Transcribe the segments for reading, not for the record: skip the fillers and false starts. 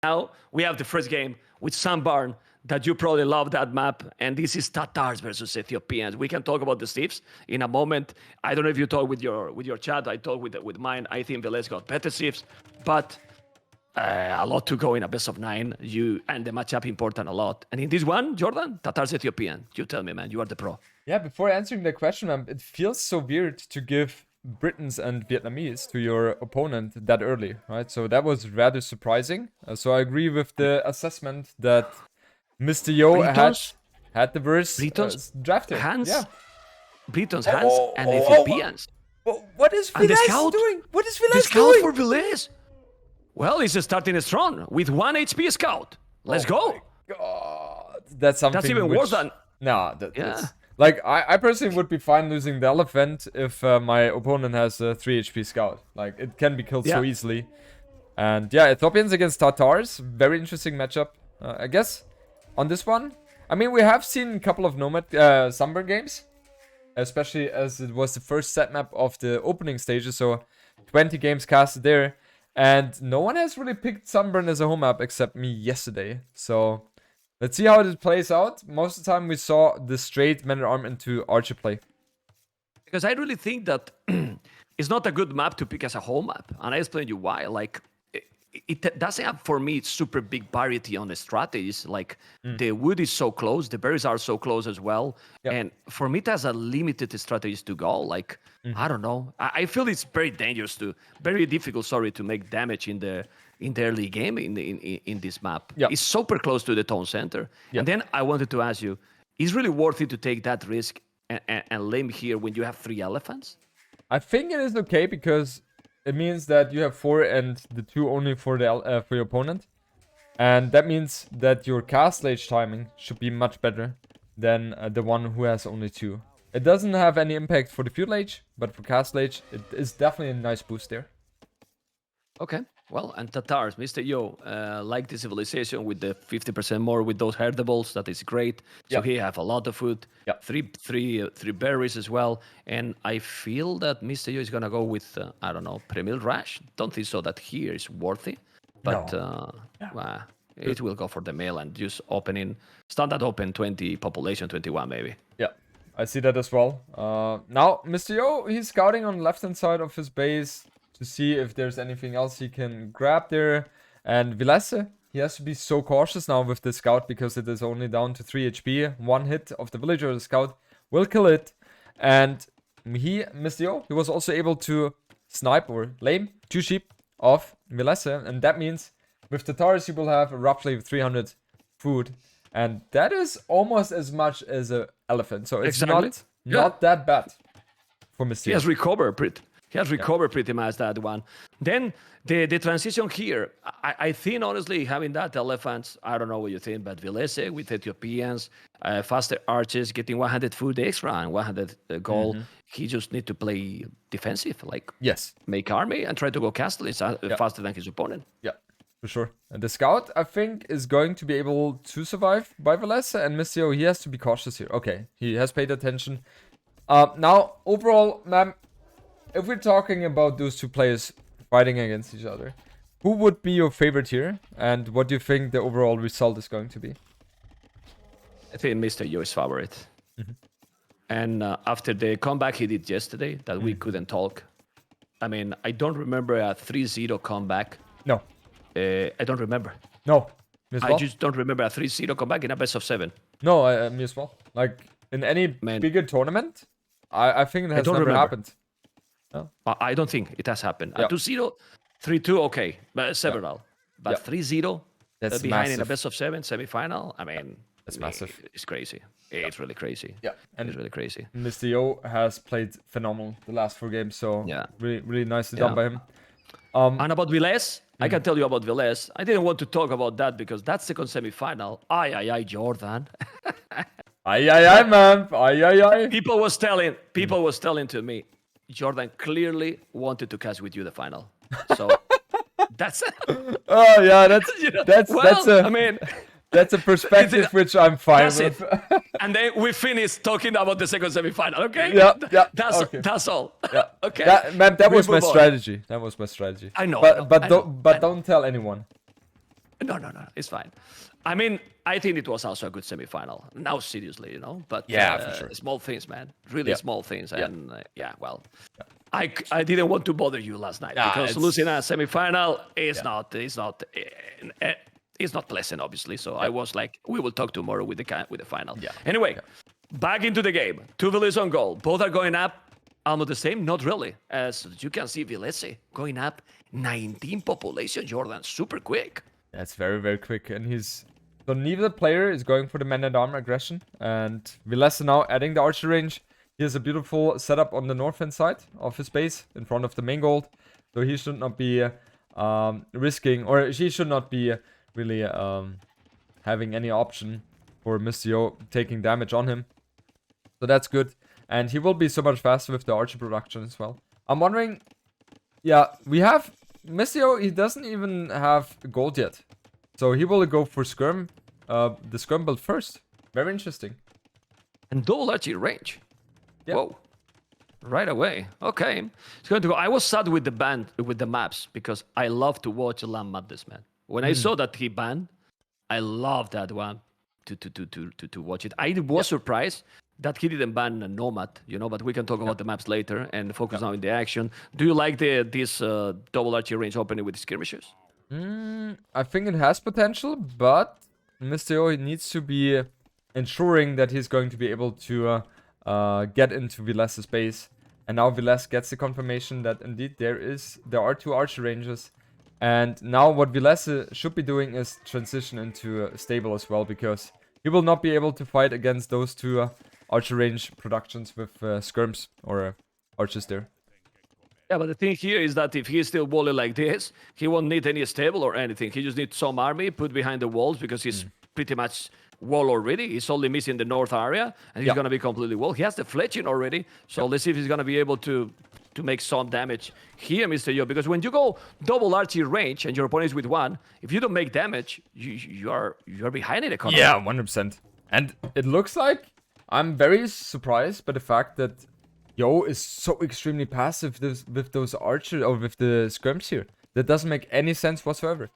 Now we have the first game with Sunburn that you probably love that map, and this is Tatars versus Ethiopians. We can talk about the Steves in a moment. I don't know if you talk with your chat. I talk with mine. I think Velez got better Steves, but a lot to go in a best of 9. You and the matchup important a lot. And in this one, Jordan, Tatars Ethiopian. You tell me, man. You are the pro. Yeah, before answering the question, it feels so weird to give Britons and Vietnamese to your opponent that early, right? So that was rather surprising. So I agree with the assessment that Mister Yo had the verse drafted. Hans, yeah. Britons, Hans, and Ethiopians. What is Velez doing? What is Velez doing? The scout for Velez. Well, he's starting strong with 1 HP scout. Let's go. God, that's something. That's even worse than. Nah, that's, like I personally would be fine losing the elephant if my opponent has a 3 HP scout. Like it can be killed so easily. And yeah, Ethiopians against Tatars, very interesting matchup. I guess on this one, I mean we have seen a couple of Nomad Sunburn games, especially as it was the first set map of the opening stages. So 20 games casted there. And no one has really picked Sunburn as a home map except me yesterday. So let's see how it plays out. Most of the time we saw the straight Man-at-Arm into Archer play. Because I really think that it's not a good map to pick as a home map. And I explain you why. Like, it doesn't have, for me, super big variety on the strategies. Like, the wood is so close. The berries are so close as well. Yep. And for me, it has a limited strategies to go. Like, I don't know. I feel it's very dangerous very difficult, to make damage in the early game in this map. Yep. It's super close to the town center. Yep. And then I wanted to ask you, is really worth it to take that risk and lame here when you have 3 elephants? I think it is okay because it means that you have 4 and the 2 only for the for your opponent. And that means that your cast age timing should be much better than the one who has only 2. It doesn't have any impact for the field age, but for cast age, it is definitely a nice boost there. Okay. Well, and Tatars, Mister Yo, like the civilization with the 50% more with those herdables. That is great. So he have a lot of food. Yep. Three berries as well. And I feel that Mister Yo is gonna go with I don't know, Premil Rash. Don't think so that here is worthy, but it will go for the mail and just standard open 20 population 21 maybe. Yeah, I see that as well. Now Mister Yo, he's scouting on the left hand side of his base to see if there's anything else he can grab there. And Velez, he has to be so cautious now with the scout because it is only down to 3 HP. 1 hit of the villager or the scout will kill it. And Mister Yo, he was also able to snipe or lame 2 sheep of Velez. And that means with the Tatars you will have roughly 300 food. And that is almost as much as an elephant. So it's not that bad for Mister Yo. He has recovered pretty much that one. Then the transition here, I think honestly having that elephants, I don't know what you think, but Velez with Ethiopians, faster archers, getting 100 food extra and 100 gold, he just need to play defensive, like make army and try to go castle faster than his opponent. Yeah, for sure. And the scout, I think, is going to be able to survive by Velez, and Mister Yo, he has to be cautious here. Okay, he has paid attention. Now, overall, ma'am, if we're talking about those 2 players fighting against each other, who would be your favorite here? And what do you think the overall result is going to be? I think Mister Yo is favorite. And after the comeback he did yesterday, that we couldn't talk. I mean, I don't remember a 3-0 comeback. No. I don't remember. No. I just don't remember a 3-0 comeback in a best of 7. No, me as well. Like, in any bigger tournament, I think it has never happened. No? I don't think it has happened. 2-0, 3-2, okay, but several. But 3-0, behind massive. In a best of 7 semi-final. I mean, it's massive. It's crazy. It's really crazy. Yeah, and it's really crazy. Mister Yo has played phenomenal the last 4 games, so really, really nicely done by him. And about Velez, I can tell you about Velez. I didn't want to talk about that because that second semi-final. Jordan. Man. People was telling to me, Jordan clearly wanted to catch with you the final. So that's that's a perspective which I'm fine with. And then we finished talking about the second semi-final, okay? That's all. Yeah. Okay. That was my strategy. That was my strategy. I know. But don't tell anyone. No, it's fine. I mean, I think it was also a good semifinal. Now, seriously, but Yeah, for sure. small things, man, really Yeah. small things, Yeah. and well, I didn't want to bother you last night Nah, because it's- losing a semifinal is Yeah. not pleasant, obviously. So I was like, we will talk tomorrow with the final. Yeah. Anyway, Yeah. back into the game. Two Villes on goal. Both are going up. Almost the same, not really. As you can see, Villese going up 19 population, Jordan, super quick. That's very, very quick. And so neither player is going for the man-at-armor aggression. And Vilesa now adding the archer range. He has a beautiful setup on the north-hand side of his base in front of the main gold. So he should not be risking, or he should not be really having any option for Mister Yo taking damage on him. So that's good. And he will be so much faster with the archer production as well. I'm wondering, yeah, we have Mister Yo, he doesn't even have gold yet. So he will go for Skirm, the Skirm build first. Very interesting. And double archery range. Yeah. Whoa. Right away. Okay. It's going to go. I was sad with the maps because I love to watch Land Madness, man. When I saw that he banned, I love that one to watch it. I was surprised that he didn't ban Nomad, but we can talk about the maps later and focus now in the action. Do you like this double archery range opening with the skirmishers? I think it has potential, but Mister Yo needs to be ensuring that he's going to be able to get into Vilesa's base. And now Viles gets the confirmation that indeed there are two archer ranges. And now what Vilesa should be doing is transition into stable as well, because he will not be able to fight against those two archer range productions with skirms or archers there. Yeah, but the thing here is that if he's still walling like this, he won't need any stable or anything. He just needs some army put behind the walls because he's pretty much wall already. He's only missing the north area, and he's going to be completely wall. He has the fletching already, so let's see if he's going to be able to make some damage here, Mister Yo. Because when you go double archery range and your opponent is with one, if you don't make damage, you're behind in the corner. Yeah, 100%. And it looks like I'm very surprised by the fact that Yo is so extremely passive with those archers or with the skirms here. That doesn't make any sense whatsoever.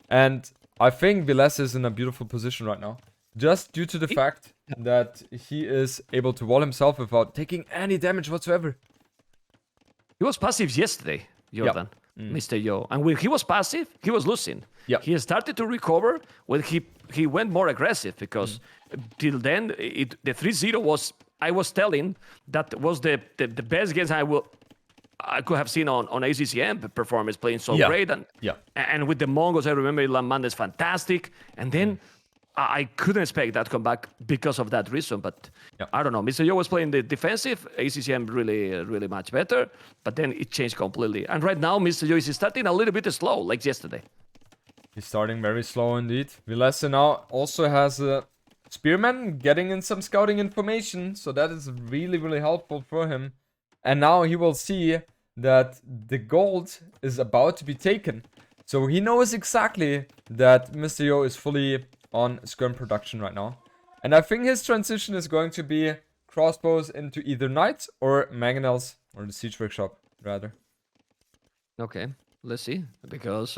And I think Viles is in a beautiful position right now. Just due to the fact that he is able to wall himself without taking any damage whatsoever. He was passive yesterday, Jordan, Mister Yo. And when he was passive, he was losing. Yeah. He started to recover when he went more aggressive because till then, the 3-0 was, I was telling, that was the best games I could have seen on ACCM performance, playing so great. And with the Mongols, I remember Land Madness fantastic. And then I couldn't expect that comeback because of that reason. But I don't know. Mister Yo was playing the defensive, ACCM really, really much better. But then it changed completely. And right now, Mister Yo is starting a little bit slow, like yesterday. He's starting very slow indeed. Vilesa now also has a Spearman getting in some scouting information. So that is really, really helpful for him. And now he will see that the gold is about to be taken. So he knows exactly that Mister Yo is fully on skirm production right now. And I think his transition is going to be crossbows into either knights or mangonels, or the siege workshop rather. Okay, let's see. Because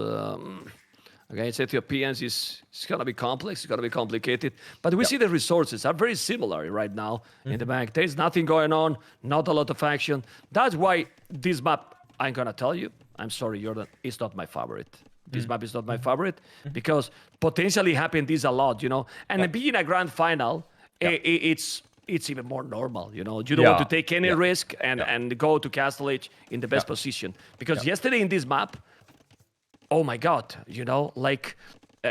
against Ethiopians, it's going to be complex, it's going to be complicated. But we see the resources are very similar right now in the bank. There's nothing going on, not a lot of action. That's why this map, I'm going to tell you, I'm sorry, Jordan, it's not my favorite. This map is not my favorite because potentially happened this a lot, And being a grand final, it's even more normal, You don't want to take any risk and go to Castle Age in the best position. Because yesterday in this map, oh my God,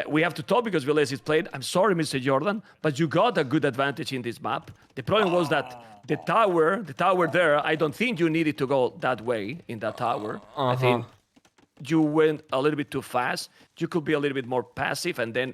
we have to talk because Viles is played. I'm sorry, Mr. Jordan, but you got a good advantage in this map. The problem was that the tower there, I don't think you needed to go that way in that tower. I think you went a little bit too fast. You could be a little bit more passive, and then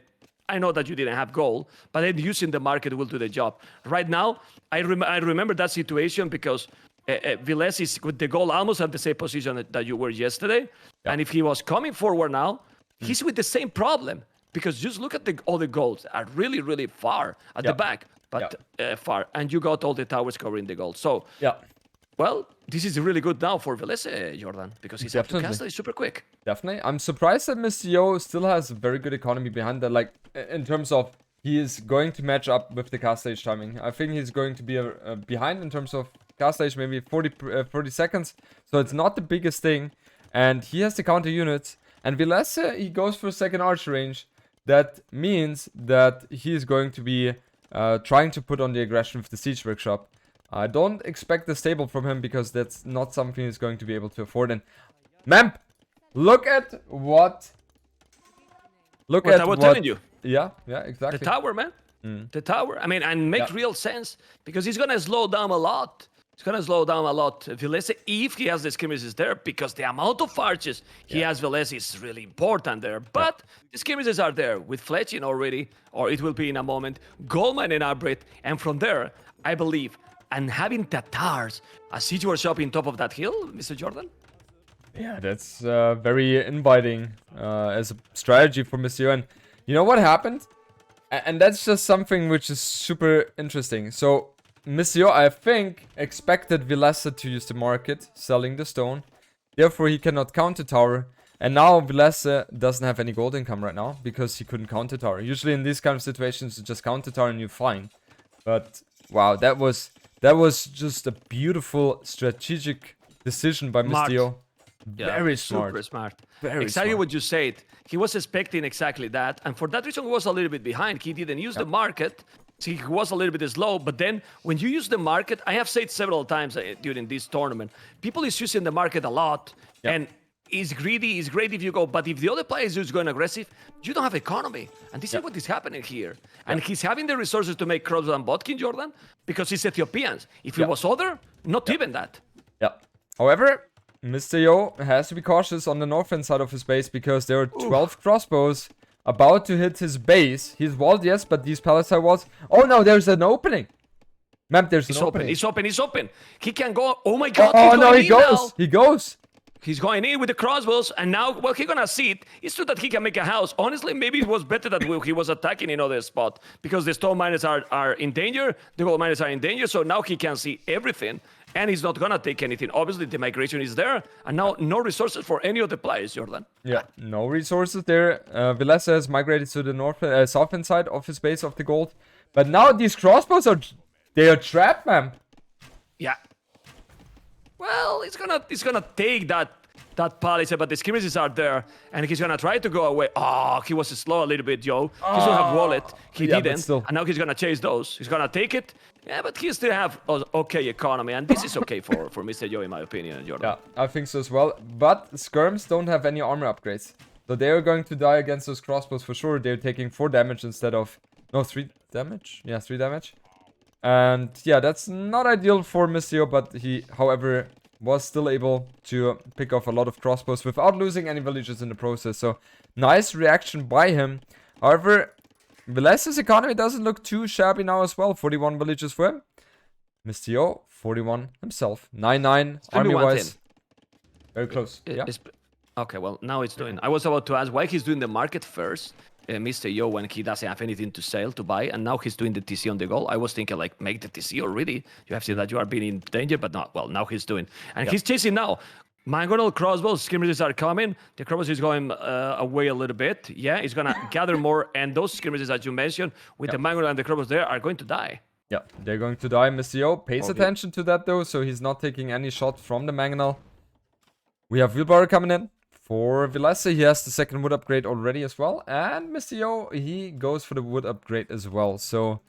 I know that you didn't have goal, but then using the market will do the job. Right now, I remember that situation because Viles is with the goal almost at the same position that you were yesterday. And if he was coming forward now, he's with the same problem because just look at all the goals are really, really far at the back, but far. And you got all the towers covering the goal. So well, this is really good now for Velese, Jordan, because he's up to Definitely. castle is super quick. Definitely. I'm surprised that Mister Yo still has a very good economy behind that. Like, in terms of he is going to match up with the cast stage timing. I think he's going to be behind in terms of cast stage, maybe 40 seconds. So it's not the biggest thing. And he has the counter units. And Velese, he goes for second arch range. That means that he is going to be trying to put on the aggression with the siege workshop. I don't expect the stable from him because that's not something he's going to be able to afford. And Mamp, look at what. Look What at I was what. telling you. Yeah, The exactly. tower, man. The tower. I mean, and makes Yeah. real sense because he's gonna slow down a lot. He's gonna slow down a lot. Velese, if he has the skirmishes there, because the amount of arches he has, Velese is really important there. But the skirmishes are there with fletching already, or it will be in a moment. Goldmine and Arbrit, and from there, I believe, and having Tatars, a siege workshop in top of that hill, Mr. Jordan. Yeah, that's very inviting as a strategy for Monsieur. And you know what happened? And that's just something which is super interesting. So, Monsieur, I think, expected Velese to use the market, selling the stone. Therefore, he cannot counter tower. And now Velese doesn't have any gold income right now because he couldn't counter tower. Usually in these kind of situations, you just counter tower and you're fine. But wow, that was just a beautiful strategic decision by Smart. Mr. Yo. Yeah, Very smart. Super smart. Very exactly smart. what you said. He was expecting exactly that, and for that reason, he was a little bit behind. He didn't use the market. So he was a little bit slow, but then when you use the market, I have said several times during this tournament, people is using the market a lot, and is greedy, is great if you go, but if the other player is just going aggressive, you don't have economy. And this is what is happening here. And he's having the resources to make cross and botkin, Jordan, because he's Ethiopians. If it was other, not even that. Yeah. However, Mr. Yo has to be cautious on the northern side of his base because there are 12 crossbows about to hit his base. He's walled, yes, but these palisade walls. Oh no, there's an opening. Ma'am, there's an He's open, opening. he's open, he's open. He can go. Oh my God. Oh he's no, going he in now. goes. He goes. He's going in with the crossbows, and now, well, he's gonna see it. It's true that he can make a house. Honestly, maybe it was better that he was attacking in other spot because the stone miners are in danger, the gold miners are in danger, so now he can see everything, and he's not gonna take anything. Obviously, the migration is there, and now no resources for any of the players, Jordan. Yeah, no resources there. Velese has migrated to the north, southern side of his base of the gold. But now these crossbows they are trapped, ma'am. Yeah. Well, he's gonna take that palisade, but the skirmishes are there, and he's gonna try to go away. Oh, he was slow a little bit, Joe. He should have wallet. He Yeah, but didn't, still. and now he's gonna chase those. He's gonna take it. Yeah, but he still have okay economy, and this is okay for Mr. Joe, in my opinion, Jordan. Yeah, I think so as well. But skirms don't have any armor upgrades. So they're going to die against those crossbows for sure. They're taking 4 damage instead of... No, 3 damage? Yeah, 3 damage. And yeah, that's not ideal for Mistio, but he, however, was still able to pick off a lot of crossbows without losing any villagers in the process. So, nice reaction by him. However, Velese's economy doesn't look too shabby now as well. 41 villagers for him. Mistio, 41 himself. 9-9 army-wise. Very close. Yeah. Okay, well, now it's doing. I was about to ask why he's doing the market first, Mr. Yo, when he doesn't have anything to sell, to buy, and now he's doing the TC on the goal. I was thinking, like, make the TC already. You have seen that you are being in danger, but not. Well, now he's doing. And he's chasing now. Mangonel crossbows, skirmishes are coming. The crossbows is going away a little bit. Yeah, he's going to gather more, and those skirmishes that you mentioned, with the Mangonel and the crossbows there, are going to die. Yeah, they're going to die. Mr. Yo pays attention to that, though, so he's not taking any shot from the Mangonel. We have Wheelbarrow coming in. For Velese, he has the second wood upgrade already as well. And Mr. Yo, he goes for the wood upgrade as well. So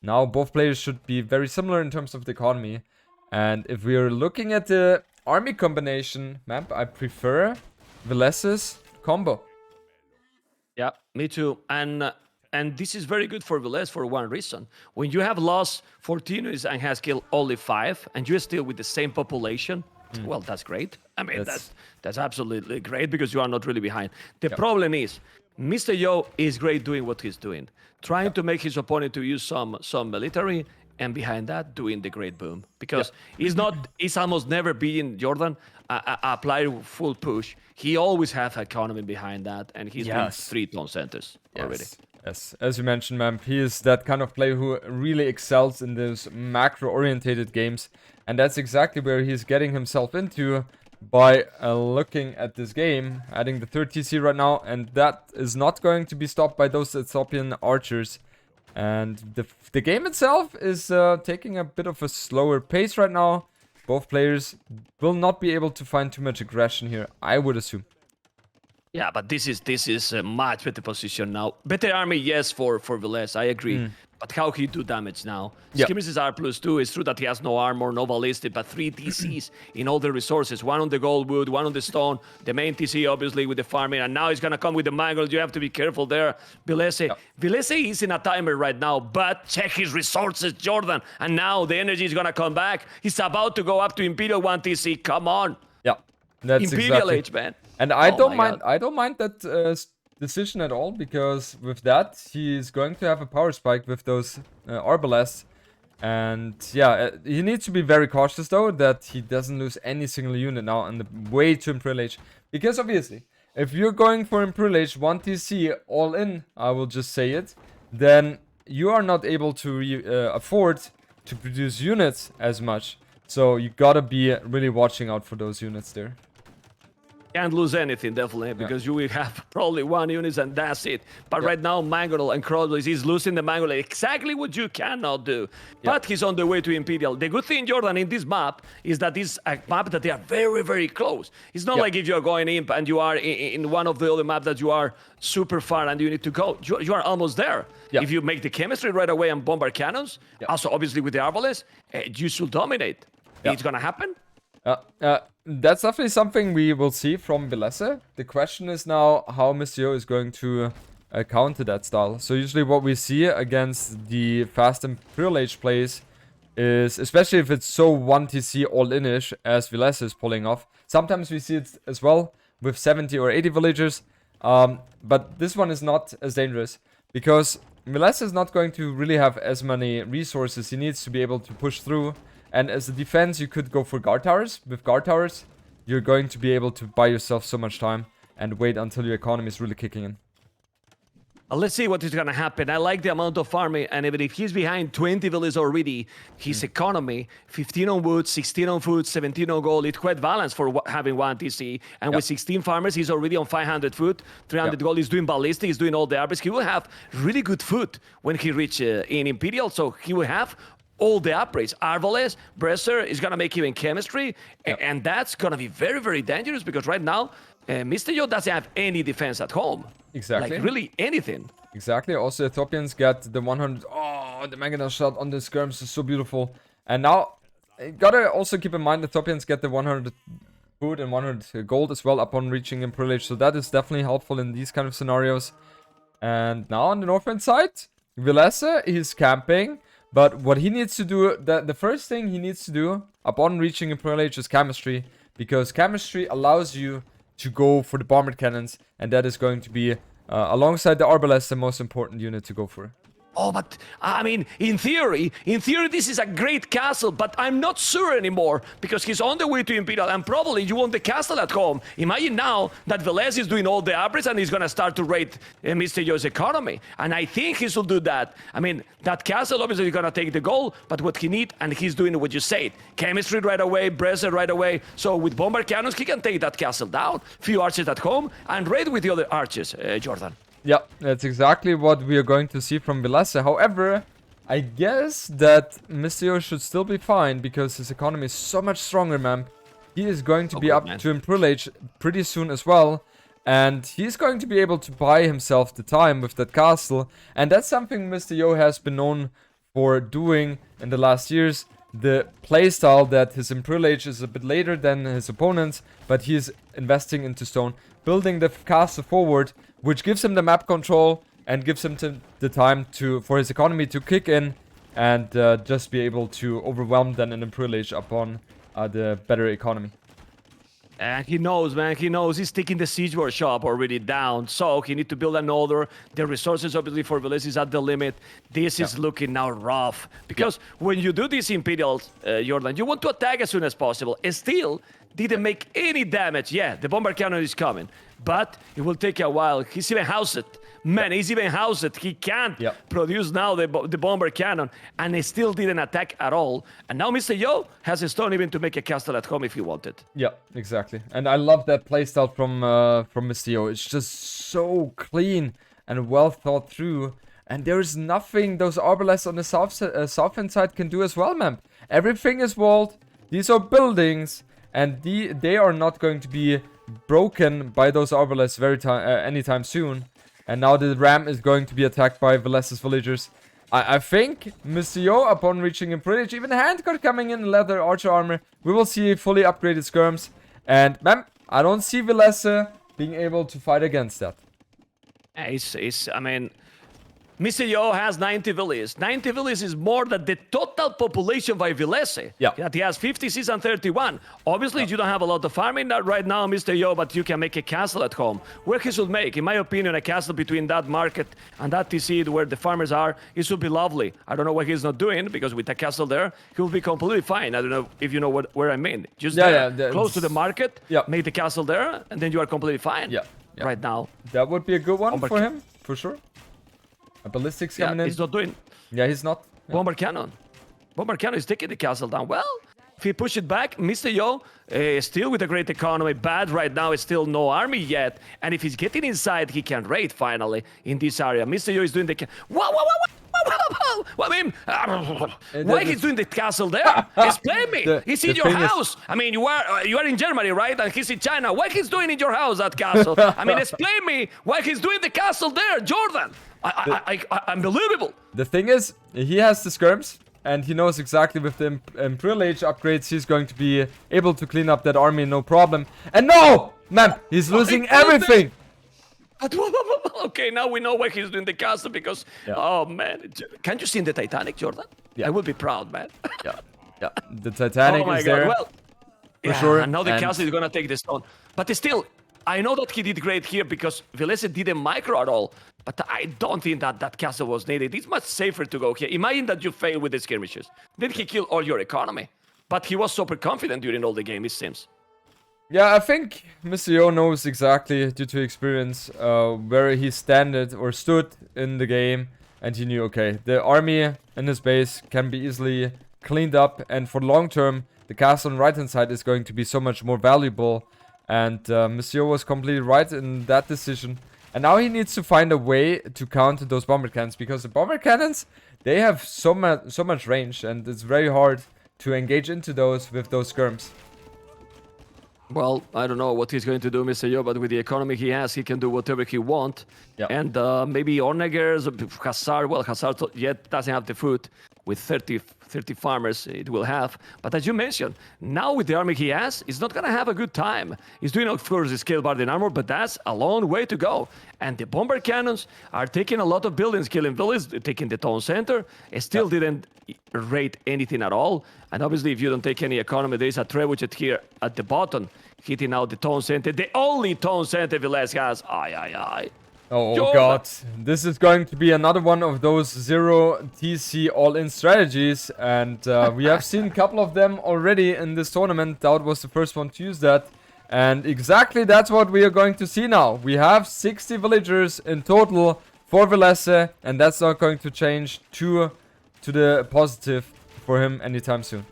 now both players should be very similar in terms of the economy. And if we are looking at the army combination map, I prefer Velese's combo. Yeah, me too. And this is very good for Velese for one reason. When you have lost 14 and has killed only 5, and you're still with the same population, well, that's great. I mean, that's absolutely great because you are not really behind. The problem is, Mr. Yo is great doing what he's doing, trying to make his opponent to use some military, and behind that, doing the great boom. Because he's almost never been, Jordan, a player full push. He always have economy behind that, and he's doing 3 town centers already. Yes, as you mentioned, Mamp, he is that kind of player who really excels in those macro-orientated games, and that's exactly where he's getting himself into by looking at this game, adding the third TC right now, and that is not going to be stopped by those Ethiopian archers. And the game itself is taking a bit of a slower pace right now. Both players will not be able to find too much aggression here, I would assume. Yeah, but this is a much better position now. Better army, yes, for Velez, I agree. But how he do damage now? Yeah. Skirmish is R+2. It's true that he has no armor, no ballistic, but 3 TCs in all the resources. 1 on the gold wood, 1 on the stone. The main TC, obviously, with the farming. And now he's going to come with the mangle. You have to be careful there. Vilese. Yeah. Vilese is in a timer right now, but check his resources, Jordan. And now the energy is going to come back. He's about to go up to Imperial 1 TC. Come on. Yeah, that's Imperial exactly. Age, man. And I Oh don't my mind. God. I don't mind that decision at all, because with that he's going to have a power spike with those arbalests, and yeah, he needs to be very cautious though that he doesn't lose any single unit now on the way to Imperial Age, because obviously if you're going for Imperial Age 1 TC all in, I will just say it, then you are not able to afford to produce units as much. So you gotta be really watching out for those units there. Can't lose anything, definitely, because you will have probably 1 unit and that's it. But right now, Mangonel and Crossbow, he's losing the Mangonel, exactly what you cannot do. But he's on the way to Imperial. The good thing, Jordan, in this map is that it's a map that they are very, very close. It's not like if you're going in and you are in one of the other maps that you are super far and you need to go. You are almost there. If you make the chemistry right away and bombard cannons, also obviously with the Arbalest, you should dominate. It's going to happen. That's definitely something we will see from Vilese. The question is now how Mister Yo is going to counter that style. So usually what we see against the fast Imperial Age plays is, especially if it's so 1TC all-in-ish as Vilese is pulling off, sometimes we see it as well with 70 or 80 villagers, but this one is not as dangerous because Vilese is not going to really have as many resources. He needs to be able to push through. And as a defense, you could go for guard towers. With guard towers, you're going to be able to buy yourself so much time and wait until your economy is really kicking in. Let's see what is going to happen. I like the amount of farming, and even if he's behind 20 villages already, his economy, 15 on wood, 16 on food, 17 on gold, it's quite balanced for having 1 TC. And with 16 farmers, he's already on 500 food, 300 gold. He's doing ballistic, he's doing all the arbors. He will have really good food when he reaches in Imperial, so he will have all the upgrades. Arbalest, Bresser is going to make even chemistry, and that's going to be very, very dangerous because right now, Mister Yo doesn't have any defense at home. Exactly. Like, really anything. Exactly. Also, Ethiopians get the 100... Oh, the Mangonel shot on the skirms is so beautiful. And now, you gotta also keep in mind, Ethiopians get the 100 food and 100 gold as well upon reaching Imperial Age. So that is definitely helpful in these kind of scenarios. And now on the northern side, Vilese, he's camping. But what he needs to do, the first thing he needs to do upon reaching Imperial Age is chemistry. Because chemistry allows you to go for the bombard cannons. And that is going to be, alongside the arbalest, the most important unit to go for. Oh, but I mean, in theory, this is a great castle, but I'm not sure anymore because he's on the way to Imperial and probably you want the castle at home. Imagine now that Velez is doing all the upgrades and he's going to start to raid Mister Yo's economy. And I think he should do that. I mean, that castle obviously is going to take the goal, but what he needs, and he's doing what you said, chemistry right away, Bresser right away. So with bombard cannons, he can take that castle down, few archers at home, and raid with the other archers, Jordan. Yeah, that's exactly what we are going to see from Vilese. However, I guess that Mister Yo should still be fine because his economy is so much stronger, man. He is going to be up to Imperial Age pretty soon as well. And he's going to be able to buy himself the time with that castle. And that's something Mister Yo has been known for doing in the last years. The playstyle that his Imperial Age is a bit later than his opponents, but he is investing into stone, building the castle forward, which gives him the map control and gives him the time for his economy to kick in and just be able to overwhelm then an Imperial Age upon the better economy. And he knows, man, he knows he's taking the siege workshop already down. So he need to build another. The resources obviously for Velez is at the limit. This is looking now rough. Because when you do these Imperials, Jordan, you want to attack as soon as possible. And still didn't make any damage. Yeah, the bombard cannon is coming. But it will take a while. He's even housed Man, he's even housed. He can't produce now the bomber cannon, and he still didn't attack at all. And now Mister Yo has a stone even to make a castle at home if he wanted. Yeah, exactly. And I love that playstyle from Mister Yo. It's just so clean and well thought through. And there is nothing those arbalests on the south-hand side can do as well, man. Everything is walled. These are buildings, and they are not going to be broken by those arbalests anytime soon. And now the ram is going to be attacked by Velez's villagers. I think Mister Yo, upon reaching in privilege, even Handguard coming in leather archer armor, we will see fully upgraded skirms. And man, I don't see Velez being able to fight against that. I mean, Mister Yo has 90 villages. 90 villages is more than the total population by Velez. Yeah. That he has 56 and 31. Obviously, you don't have a lot of farming right now, Mister Yo, but you can make a castle at home. Where he should make, in my opinion, a castle between that market and that TC where the farmers are, it should be lovely. I don't know what he's not doing, because with a castle there, he will be completely fine. I don't know if you know where I mean. Just close to the market, make the castle there, and then you are completely fine. Yeah. Right now. That would be a good one for him, for sure. A ballistics coming in. He's not doing. Yeah, he's not. Bomber cannon. Bomber cannon is taking the castle down. Well, if he push it back, Mister Yo still with a great economy. Bad right now is still no army yet. And if he's getting inside, he can raid finally in this area. Mister Yo is doing the. Whoa! I mean, why he's doing the castle there? Explain me. He's in your house. I mean, you are in Germany, right? And he's in China. What he's doing in your house, that castle? I mean, explain me why he's doing the castle there, Jordan. Unbelievable. The thing is, he has the skirms, and he knows exactly with the Imperial Age upgrades, he's going to be able to clean up that army, no problem. And no! Man, he's losing everything! Okay, now we know why he's doing the castle, because, oh man, can't you see in the Titanic, Jordan? Yeah. I would be proud, man. Yeah. The Titanic is there. Well, for sure. And now the castle is gonna take the stone. But still, I know that he did great here because Velez didn't micro at all. But I don't think that castle was needed. It's much safer to go here. Imagine that you fail with the skirmishes. Then he killed all your economy. But he was super confident during all the game, it seems. Yeah, I think Mister Yo knows exactly, due to experience, where he stood in the game. And he knew, okay, the army in his base can be easily cleaned up. And for the long term, the castle on the right-hand side is going to be so much more valuable. And Mister Yo was completely right in that decision. And now he needs to find a way to counter those bomber cannons, because the bomber cannons, they have so much range, and it's very hard to engage into those with those skirms. Well, I don't know what he's going to do, Mister Yo, but with the economy he has, he can do whatever he wants. Yeah. And maybe Ornegers, Hazard, well, Hazard yet doesn't have the food. With 30 farmers, it will have. But as you mentioned, now with the army he has, he's not going to have a good time. He's doing, of course, the scale bar armor, but that's a long way to go. And the bomber cannons are taking a lot of buildings, killing villages, taking the town center. It still didn't rate anything at all. And obviously, if you don't take any economy, there is a trebuchet here at the bottom, hitting out the town center. The only town center Velez has. Aye. Oh god, this is going to be another one of those 0 TC all-in strategies, and we have seen a couple of them already in this tournament. Dowd was the first one to use that, and exactly that's what we are going to see now. We have 60 villagers in total for Velez, and that's not going to change to the positive for him anytime soon.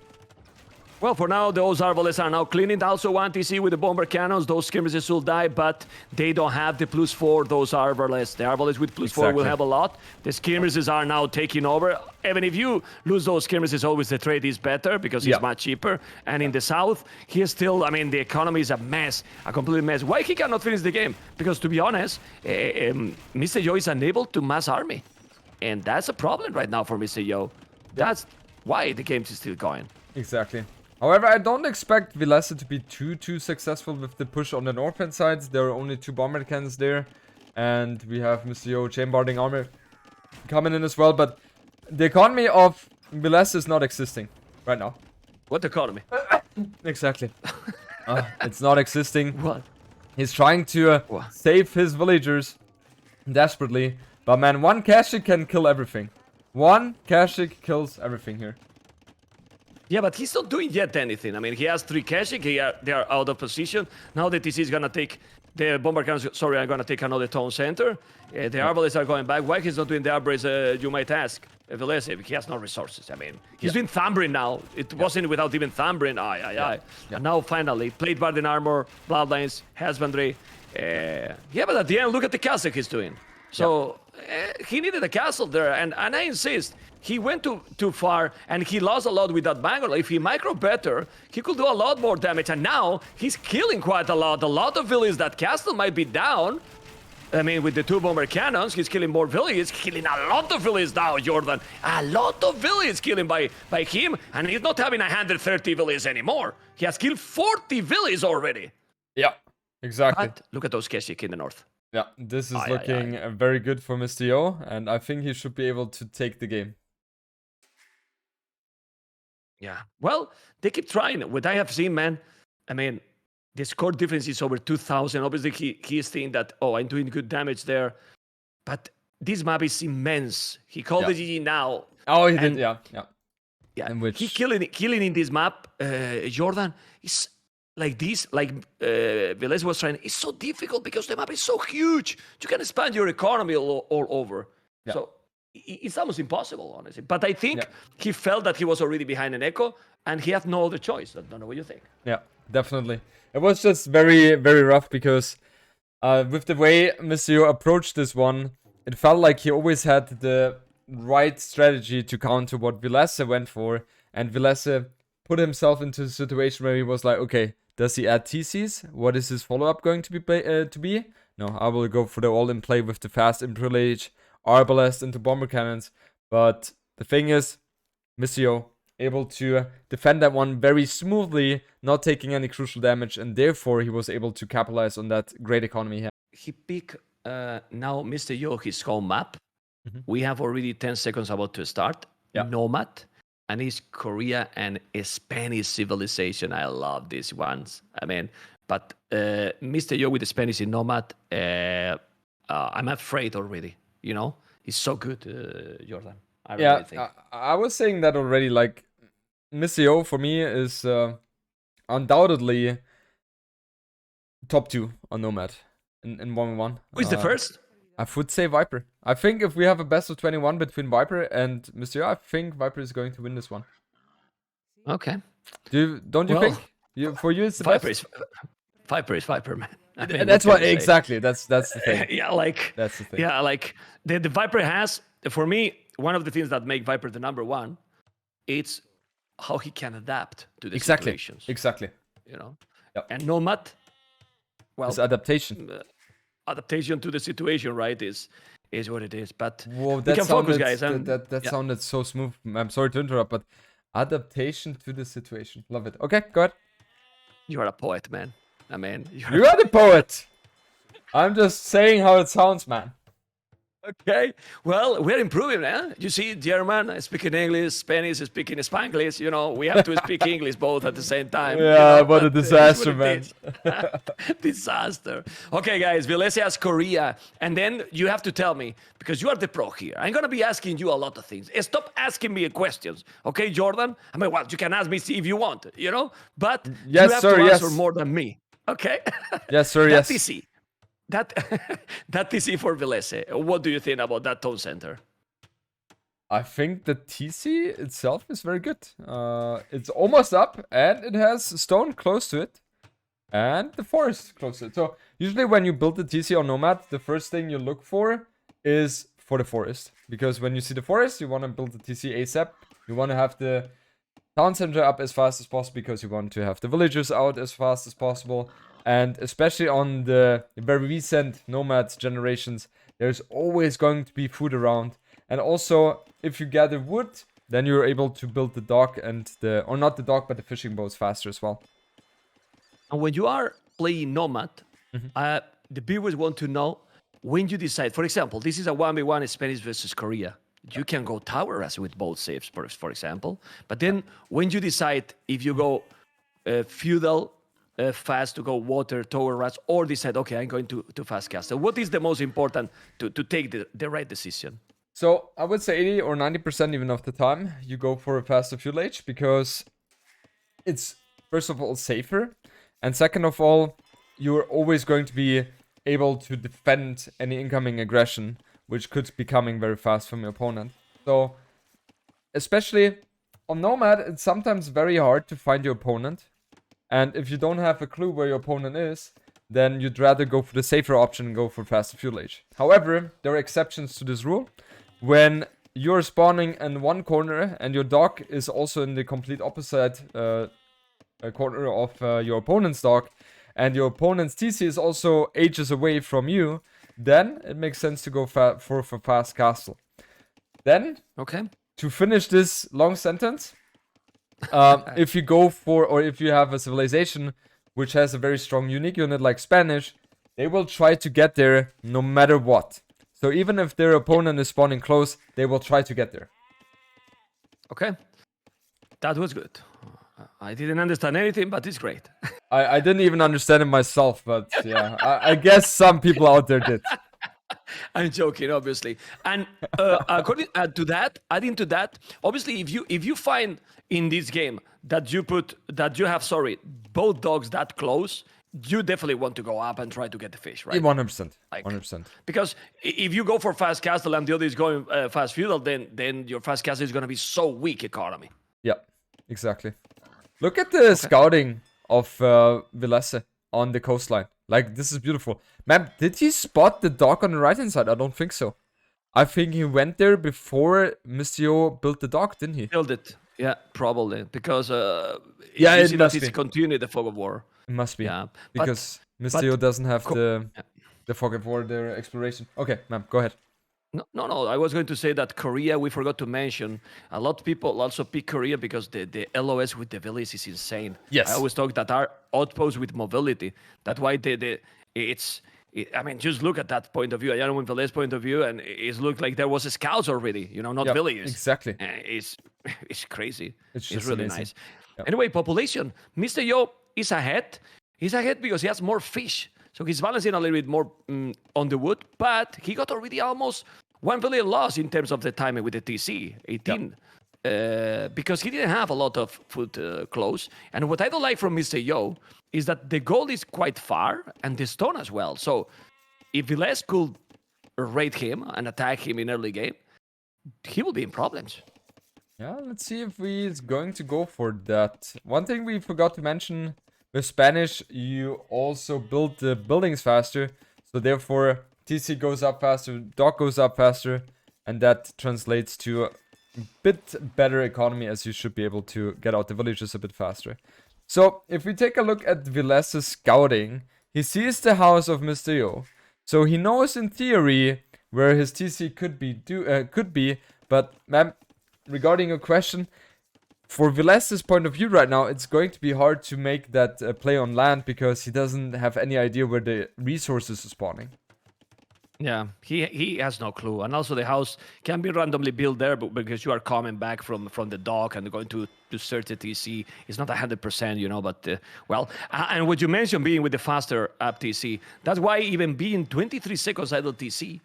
Well, for now, those Arbalets are now cleaning. Also, 1 TC with the bomber cannons. Those skirmishes will die, but they don't have the +4, those Arbalets. The Arbalets with +4 will have a lot. The skirmishes are now taking over. Even if you lose those skirmishes, always the trade is better because it's much cheaper. And in the south, he is still, I mean, the economy is a mess, a complete mess. Why he cannot finish the game? Because, to be honest, Mister Yo is unable to mass army. And that's a problem right now for Mister Yo. That's why the game is still going. Exactly. However, I don't expect Velez to be too successful with the push on the north-hand sides. There are only 2 bomber cannons there. And we have Mister Yo chain-barding armor coming in as well. But the economy of Velez is not existing right now. What economy? Exactly. It's not existing. What? He's trying to save his villagers desperately. But man, 1 Kashik can kill everything. 1 Kashik kills everything here. Yeah, but he's not doing yet anything. I mean, he has 3 Kashik, they are out of position. Now the TC is gonna take the bomber cannons, sorry, I'm gonna take another town center. The arbalists are going back. Why he's not doing the arbalists, you might ask. Vilese, he has no resources. I mean, he's doing Thambrin now. It wasn't without even Thambrin. Aye. And now finally, plate guardian armor, bloodlines, husbandry. Yeah, but at the end, look at the castle he's doing. So he needed a castle there, and I insist. He went too far, and he lost a lot with that Bangalore. If he micro better, he could do a lot more damage. And now he's killing quite a lot. A lot of villages. That castle might be down. I mean, with the 2 bomber cannons, he's killing more villages. He's killing a lot of villages now, Jordan. A lot of villages killing by him, and he's not having 130 villages anymore. He has killed 40 villages already. Yeah, exactly. But look at those Keswick in the north. Yeah, this is looking very good for Mister Yo, and I think he should be able to take the game. Yeah, well, they keep trying. What I have seen, man, I mean, the score difference is over 2,000. Obviously, he is thinking that, oh, I'm doing good damage there. But this map is immense. He called the GG now. Oh, he did, yeah. Yeah, in which... he killing in this map, Jordan, is like this, like Velez was trying. It's so difficult because the map is so huge. You can expand your economy all over. Yeah. So it's almost impossible, honestly. But I think he felt that he was already behind an echo, and he had no other choice. I don't know what you think. Yeah, definitely. It was just very, very rough because with the way Mister Yo approached this one, it felt like he always had the right strategy to counter what Vilese went for, and Vilese put himself into a situation where he was like, okay, does he add TCs? What is his follow-up going to be? No, I will go for the all-in play with the fast Imperial Arbalest into bomber cannons. But the thing is, Mister Yo able to defend that one very smoothly, not taking any crucial damage, and therefore he was able to capitalize on that great economy he had. He picked now Mister Yo his home map. We have already 10 seconds about to start. Nomad, and it's Korea and a Spanish civilization. I love these ones. I mean, but Mister Yo with the Spanish in Nomad, I'm afraid already. You know, he's so good, Jordan. I really think. I was saying that already. Like, Mister Yo for me is undoubtedly top 2 on Nomad in 1v1. Who's the first? I would say Viper. I think if we have a best of 21 between Viper and Mister Yo, I think Viper is going to win this one. Okay. Don't you think? For you, it's the Viper best. Viper is Viper, man. I mean, that's what exactly. That's the thing. That's the thing. Yeah, like the Viper has, for me, one of the things that make Viper the number 1, it's how he can adapt to the situations. Exactly. You know. Yep. And Nomad, well, it's adaptation. Adaptation to the situation, right? Is what it is. But whoa, we can focus, guys. That sounded so smooth. I'm sorry to interrupt, but adaptation to the situation. Love it. Okay, go ahead. You are a poet, man. I mean, you are the poet. I'm just saying how it sounds, man. Okay, well, we're improving, man. You see, German speaking English, Spanish speaking Spanglish. You know, we have to speak English both at the same time. Yeah, you know, what a disaster, man. Disaster. Okay, guys, Vilese has Korea, and then you have to tell me, because you are the pro here. I'm gonna be asking you a lot of things. Stop asking me questions, okay, Jordan? I mean, well, you can ask me if you want, you know, but yes, you have sir, to answer more than me, okay? Yes, sir. Yes. That's easy. That TC for Vilese. What do you think about that town center? I think the TC itself is very good. It's almost up, and it has stone close to it, and the forest close to it. So usually when you build the TC on Nomad, the first thing you look for is for the forest, because when you see the forest, you want to build the TC ASAP. You want to have the town center up as fast as possible because you want to have the villagers out as fast as possible. And especially on the very recent Nomad generations, there's always going to be food around. And also, if you gather wood, then you're able to build the dock and or not the dock, but the fishing boats faster as well. And when you are playing Nomad, the viewers want to know when you decide, for example, this is a 1v1 Spanish versus Korea. You can go tower as with both saves, for example. But then when you decide if you go feudal, fast to go water, tower rush, or decide, okay, I'm going to fast castle. What is the most important to take the right decision? So I would say 80 or 90% even of the time, you go for a faster fuel age because it's, first of all, safer. And second of all, you're always going to be able to defend any incoming aggression, which could be coming very fast from your opponent. So, especially on Nomad, it's sometimes very hard to find your opponent. And if you don't have a clue where your opponent is, then you'd rather go for the safer option and go for faster fuel age. However, there are exceptions to this rule. When you're spawning in one corner and your dock is also in the complete opposite corner of your opponent's dock, and your opponent's TC is also ages away from you, then it makes sense to go for fast castle. Then, Okay. to finish this long sentence, if you go for, or if you have a civilization which has a very strong unique unit like Spanish, they will try to get there no matter what. So even if their opponent is spawning close, they will try to get there. Okay. That was good. I didn't understand anything, but it's great. I didn't even understand it myself, but yeah, I guess some people out there did. I'm joking, obviously. And according to that, adding to that, obviously, if you find in this game that you have both dogs that close, you definitely want to go up and try to get the fish, right? 100%. Like, 100%. Because if you go for fast castle and the other is going fast feudal, then your fast castle is going to be so weak economy. Yeah, exactly. Look at the scouting of Villesse on the coastline. Like, this is beautiful. Man, did he spot the dock on the right-hand side? I don't think so. I think he went there before Mister Yo built the dock, didn't he? Build it. Yeah, probably. Because yeah, you it see must that it's be. continued the fog of war. It must be. Yeah, Because Mister Yo doesn't have the fog of war, their exploration. Okay, ma'am, go ahead. No. I was going to say that Korea, we forgot to mention. A lot of people also pick Korea because the LOS with the village is insane. Yes. I always talk that our outposts with mobility. That's why I mean, just look at that point of view. I don't know Village point of view, and it looked like there was a scouts already. Not villagers. Exactly. It's crazy. It's really amazing. nice. Yep. Anyway, population. Mister Yo is ahead. He's ahead because he has more fish. So he's balancing a little bit more on the wood, but he got already almost 1 billion loss in terms of the timing with the TC, 18. Because he didn't have a lot of food close. And what I don't like from Mister Yo is that the gold is quite far and the stone as well. So if Viles could raid him and attack him in early game, he will be in problems. Yeah, let's see if he's going to go for that. One thing we forgot to mention, with Spanish, you also build the buildings faster. So therefore, TC goes up faster, dock goes up faster, and that translates to a bit better economy, as you should be able to get out the villages a bit faster. So if we take a look at Viles's scouting, he sees the house of Mister Yo. So he knows in theory where his TC could be, but ma'am, regarding your question, for Viles's point of view right now, it's going to be hard to make that play on land because he doesn't have any idea where the resources are spawning. Yeah, he has no clue. And also the house can be randomly built there because you are coming back from the dock and going to search the TC. It's not 100%, but well. And what you mentioned being with the faster up TC, that's why even being 23 seconds idle TC,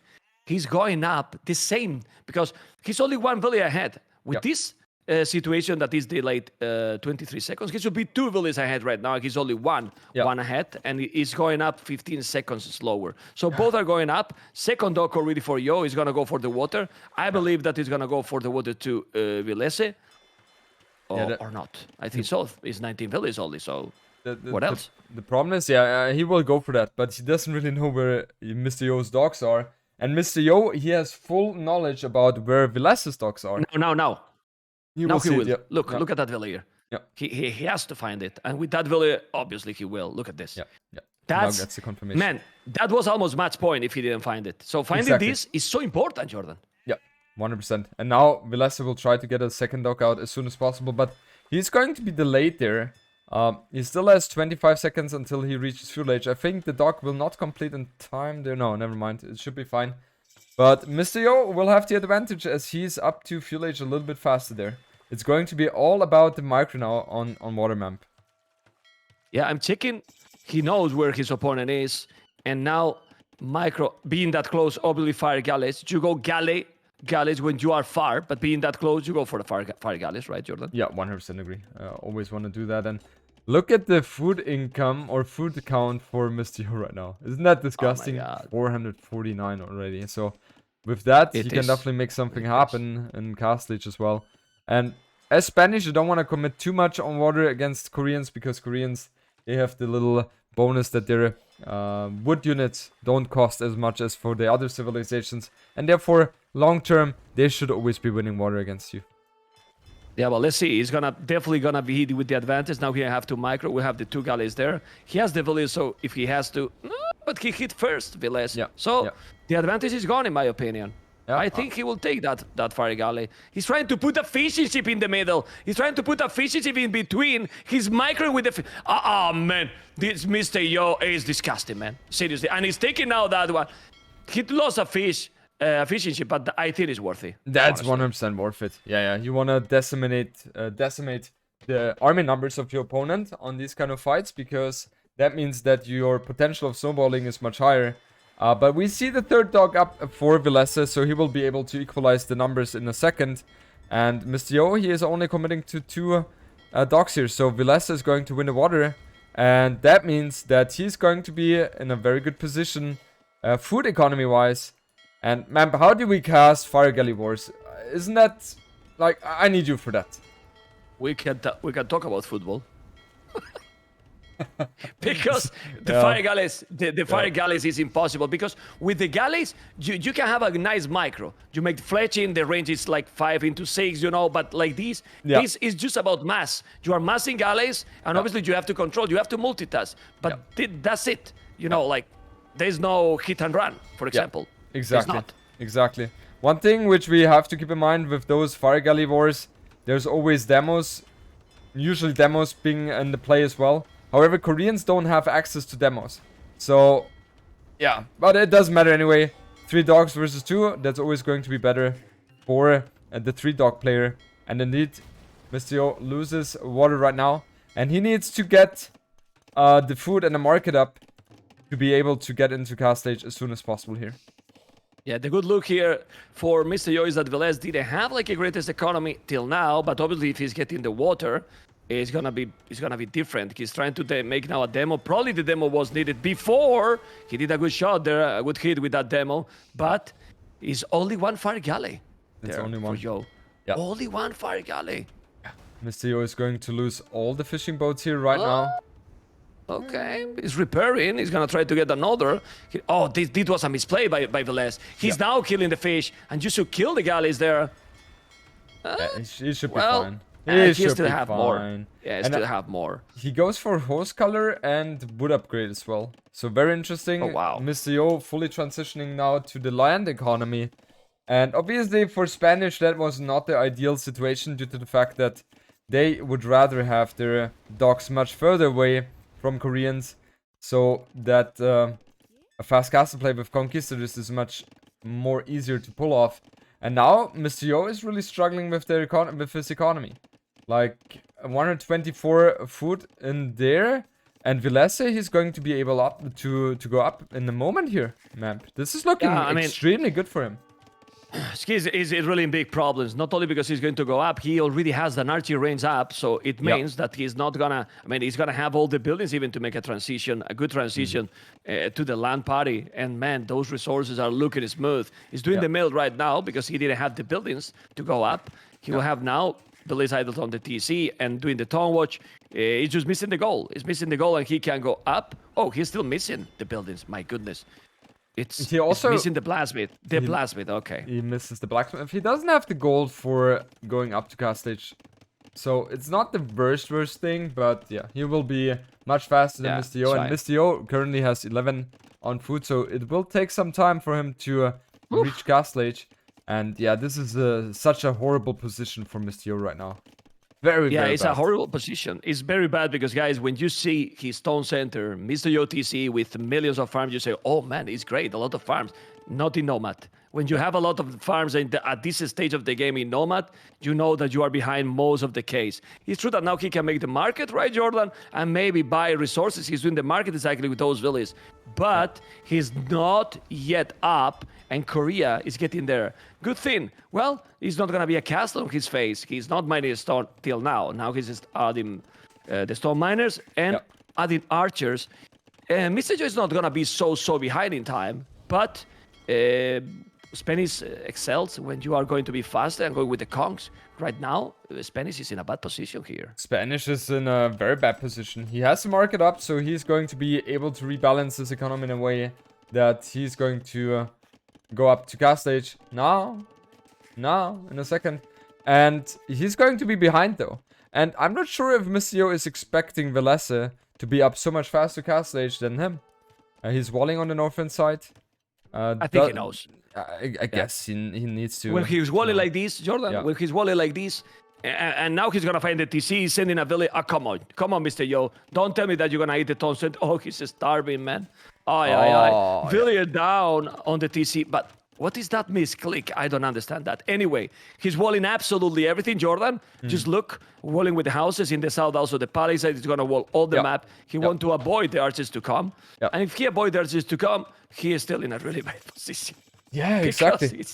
he's going up the same because he's only 1 billion ahead. With this situation that is delayed 23 seconds, he should be 2 villas ahead right now. He's only one ahead, and he's going up 15 seconds slower. So both are going up. Second dock already for Yo is going to go for the water. I believe that he's going to go for the water to Villese. Or not. I think so. It's 19 villas only, so what else? The problem is, he will go for that, but he doesn't really know where Mister Yo's docks are. And Mister Yo, he has full knowledge about where Vilese's docks are. No. He Now will he see will. it, Look at that villa here. Yeah. He has to find it. And with that villa, obviously he will. Look at this. Yeah. That's the confirmation. Man, that was almost match point if he didn't find it. So finding this is so important, Jordan. Yeah, 100%. And now Vilese will try to get a second dock out as soon as possible, but he's going to be delayed there. He still has 25 seconds until he reaches fuel age. I think the dock will not complete in time there. No, never mind. It should be fine. But Mister Yo will have the advantage as he's up to fuel age a little bit faster there. It's going to be all about the micro now on Watermap. Yeah, I'm checking. He knows where his opponent is. And now, micro, being that close, obviously fire galleys. You go galleys when you are far, but being that close, you go for the fire galleys, right, Jordan? Yeah, 100% agree. Always want to do that. And Look at the food income or food count for Mister Yo right now. Isn't that disgusting? God. 449 already. So with that, It you can is definitely make something ridiculous. happen in Castle Age as well. And as Spanish, you don't want to commit too much on water against Koreans because Koreans, they have the little bonus that their wood units don't cost as much as for the other civilizations. And therefore, long term, they should always be winning water against you. Yeah, well, let's see. He's definitely gonna be with the advantage. Now he have 2 micro. We have the 2 galleys there. He has the village, so if he has to, no, but he hit first, Viles. Yeah, So yeah. the advantage is gone, in my opinion. Yeah, I think he will take that fire galley. He's trying to put a fishing ship in the middle. He's trying to put a fishing ship in between. He's micro with the. Man, this Mister Yo is disgusting, man. Seriously, and he's taking now that one. He lost a fishing ship, but I think it's worthy. That's honestly. 100% worth it. Yeah. You want to decimate the army numbers of your opponent on these kind of fights because that means that your potential of snowballing is much higher. But we see the third dog up for Vilese, so he will be able to equalize the numbers in a second. And Mister Yo, he is only committing to 2 dogs here, so Vilese is going to win the water. And that means that he's going to be in a very good position, food economy-wise. And man, how do we cast Fire Galley Wars? Isn't that like I need you for that? We can talk about football. Because the Yeah. fire galleys, the fire galleys is impossible because with the galleys you can have a nice micro. You make fletching, the range is like 5 into 6, but like this is just about mass. You are massing galleys, and obviously you have to control, you have to multitask. But that's it. Like there's no hit and run, for example. Exactly. There's not. Exactly. One thing which we have to keep in mind with those Fire Galley Wars, there's always demos. Usually demos being in the play as well. However, Koreans don't have access to demos. So, yeah. But it doesn't matter anyway. 3 dogs versus 2. That's always going to be better for the 3 dog player. And indeed, Mister Yo loses water right now. And he needs to get the food and the market up to be able to get into cast stage as soon as possible here. Yeah, the good look here for Mister Yo is that Velez didn't have like a greatest economy till now, but obviously if he's getting the water, it's gonna be different. He's trying to make now a demo. Probably the demo was needed before. He did a good shot there, a good hit with that demo, but it's only 1 fire galley. It's there only for one. Yo. Yeah. Only 1 fire galley. Mr. Yo is going to lose all the fishing boats here right now. Okay, he's repairing. He's gonna try to get another. This was a misplay by Velez. He's now killing the fish, and you should kill the galleys there. He should be fine. He still have more. Yeah, he still have more. He goes for horse color and wood upgrade as well. So very interesting. Oh, wow. Mr. Yo fully transitioning now to the land economy. And obviously for Spanish that was not the ideal situation due to the fact that they would rather have their docks much further away from Koreans. So that a fast castle play with conquistadors is much more easier to pull off. And now Mr. Yo is really struggling with his economy. Like 124 food in there. And Vilese, he's going to be able to go up in the moment here, man. This is looking extremely good for him. Skis is really in big problems, not only because he's going to go up, he already has an archery range up, so it means that he's not gonna, he's gonna have all the buildings even to make a good transition to the land party. And man, those resources are looking smooth. He's doing the mill right now because he didn't have the buildings to go up. He will have now buildings idle on the TC and doing the tone watch. He's just missing the goal. He's missing the goal and he can go up. Oh, he's still missing the buildings. My goodness. It's missing the blacksmith. Blacksmith, okay. He misses the blacksmith. He doesn't have the gold for going up to cast stage. So it's not the worst thing, but yeah, he will be much faster than Mr. Yo. And Mr. Yo currently has 11 on food, so it will take some time for him to reach cast stage. And yeah, this is such a horrible position for Mr. Yo right now. Very it's bad. A horrible position. It's very bad because, guys, when you see his Stone Center, Mister Yo TC with millions of farms, you say, oh man, it's great, a lot of farms. Not in Nomad. When you have a lot of farms at this stage of the game in Nomad, you know that you are behind most of the case. It's true that now he can make the market, right, Jordan? And maybe buy resources. He's doing the market exactly with those villages. But he's not yet up, and Korea is getting there. Good thing. Well, he's not going to be a castle on his face. He's not mining stone till now. Now he's just adding the stone miners, and Yep. adding archers. Mr. Yo is not gonna be so behind in time, but Spanish excels when you are going to be faster and going with the conks. Right now, Spanish is in a bad position here. Spanish is in a very bad position. He has to mark it up, so he's going to be able to rebalance his economy in a way that he's going to go up to gas stage now, in a second. And he's going to be behind though. And I'm not sure if Mister Yo is expecting Velese to be up so much faster gas stage than him. He's walling on the northern side. I think he knows. I guess he needs to. When he's walling like this, Jordan, when he's walling like this, and now he's gonna find the TC, he's sending a village. Come on, Mister Yo. Don't tell me that you're gonna eat the Thompson. Oh, he's starving, man. Oh, Villiers down on the TC, but what is that misclick? I don't understand that. Anyway, he's walling absolutely everything, Jordan. Just look, walling with the houses in the south, also the palisade. He's gonna wall all the map. He want to avoid the archers to come. And if he avoid the archers to come, he is still in a really bad position. Yeah, Because exactly.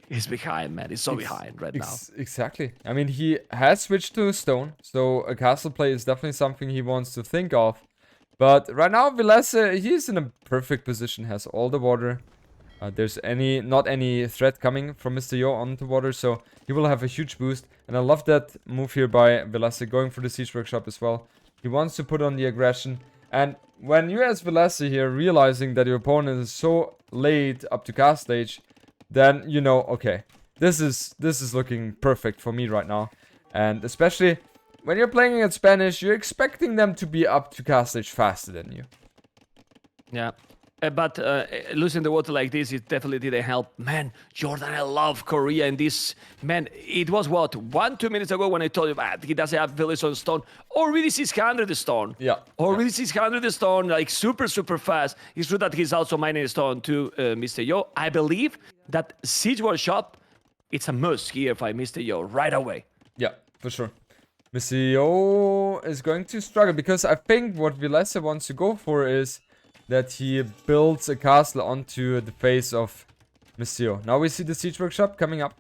he's behind, man. He's so behind right now. Exactly. I mean, he has switched to stone, so a castle play is definitely something he wants to think of. But right now, Velese, he's in a perfect position, has all the water. There's not any threat coming from Mister Yo onto water, so he will have a huge boost. And I love that move here by Velese, going for the siege workshop as well. He wants to put on the aggression. And when you as Velese here, realizing that your opponent is so late up to cast stage, then you know, okay, this is looking perfect for me right now. And especially when you're playing against Spanish, you're expecting them to be up to cast stage faster than you. Yeah. But losing the water like this, it definitely didn't help. Man, Jordan, I love Korea in this. Man, it was what, 1-2 minutes ago when I told you, he doesn't have village on stone. Already 600 stone. Yeah. Already 600 stone, like super fast. It's true that he's also mining stone to Mr. Yo. I believe that siege workshop, it's a must here by Mr. Yo right away. Yeah, for sure. Mister Yo is going to struggle because I think what Velese wants to go for is that he builds a castle onto the face of Mister Yo. Now we see the siege workshop coming up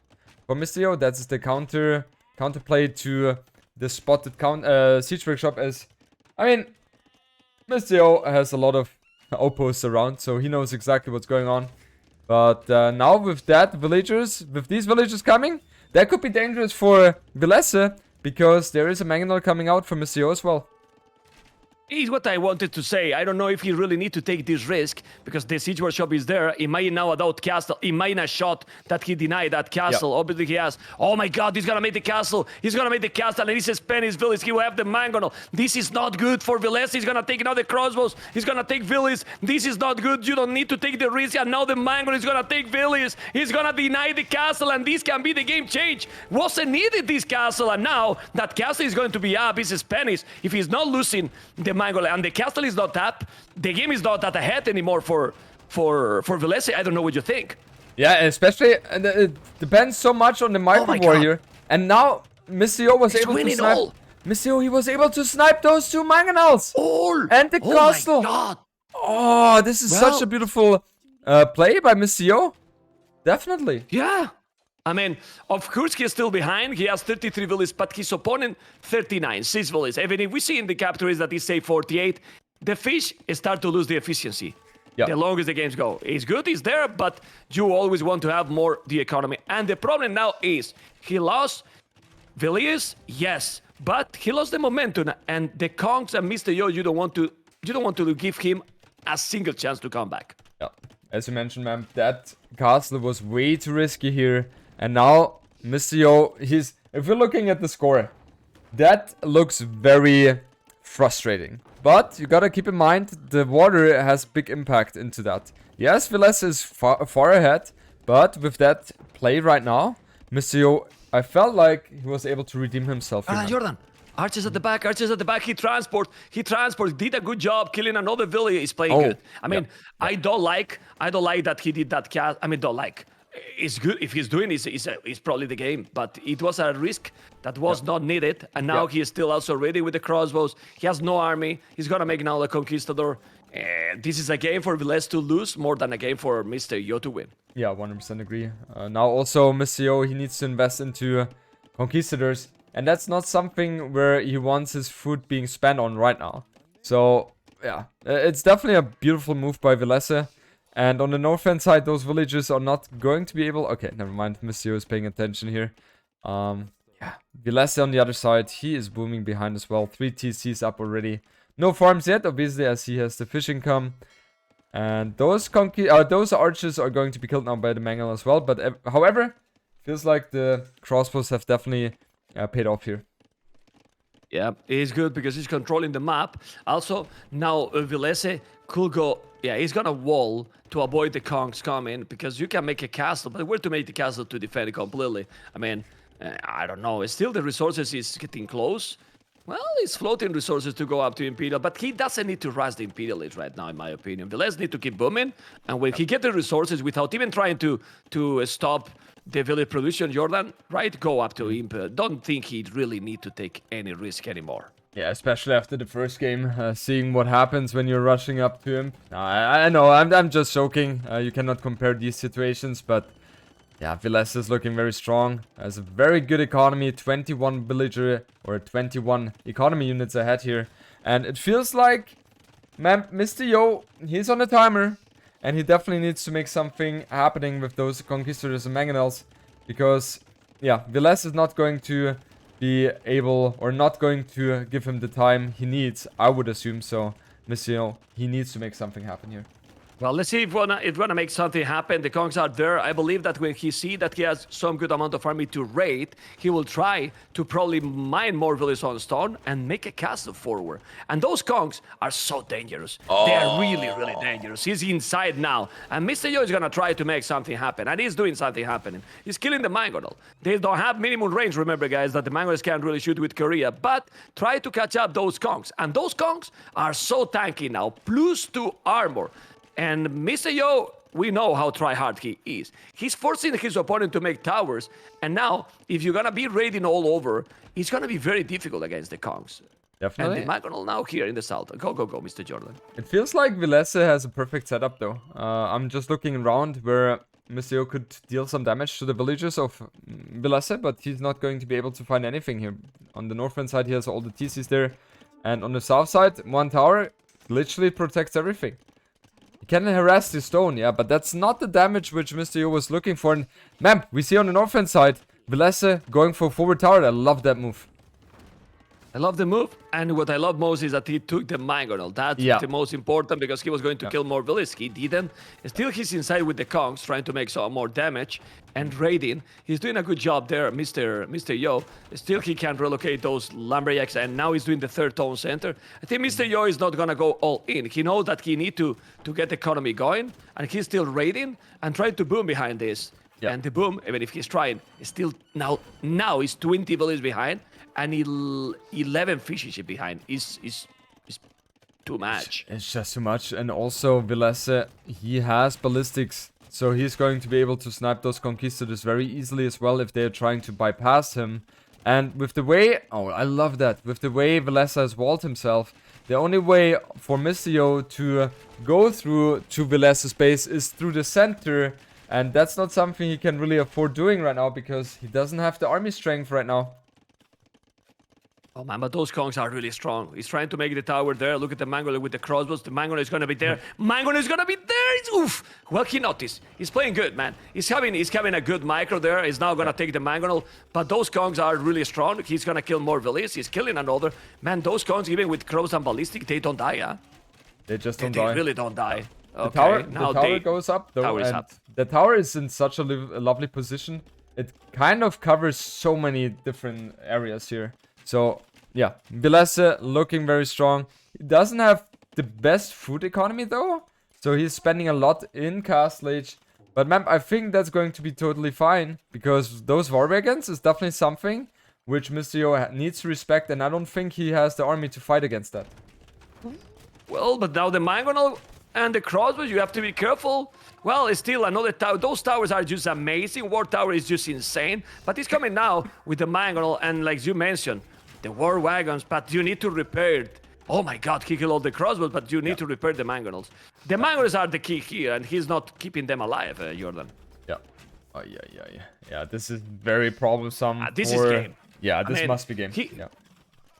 for Mister Yo. That's the counterplay to the spotted siege workshop. As I mean, Mister Yo has a lot of outposts around, so he knows exactly what's going on. But now with these villagers coming, that could be dangerous for Velese because there is a mangonel coming out for Mister Yo as well. Is what I wanted to say. I don't know if he really need to take this risk because the siege workshop is there. He might now doubt castle. He might not shot that he denied that castle. Yeah. Obviously he has. Oh my God, he's gonna make the castle. He's gonna make the castle, and he's a Spanish village. He will have the mangonel. This is not good for Velese. He's gonna take another crossbows. He's gonna take village. This is not good. You don't need to take the risk. And now the mangonel is gonna take village. He's gonna deny the castle, and this can be the game change. Wasn't needed this castle, and now that castle is going to be up. He's Spanish. If he's not losing the mangonel and the castle is not up, the game is not that ahead anymore for Velese. I don't know what you think. Yeah, especially it depends so much on the micro my warrior. God. And now Mister Yo was able to snipe. All. Mister Yo, he was able to snipe those two mangonels. All. And the castle. My God. Oh, this is such a beautiful play by Mister Yo. Definitely. Yeah. I mean, of course, he's still behind. He has 33 villages, but his opponent, 39, 6 villages. Even if we see in the captures that he say 48, the fish start to lose the efficiency. Yep. The longer the games go. It's good, it's there, but you always want to have more the economy. And the problem now is, he lost villages, yes, but he lost the momentum. And the Kongs and Mister Yo, you don't want to give him a single chance to come back. Yeah. As you mentioned, man, that castle was way too risky here. And now, Mister Yo, if we're looking at the score, that looks very frustrating. But you gotta keep in mind, the water has big impact into that. Yes, Velese is far ahead, but with that play right now, Mister Yo, I felt like he was able to redeem himself. Jordan, archers at the back, he transport, did a good job killing another village, he's playing good. I mean, I don't like that he did that cast, it's good if he's doing it's probably the game, but it was a risk that was not needed, and now he is still also ready with the crossbows. He has no army. He's gonna make now the conquistador. This is a game for Velese to lose more than a game for Mister Yo to win. Yeah, 100% agree. Now also Mister Yo, he needs to invest into conquistadors, and that's not something where he wants his food being spent on right now. So, yeah, it's definitely a beautiful move by Vilese. And on the north-hand side, those villagers are not going to be able... Okay, never mind. Mister Yo is paying attention here. Yeah, Vilese on the other side, he is booming behind as well. 3 TCs up already. No farms yet, obviously, as he has the fish income. And those archers are going to be killed now by the Mangle as well. But however, feels like the crossbows have definitely paid off here. Yeah, he's good because he's controlling the map. Also, now Vilese could go... Yeah, he's gonna wall to avoid the conks coming, because you can make a castle, but where to make the castle to defend it completely? I mean, I don't know. Still, the resources is getting close. Well, he's floating resources to go up to Imperial, but he doesn't need to rush the Imperialists right now, in my opinion. Vilese need to keep booming, and when he get the resources without even trying to stop the village production, Jordan, right? Go up to Imp. Don't think he really need to take any risk anymore. Yeah, especially after the first game, seeing what happens when you're rushing up to him. I know, I'm just joking. You cannot compare these situations, but yeah, Vilese is looking very strong. Has a very good economy, 21 villager or 21 economy units ahead here. And it feels like, man, Mister Yo, he's on a timer. And he definitely needs to make something happening with those conquistadors and mangonels. Because, yeah, Vilese is not going to be able, or not going to give him the time he needs, I would assume. So, Mister Yo, he needs to make something happen here. Well, let's see if we're gonna make something happen. The Kongs are there. I believe that when he see that he has some good amount of army to raid, he will try to probably mine more villages on stone and make a castle forward. And those Kongs are so dangerous. They are really, really dangerous. He's inside now. And Mister Yo is gonna try to make something happen. And he's doing something happening. He's killing the Mangonel. They don't have minimum range, remember guys, that the Mangonels can't really shoot with Korea. But try to catch up those Kongs. And those Kongs are so tanky now. +2 armor. And Mister Yo, we know how try-hard he is. He's forcing his opponent to make towers. And now, if you're going to be raiding all over, it's going to be very difficult against the Kongs. Definitely. And the Mangonel now here in the south. Go, go, go, Mr. Jordan. It feels like Vilese has a perfect setup, though. I'm just looking around where Mister Yo could deal some damage to the villagers of Vilese, but he's not going to be able to find anything here. On the northern side, he has all the TCs there. And on the south side, one tower literally protects everything. Can harass the stone, yeah, but that's not the damage which Mister Yo was looking for. And man, we see on the northern side, Vilese going for forward tower. I love that move. I love the move, and what I love most is that he took the Mangonel. That's the most important, because he was going to kill more villages. He didn't. Still, he's inside with the Kongs, trying to make some more damage and raiding. He's doing a good job there, Mister Yo. Still, he can relocate those lumberjacks, and now he's doing the third town center. I think Mister Yo is not gonna go all in. He knows that he need to get the economy going, and he's still raiding and trying to boom behind this. Yeah. And the boom, even if he's trying, is still now he's 20 villages behind. And 11 fishes behind is too much. It's just too much. And also, Vilese, he has ballistics. So he's going to be able to snipe those conquistadors very easily as well if they're trying to bypass him. And with the way... Oh, I love that. With the way Vilese has walled himself, the only way for Mister Yo to go through to Vilese's base is through the center. And that's not something he can really afford doing right now, because he doesn't have the army strength right now. Oh man, but those Kongs are really strong. He's trying to make the tower there. Look at the Mangonel with the crossbows. The Mangonel is gonna be there. Mangonel is gonna be there. It's, oof. Well, he noticed. He's playing good, man. He's having a good micro there. He's now gonna take the Mangonel. But those Kongs are really strong. He's gonna kill more villages. He's killing another. Man, those Kongs, even with crows and ballistic, they don't die, huh? They just don't die. They really don't die. The Okay, tower goes up, though. Tower is and up. the tower is in such a lovely position. It kind of covers so many different areas here. So... yeah, Vilese looking very strong. He doesn't have the best food economy though, so he's spending a lot in Castle Age. But man, I think that's going to be totally fine, because those war wagons is definitely something which Mister Yo needs to respect, and I don't think he has the army to fight against that. Well, but now the Mangonel and the crossbows, you have to be careful. Well, it's still another tower. Those towers are just amazing. War tower is just insane. But he's coming now with the Mangonel, and like you mentioned, the war wagons, but you need to repair it. Oh my god, he killed all the crossbows, but you need to repair the Mangonels. The Mangonels are the key here, and he's not keeping them alive, Jordan. Yeah. Oh, yeah. Yeah, this is very troublesome This is game. Yeah, I this mean, must be game. he- Yeah.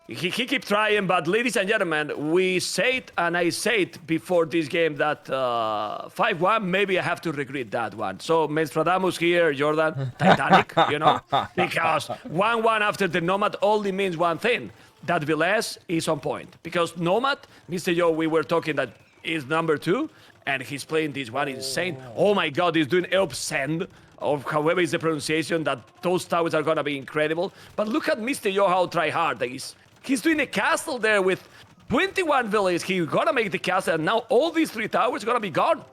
He keep trying, but ladies and gentlemen, we say it, and I say it before this game that 5-1, maybe I have to regret that one. So, Nostradamus here, Jordan, Titanic, you know, because 1-1 after the Nomad only means one thing, that Velez is on point. Because Nomad, Mr. Yo, we were talking that is number 2, and he's playing this one insane. Oh my God, he's doing Elp Send, or however is the pronunciation, that those towers are gonna be incredible. But look at Mr. Yo, how try hard he is. He's doing a castle there with 21 villages. He's gonna make the castle, and now all these 3 towers gonna be gone.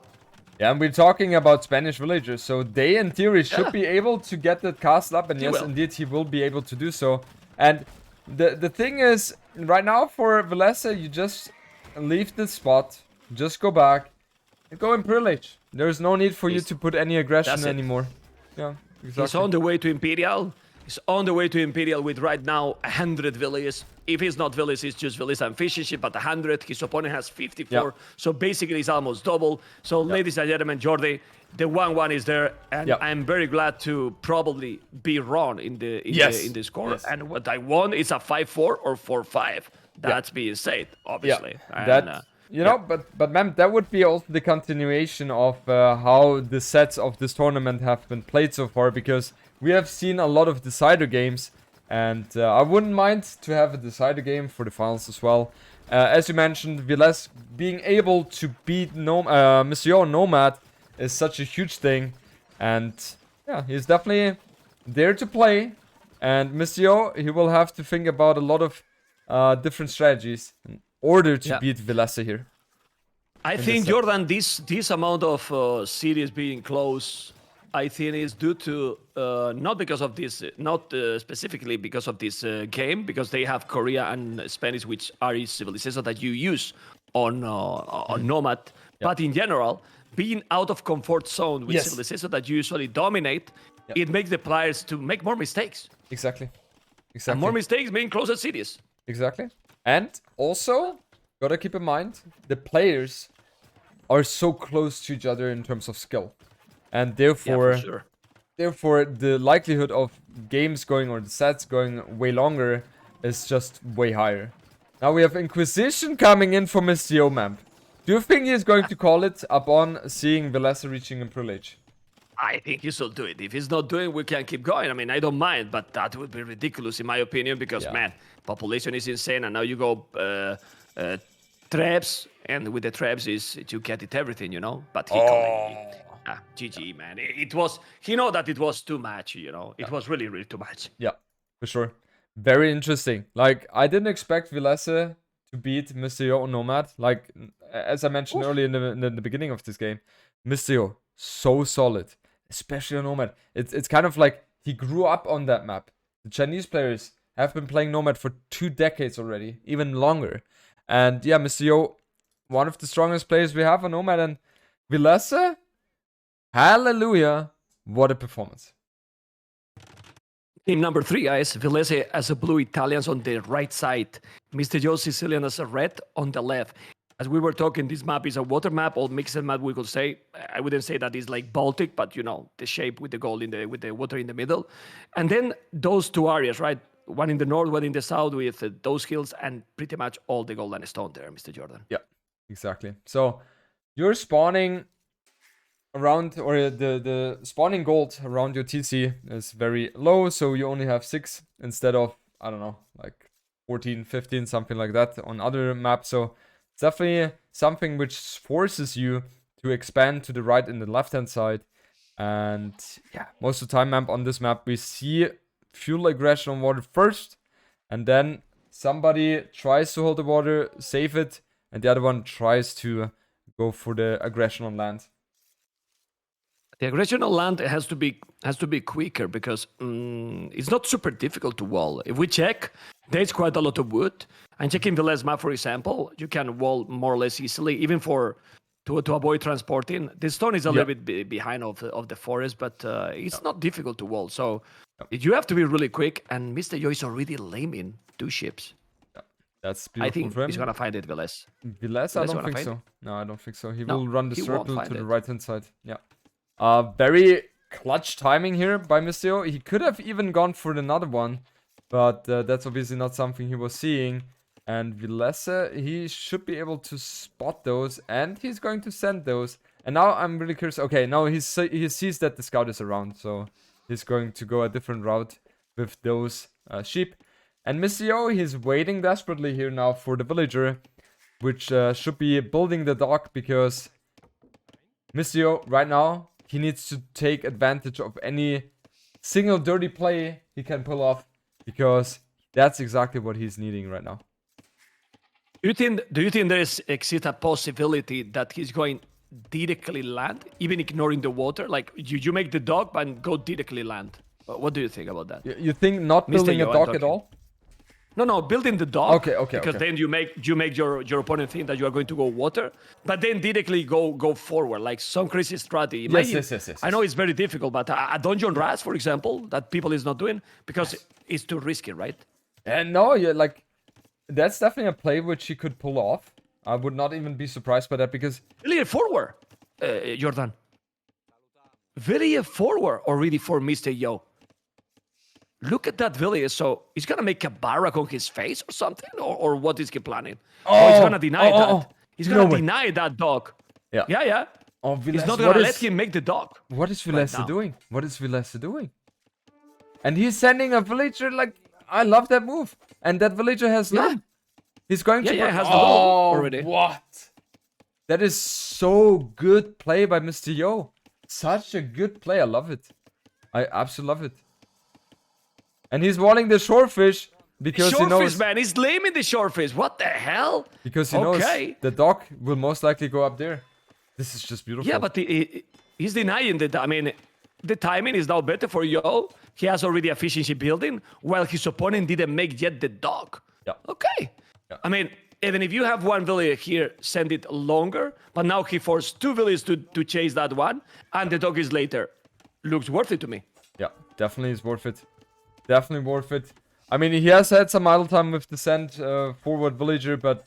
Yeah, and we're talking about Spanish villagers, so they in theory should be able to get that castle up, and yes, will. indeed, he will be able to do so. And the thing is, right now for Velesa, you just leave the spot, just go back, and go in privilege. There's no need for you to put any aggression anymore. Yeah, exactly. He's on the way to Imperial. He's on the way to Imperial with right now 100 villages. If he's not villages, it's just villages and fishing ship at 100. His opponent has 54. Yeah. So basically, it's almost double. So, ladies and gentlemen, Jordi, the 1-1 is there. And I'm very glad to probably be wrong in the score. Yes. And what I want is a 5-4 or 4-5. That's being said, obviously. Yeah, And, you know, but ma'am, that would be also the continuation of how the sets of this tournament have been played so far, because we have seen a lot of decider games, and I wouldn't mind to have a decider game for the finals as well. As you mentioned, Velez being able to beat Mister Yo and Nomad is such a huge thing, and yeah, he's definitely there to play. And Mister Yo, he will have to think about a lot of different strategies in order to beat Veleza here. I think, Jordan, this amount of series being close, I think is due to not because of this, not specifically because of this game, because they have Korea and Spanish, which are civilizations that you use on Nomad, but in general, being out of comfort zone with civilizations that you usually dominate, it makes the players to make more mistakes. Exactly. And more mistakes mean closer series. Exactly. And also, gotta keep in mind, the players are so close to each other in terms of skill. And therefore, therefore the likelihood of games going or the sets going way longer is just way higher. Now we have Inquisition coming in for Mister Yo, ma'am. Do you think he's going to call it upon seeing Veleza reaching in privilege? I think he should do it. If he's not doing, we can keep going. I mean, I don't mind, but that would be ridiculous in my opinion, because man, population is insane, and now you go traps, and with the traps is you get it everything, you know. But he GG, man. It was, he know that it was too much, you know. It was really, really too much. Yeah, for sure. Very interesting. Like, I didn't expect Veleza to beat Mister Yo Nomad. Like, as I mentioned earlier in the beginning of this game, Mister Yo, so solid, especially on Nomad. It's kind of like he grew up on that map. The Chinese players have been playing Nomad for 2 decades already, even longer. And yeah, Mister Yo, one of the strongest players we have on Nomad, and Veleza, hallelujah, what a performance. Team number 3, guys. Veleze as a blue, Italians on the right side. Mister Yo Sicilian as a red on the left. As we were talking, this map is a water map, or mixed map, we could say. I wouldn't say that it's like Baltic, but you know, the shape with the gold with the water in the middle. And then those 2 areas, right? One in the north, one in the south, with those hills, and pretty much all the gold and stone there, Mr. Jordan. Yeah, exactly. So you're spawning around, or the spawning gold around your TC is very low, so you only have 6 instead of, I don't know, like 14, 15, something like that on other maps. So it's definitely something which forces you to expand to the right and the left hand side. And yeah, most of the time on this map we see fuel aggression on water first, and then somebody tries to hold the water, save it, and the other one tries to go for the aggression on land. The aggression on land has to be quicker, because it's not super difficult to wall. If we check, there's quite a lot of wood. And checking the last map, for example, you can wall more or less easily, even to avoid transporting. The stone is a little bit behind of the forest, but it's not difficult to wall. So you have to be really quick. And Mister Yo is already laming 2 ships. That's beautiful. I think for him. he's gonna find it, Velez. Velez, I don't think so. No, I don't think so. He will run the he won't circle find to the it. right hand side. Yeah. Very clutch timing here by Mister Yo. He could have even gone for another one, but that's obviously not something he was seeing. And Vilese, he should be able to spot those, and he's going to send those. And now I'm really curious. Okay, now he sees that the scout is around, so he's going to go a different route with those sheep. And Mister Yo, he's waiting desperately here now for the villager, which should be building the dock, because Mister Yo right now, he needs to take advantage of any single dirty play he can pull off, because that's exactly what he's needing right now. Do you think there exists a possibility that he's going directly land, even ignoring the water? Like you make the dock and go directly land. What do you think about that? You think not Mister building a Yo, I'm dock at talking. all? No, building the dock. Okay, Because okay. then you make your opponent think that you are going to go water, but then directly go forward, like some crazy strategy. Yes. I know it's very difficult, but a dungeon rush, for example, that people is not doing because it's too risky, right? And no, like that's definitely a play which he could pull off. I would not even be surprised by that, because Really forward, Jordan. Very forward already for Mister Yo. Look at that village. So he's gonna make a barrack on his face or something, or what is he planning? Oh, he's gonna deny that. He's gonna deny that dog. Yeah. Yeah. Oh, He's Vilese, not gonna let him make the dog. What is right Vilese now. doing? What is Vilese doing? And he's sending a villager. Like, I love that move. And that villager has Yeah. loom. He's going to. Yeah, has the loom already. What? That is so good play by Mister Yo. Such a good play. I love it. I absolutely love it. And he's walling the shorefish because he knows. Shorefish, man. He's laming the shorefish. What the hell? Because he knows the dog will most likely go up there. This is just beautiful. Yeah, but he's denying that. I mean, the timing is now better for Yo. He has already efficiency building, while his opponent didn't make yet the dog. Yeah. Okay. Yeah. I mean, even if you have one villager here, send it longer. But now he forced two villagers to chase that one, and the dog is later. Looks worth it to me. Yeah, definitely is worth it. Definitely worth it. I mean, he has had some idle time with the send forward villager, but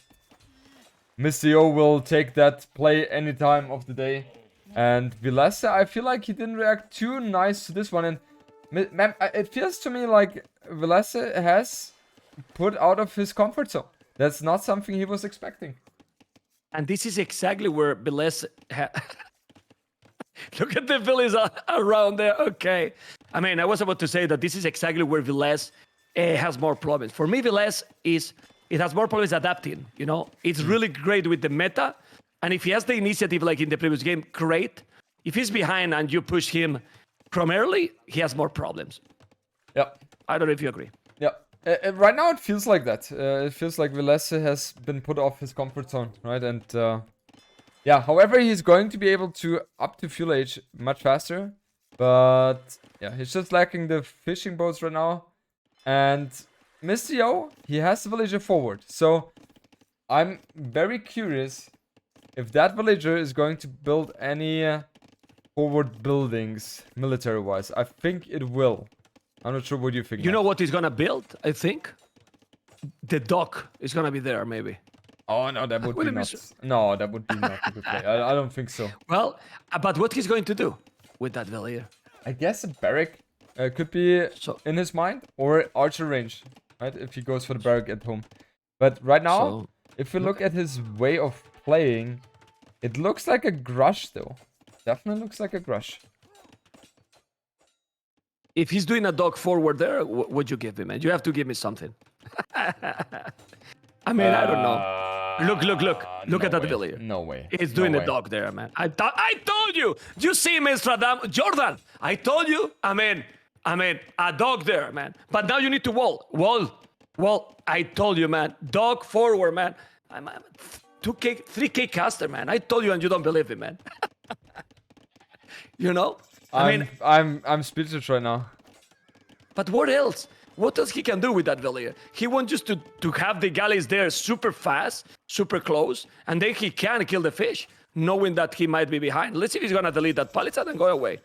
Mister Yo will take that play any time of the day. And Vilese, I feel like he didn't react too nice to this one. And it feels to me like Vilese has put out of his comfort zone. That's not something he was expecting. And this is exactly where Beles... Look at the villas around there. Okay. I mean, I was about to say that this is exactly where Viles has more problems. For me, Viles it has more problems adapting, you know? It's really great with the meta. And if he has the initiative like in the previous game, great. If he's behind and you push him from early, he has more problems. Yeah. I don't know if you agree. Yeah. Right now it feels like that. It feels like Vilese has been put off his comfort zone, right? And yeah, however, he's going to be able to up to fuel age much faster. But yeah, he's just lacking the fishing boats right now. And Mister Yo, he has the villager forward. So I'm very curious if that villager is going to build any forward buildings military-wise. I think it will. I'm not sure what you think. You know what he's gonna build, I think? The dock is gonna be there, maybe. Oh, no, that would be not... No, that would be not a good play. I don't think so. Well, but what he's going to do with that villager? I guess a barrack could be in his mind, or archer range, right? If he goes for the barrack at home. But right now, if we look at his way of playing, it looks like a Grush, though. Definitely looks like a Grush. If he's doing a dog forward there, would you give him? And you have to give me something. I mean, I don't know. Look at that villager. No way. He's doing no a dog there, man. I told you. You see, Mr. Jordan. I told you. I mean, a dog there, man. But now you need to wall. I told you, man. Dog forward, man. I'm 2K, 3K caster, man. I told you, and you don't believe it, man. You know? I'm speechless right now. But what else? What else he can do with that villager? He wants just to have the galleys there super fast, super close, and then he can kill the fish, knowing that he might be behind. Let's see if he's gonna delete that palisade and go away.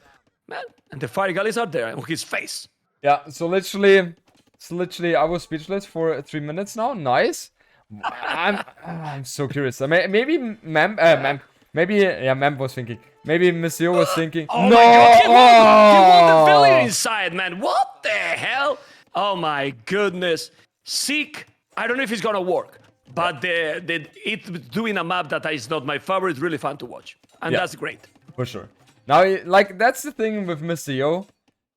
Man, and the fire galleys are there on his face. Yeah, so literally I was speechless for 3 minutes now. Nice. I'm so curious. Maybe Mem was thinking. Maybe Mister Yo was thinking. Oh no! my God, he won the villager inside, man. What the hell? Oh my goodness. Seek, I don't know if it's gonna work, but it's doing a map that is not my favorite, really fun to watch. And Yeah. that's great. For sure. Now, like, that's the thing with Mister Yo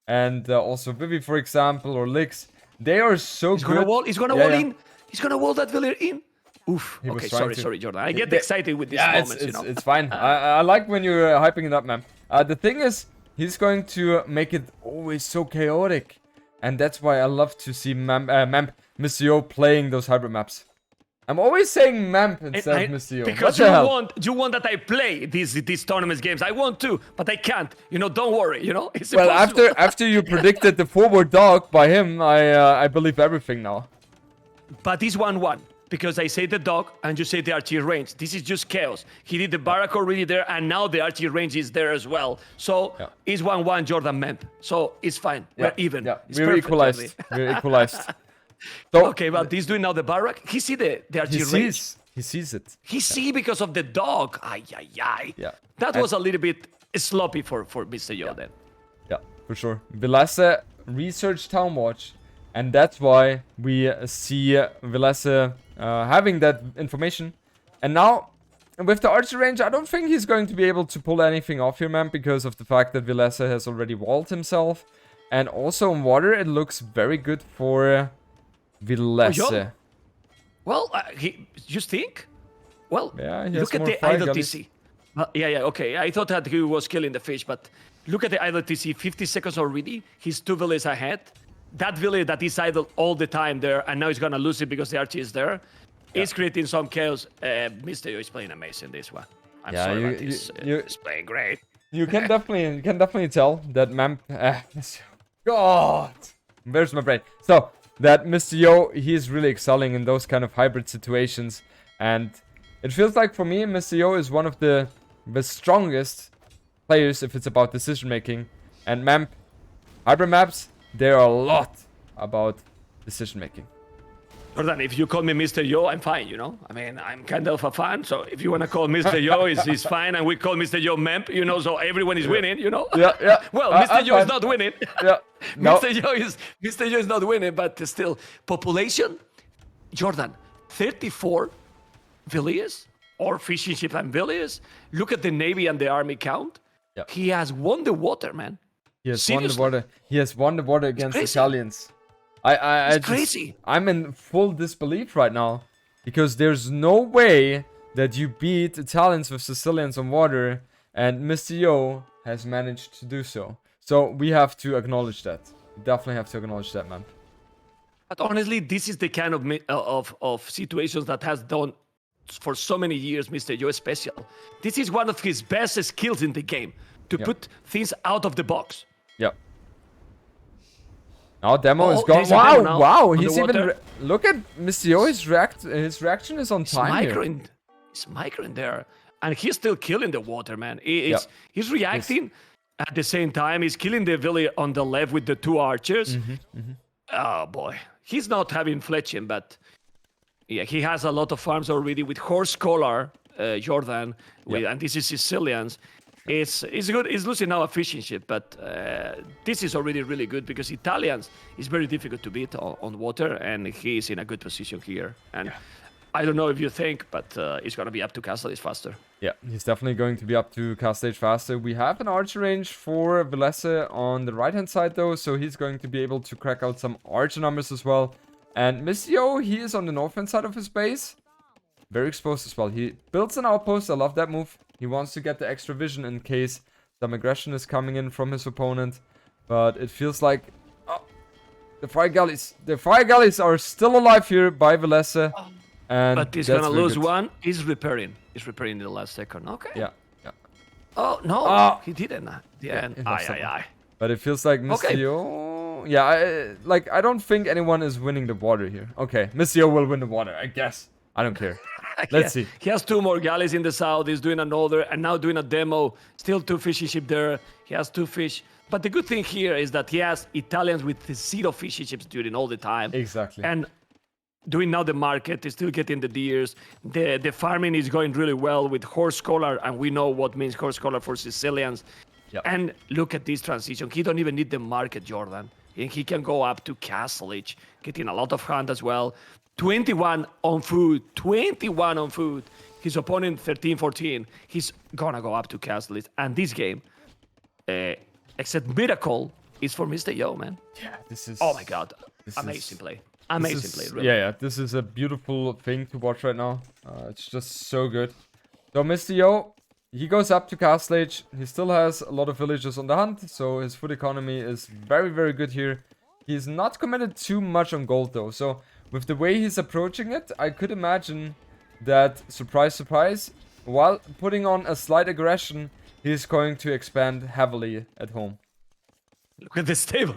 and also Vivi, for example, or Lix. They are so He's good. gonna wall, he's gonna Yeah, wall yeah. in. He's gonna wall that villager in. Oof. He was Okay, trying to. sorry, Jordan. I get They- excited with these Yeah, moments, it's you know. it's fine. I like when you're hyping it up, man. The thing is, he's going to make it always so chaotic, and that's why I love to see Mister Yo playing those hybrid maps. I'm always saying Mamp instead of Mister Yo. Because you want that I play these tournament games. I want to, but I can't. You know, don't worry. You know, it's Well, impossible. after you predicted the forward dog by him, I believe everything now. But it's 1-1 because I say the dog and you say the archery range. This is just chaos. He did the barrack already there, and now the archery range is there as well. So Yeah. it's 1-1 Jordan Memp. So it's fine. We're even. Yeah, It's we're perfect, equalized. Jordi. We're equalized. So Okay, but he's doing now the barrack. He see the he archery range. sees it. He see because of the dog. Ay, ay, ay. Yeah. That And- was a little bit sloppy for Mister Yo then. Yeah, for sure. Vilese researched Town Watch, and that's why we see Vilese having that information. And now, with the archer range, I don't think he's going to be able to pull anything off here, man, because of the fact that Vilese has already walled himself. And also in water, it looks very good for Vilese. yeah. Well, he just think. Well, Yeah, he has look at more the fire idle gullies. TC. Yeah, okay. I thought that he was killing the fish, but look at the idle TC. 50 seconds already. He's 2 villages ahead. That village that is idle all the time there, and now he's gonna lose it because the archer is there. It's creating some chaos. Mister Yo is playing amazing this one. I'm Yeah, sorry, you- but he's playing great. You can definitely tell that God, where's my brain? So that Mr. Yo, he's really excelling in those kind of hybrid situations, and it feels like for me, Mr. Yo is one of the strongest players if it's about decision making. And Mamp, hybrid maps, there are a lot about decision making. Jordan, if you call me Mister Yo, I'm fine, you know? I mean, I'm kind of a fan, so if you want to call Mister Yo, it's fine, and we call Mister Yo Memp, you know, so everyone is winning, you know? Yeah. Well, Mister I'm Yo is fine. not winning. Yeah. No. Mister Yo is not winning, but still, population, Jordan, 34 villages or fishing ships and villages. Look at the Navy and the Army count. Yeah. He has won the water, man. He has Seriously? won the water. He has won the water against the crazy. Italians. It's crazy. I'm in full disbelief right now because there's no way that you beat Italians with Sicilians on water, and Mr. Yo has managed to do so. So we have to acknowledge that. We definitely have to acknowledge that, man. But honestly, this is the kind of situations that has done for so many years Mr. Yo special. This is one of his best skills in the game, to put things out of the box. Yep. Now demo is Oh, gone. there's a demo now Wow! on the He's even water. look at Mr. Yo. His reaction is on time here. It's micro in there, and he's still killing the water, man. He's reacting at the same time. He's killing the villager on the left with the 2 archers. Oh boy, he's not having fletching, but yeah, he has a lot of farms already with horse collar, Jordan, and this is Sicilians. It's good. He's losing now a fishing ship, but this is already really good because Italians is very difficult to beat on water, and he's in a good position here. And I don't know if you think, but it's gonna be up to Castle is faster. Yeah, he's definitely going to be up to cast stage faster. We have an archer range for Vilese on the right-hand side, though, so he's going to be able to crack out some archer numbers as well. And Mister Yo, he is on the north-hand side of his base. Very exposed as well. He builds an outpost. I love that move. He wants to get the extra vision in case some aggression is coming in from his opponent. But it feels like... Oh, the fire galleys. The fire galleys are still alive here by Vilese. And But he's that's gonna very lose good. one. He's repairing. He's repairing in the last second. Okay. Yeah. Oh no, Ah. he didn't. The end. he lost Aye, that one. aye. But it feels like Mr. Okay. Yo... Yeah, I don't think anyone is winning the water here. Okay, Mr. Yo will win the water, I guess. I don't care. Let's see. He has 2 more galleys in the south. He's doing another, and now doing a demo. Still 2 fishing ships there. He has 2 fish. But the good thing here is that he has Italians with 0 fishing ships during all the time. Exactly. And doing now the market, he's still getting the deers. The farming is going really well with horse collar, and we know what means horse collar for Sicilians. Yep. And look at this transition. He don't even need the market, Jordan. and he can go up to Castle Age, getting a lot of hand as well. 21 on food, 21 on food. His opponent 13, 14. He's gonna go up to Castle Age. And this game, except Miracle, is for Mister Yo, man. Yeah, this is. Oh my god, amazing play. Amazing play, really. Yeah, this is a beautiful thing to watch right now. It's just so good. So Mister Yo, he goes up to Castle Age. He still has a lot of villagers on the hunt, so his food economy is very, very good here. He's not committed too much on gold though, so with the way he's approaching it, I could imagine that, surprise, surprise, while putting on a slight aggression, he's going to expand heavily at home. Look at the stable.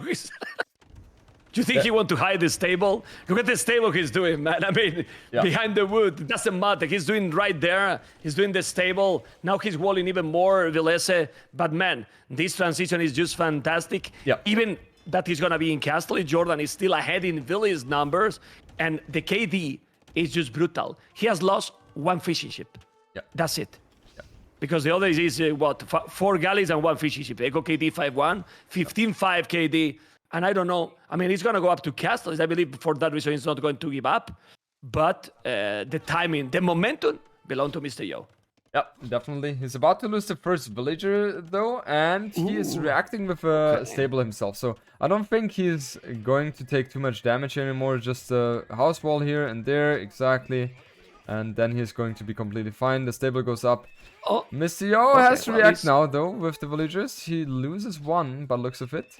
Do you think he want to hide the stable? Look at the stable he's doing, man. I mean, behind the wood, it doesn't matter. He's doing right there. He's doing the stable. Now he's walling even more Villese. But man, this transition is just fantastic. Yeah. Even that he's going to be in Castle, Jordan is still ahead in village numbers. And the KD is just brutal. He has lost one fishing ship. Yeah. That's it. Because the other is what? 4 galleys and 1 fishing ship. Echo KD 5-1, 15-5 KD. And I don't know. I mean, he's going to go up to Castles. I believe for that reason, he's not going to give up. But the timing, the momentum belong to Mister Yo. Yeah, definitely. He's about to lose the first villager, though. And he is reacting with a stable himself. So I don't think he's going to take too much damage anymore. Just a house wall here and there. Exactly. And then he's going to be completely fine. The stable goes up. Oh, Mister Yo has to react now, though, with the villagers. He loses 1 by looks of it.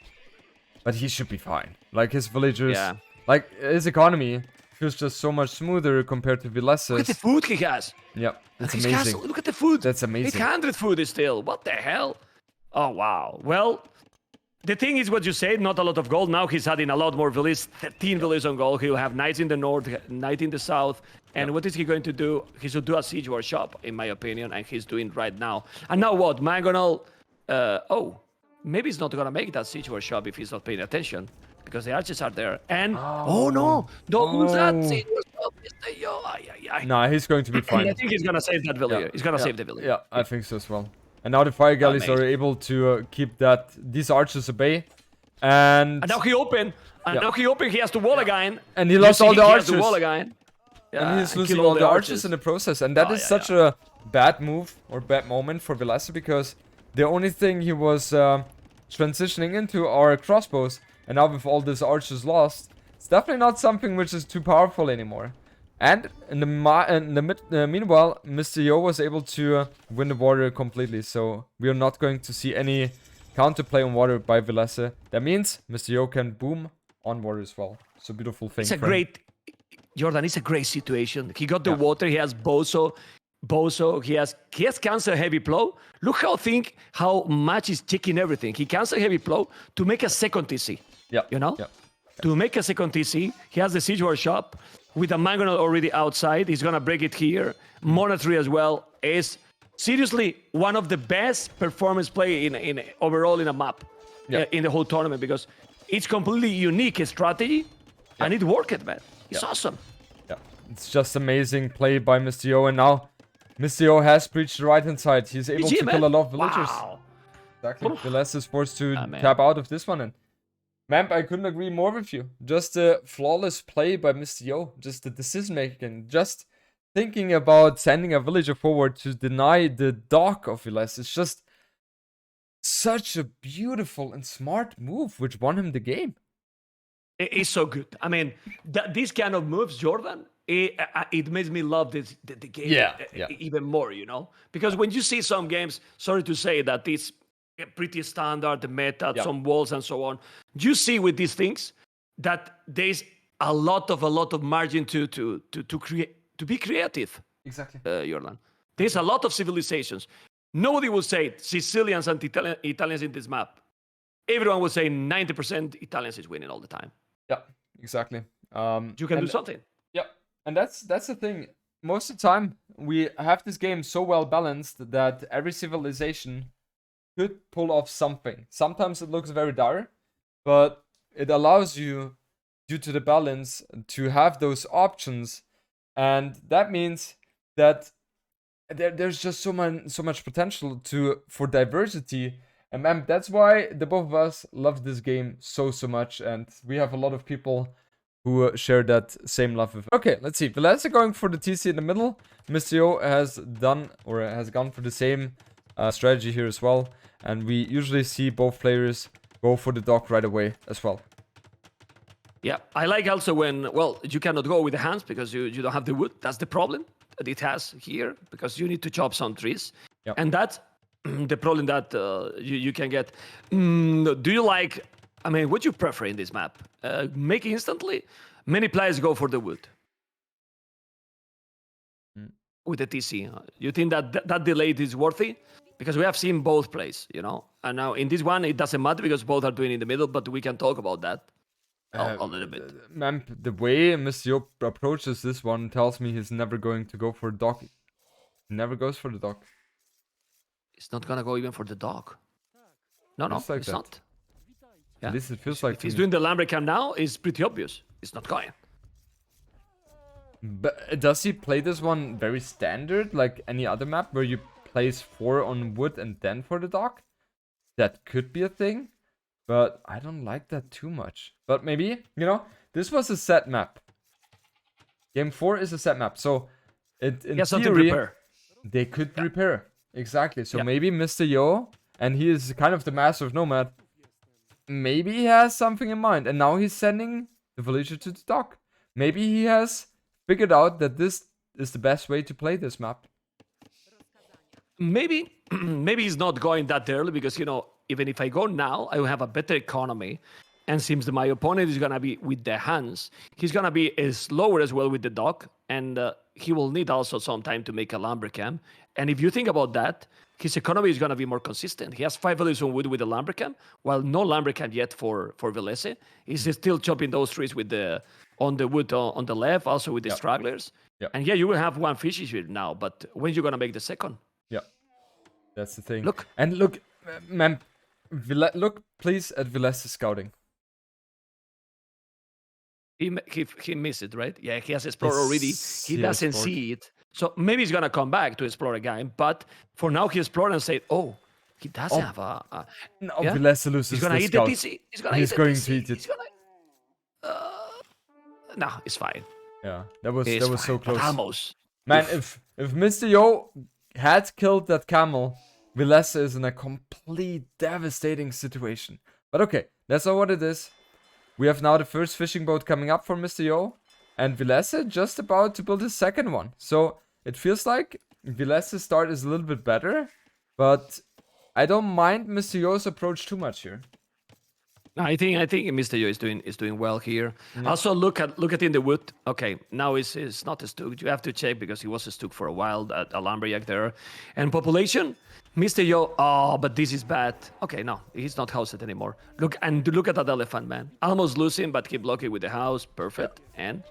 But he should be fine. Like, his villagers... Yeah. Like, his economy feels just so much smoother compared to Villes's. Look at the food he has. Yep, that's His amazing. castle, look at the food. That's amazing. 800 food is still. What the hell? Oh, wow. Well, the thing is what you said, not a lot of gold. Now he's adding a lot more villages, 13 villages on gold. He'll have knights in the north, knight in the south. And what is he going to do? He should do a siege workshop, in my opinion, and he's doing right now. And now what? Mangonel... maybe he's not going to make that siege workshop if he's not paying attention. Because the archers are there. And... Oh, no! Don't lose that siege workshop, Mister Yo. Nah, he's going to be fine. I think he's going to save that villager. He's going to save the villager. Yeah, I think so as well. And now the fire galleys are able to keep these archers at bay. And now he opened. And now he opened. He has to wall again. And he lost all the archers. He has to wall again. Yeah, and he's losing all the archers in the process. And that is such a bad move or bad moment for Villese, because the only thing he was transitioning into are crossbows. And now with all these archers lost, it's definitely not something which is too powerful anymore. And in the meanwhile, Mister Yo was able to win the water completely. So we are not going to see any counterplay on water by Villese. That means Mister Yo can boom on water as well. It's a beautiful thing. It's a great... Jordan, it's a great situation. He got the water. He has Bozo. He has cancel heavy plow. Look how much he's checking everything. He cancel heavy plow to make a second TC. Yeah. You know? Yeah. To make a second TC, he has the siege workshop with a mangonel already outside. He's gonna break it here. Monetary as well is seriously one of the best performance play in overall in a map in the whole tournament, because it's completely unique strategy and it worked, man. It's awesome. Yeah, it's just amazing play by Mister Yo, and now Mister Yo has breached the right hand side. He's able to kill a lot of villagers. Wow. Exactly. Villese is forced to tap out of this one, and Mamp, I couldn't agree more with you. Just a flawless play by Mister Yo. Just the decision making. Just thinking about sending a villager forward to deny the dock of Villese. It's just such a beautiful and smart move which won him the game. It's so good. I mean, these kind of moves, Jordan, it makes me love the game even more, you know? Because when you see some games, sorry to say that it's pretty standard, the meta, some walls and so on, you see with these things that there's a lot of margin to be creative. Exactly. Jordan. There's a lot of civilizations. Nobody will say Sicilians and Italians in this map. Everyone will say 90% Italians is winning all the time. Yeah, exactly. You can do something. Yeah, and that's the thing. Most of the time, we have this game so well balanced that every civilization could pull off something. Sometimes it looks very dire, but it allows you, due to the balance, to have those options, and that means that there's just so much potential for diversity And man, that's why the both of us love this game so much, and we have a lot of people who share that same love with. Okay, let's see. Villas going for the TC in the middle. Mister Yo has done or has gone for the same strategy here as well, and we usually see both players go for the dock right away as well. Yeah, I like also when, well, you cannot go with the hands because you don't have the wood. That's the problem that it has here, because you need to chop some trees. Yep. And that's the problem that you can get. Do you like, I mean, what do you prefer in this map? Make instantly? Many players go for the wood. With the TC. You think that that delay is worthy? Because we have seen both plays, you know? And now in this one, it doesn't matter because both are doing in the middle, but we can talk about that. A little bit. Man, the way Mister Yo approaches this one tells me he's never going to go for the dock. He never goes for the dock. He's not gonna go even for the dog. No, Feels like it's that. not. Yeah. At least it feels like If he's to me. doing the Lambrecam now, it's pretty obvious. He's not going. But does he play this one very standard, like any other map, where you place 4 on wood and then for the dock? That could be a thing, but I don't like that too much. But maybe, you know, this was a set map. Game 4 is a set map, so in theory, they could prepare. Exactly, so maybe Mister Yo, and he is kind of the master of Nomad, maybe he has something in mind, and now he's sending the villager to the dock. Maybe he has figured out that this is the best way to play this map. Maybe he's not going that early because, you know, even if I go now, I will have a better economy. And seems that my opponent is going to be with the hands. He's going to be slower as well with the dock. And he will need also some time to make a Lambrecam. And if you think about that, his economy is going to be more consistent. He has 5 values on wood with the Lambrecam, while no Lambrecam yet for Velese. He's still chopping those trees with the on the wood on the left, also with the stragglers. Yep. And yeah, you will have 1 fish here now, but when you going to make the second? Yeah, that's the thing. Look. And look, man, look please at Veles's scouting. He missed it, right? Yeah, he has explored already. He doesn't see it. So maybe he's going to come back to explore again. But for now, he explored and said, oh, he doesn't have a... No, Velese loses he's going to eat the TC. He's going to eat it. He's going to... no, it's fine. Yeah, that was so close. Almost. Man, if Mister Yo had killed that camel, Velese is in a complete devastating situation. But okay, that's not what it is. We have now the first fishing boat coming up for Mister Yo, and Velese just about to build his second one. So it feels like Velese's start is a little bit better, but I don't mind Mister Yo's approach too much here. I think Mister Yo is doing well here. Also, look at in the wood. Okay, now it's not a Stook. You have to check because he was a Stook for a while. A Lumberjack there, and population. Mister Yo. Oh, but this is bad. Okay, no, he's not housed anymore. Look at that elephant, man. Almost losing, but keep blocking with the house. Perfect. And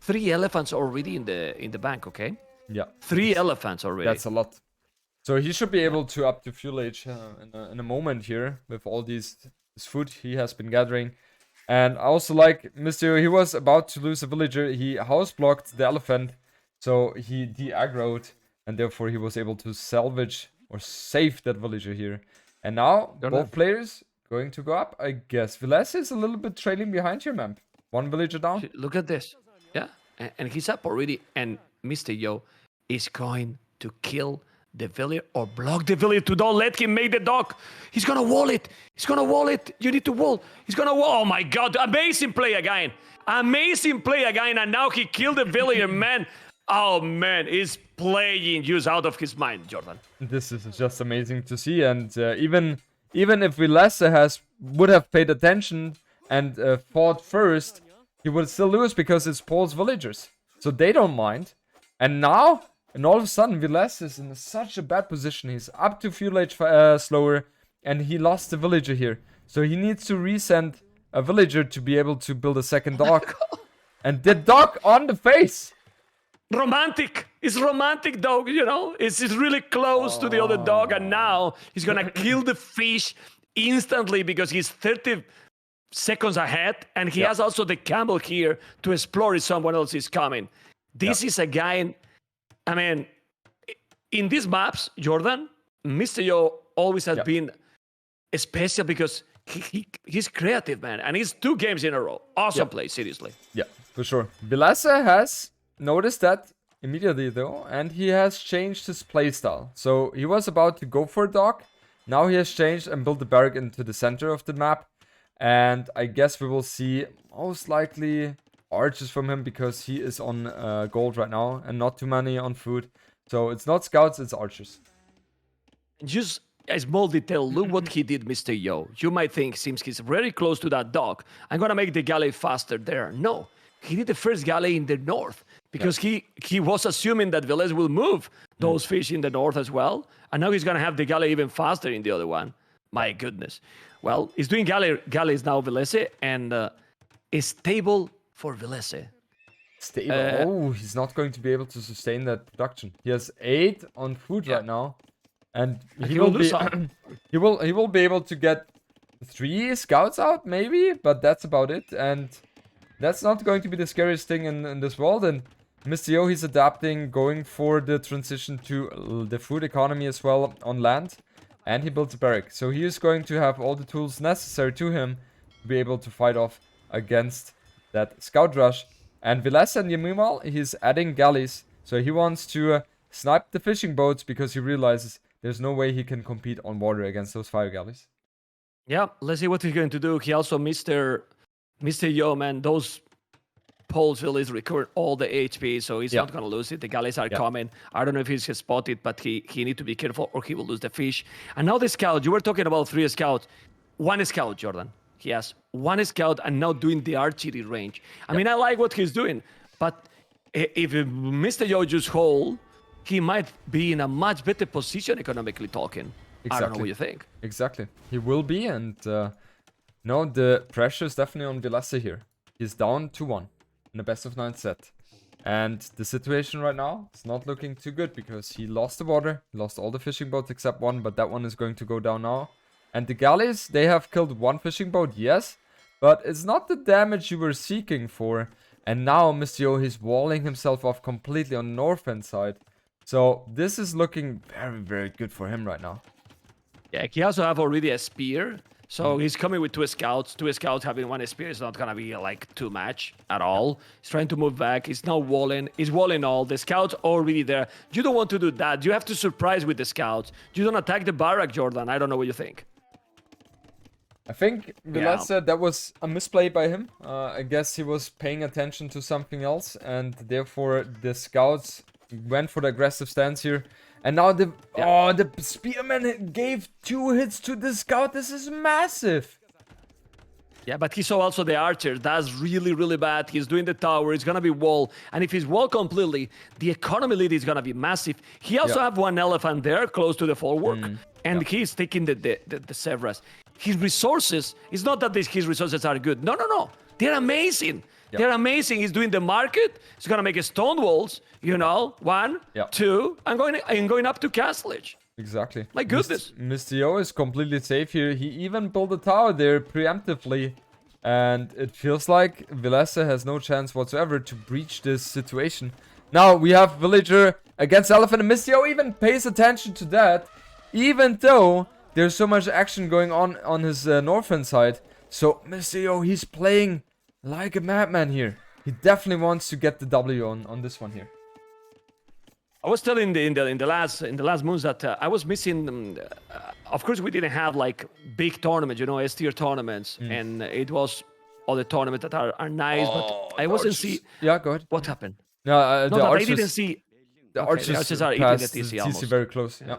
3 elephants already in the bank. Okay. Yeah. 3 elephants already. That's a lot. So he should be able to up to fuel age in a moment here with all this food he has been gathering. And I also like Mister Yo, he was about to lose a villager. He house blocked the elephant, so he de-aggroed, and therefore he was able to salvage or save that villager here. And now both players going to go up, I guess. Velese is a little bit trailing behind here, man. 1 villager down. Look at this. Yeah, and he's up already, and Mister Yo is going to kill the villager or block the villager to don't let him make the dock. He's gonna wall it. He's gonna wall it. You need to wall. He's gonna wall. Oh my God! Amazing play again. Amazing play again. And now he killed the villager, man. Oh man, he's playing just out of his mind, Jordan. This is just amazing to see. And even if Velese would have paid attention and fought first, he would still lose because it's Paul's villagers. So they don't mind. And now. And all of a sudden, Velese is in such a bad position. He's up to fuel age slower, and he lost the villager here. So he needs to resend a villager to be able to build a second dock. And the dock on the face! Romantic! It's romantic, dog, you know? It's really close to the other dog, and now he's gonna kill the fish instantly because he's 30 seconds ahead, and he has also the camel here to explore if someone else is coming. This is a guy... I mean, in these maps, Jordan, Mister Yo always has been especially because he's creative, man, and he's 2 games in a row. Awesome play, seriously. Yeah, for sure. Vilese has noticed that immediately though, and he has changed his playstyle. So he was about to go for a dog. Now he has changed and built the barrack into the center of the map. And I guess we will see most likely archers from him because he is on gold right now and not too many on food. So it's not scouts, it's archers. Just a small detail, look what he did, Mr. Yo. You might think, seems he's very close to that dog. I'm gonna make the galley faster there. No, he did the first galley in the north because he was assuming that Velez will move those fish in the north as well. And now he's gonna have the galley even faster in the other one. My goodness. Well, he's doing galleys now, Velese, and is stable for Velese. Stable. Oh, he's not going to be able to sustain that production. He has 8 on food right now. And he will be he will be able to get 3 scouts out maybe, but that's about it. And that's not going to be the scariest thing in this world. And Mister Yo, he's adapting, going for the transition to the food economy as well on land. And he built a barrack. So he is going to have all the tools necessary to him to be able to fight off against that scout rush. And Vilesa, meanwhile, he's adding galleys. So he wants to snipe the fishing boats because he realizes there's no way he can compete on water against those fire galleys. Yeah, let's see what he's going to do. He also, Mister Yo, man, those poles will recover all the HP, so he's not going to lose it. The galleys are coming. I don't know if he's spotted, but he need to be careful or he will lose the fish. And now the scout, you were talking about 3 scouts. 1 scout, Jordan. He has 1 scout and now doing the archery range. I mean, I like what he's doing, but if Mr. Yo just hold, he might be in a much better position economically talking. Exactly. I don't know what you think. Exactly. He will be, and no, the pressure is definitely on Vilese here. He's down 2-1 in a best of 9 set. And the situation right now is not looking too good because he lost the water, he lost all the fishing boats except 1, but that one is going to go down now. And the galleys, they have killed 1 fishing boat, yes, but it's not the damage you were seeking for. And now Mister Yo, he's walling himself off completely on the north-end side. So this is looking very, very good for him right now. Yeah, he also have already a spear. So he's coming with 2 scouts. 2 scouts having 1 spear is not going to be like too much at all. He's trying to move back. He's now walling. He's walling all. The scouts already there. You don't want to do that. You have to surprise with the scouts. You don't attack the barrack, Jordan. I don't know what you think. I think Vilese, that was a misplay by him. I guess he was paying attention to something else. And therefore the scouts went for the aggressive stance here. And now the spearman gave 2 hits to the scout. This is massive. Yeah, but he saw also the archer. That's really, really bad. He's doing the tower. It's going to be wall. And if he's wall completely, the economy lead is going to be massive. He also have 1 elephant there close to the forward. And he's taking the Severus. His resources, it's not that his resources are good. No, no, no. They're amazing. They're amazing. He's doing the market. He's gonna make a stone walls. You know, 1, 2. I'm going up to Castlage. Exactly. My goodness. Mister Yo is completely safe here. He even built a tower there preemptively, and it feels like Vilese has no chance whatsoever to breach this situation. Now we have villager against elephant, and Mister Yo even pays attention to that, even though there's so much action going on his northern side. So Mister Yo, he's playing like a madman here. He definitely wants to get the W on this one here. I was telling in the last months that I was missing. Of course, we didn't have like big tournaments, you know, S-tier tournaments, and it was all the tournaments that are nice. But I wasn't see. Yeah, go ahead. What happened? No, the archers, I didn't see. The archers are eating the TC almost. TC very close. Yeah.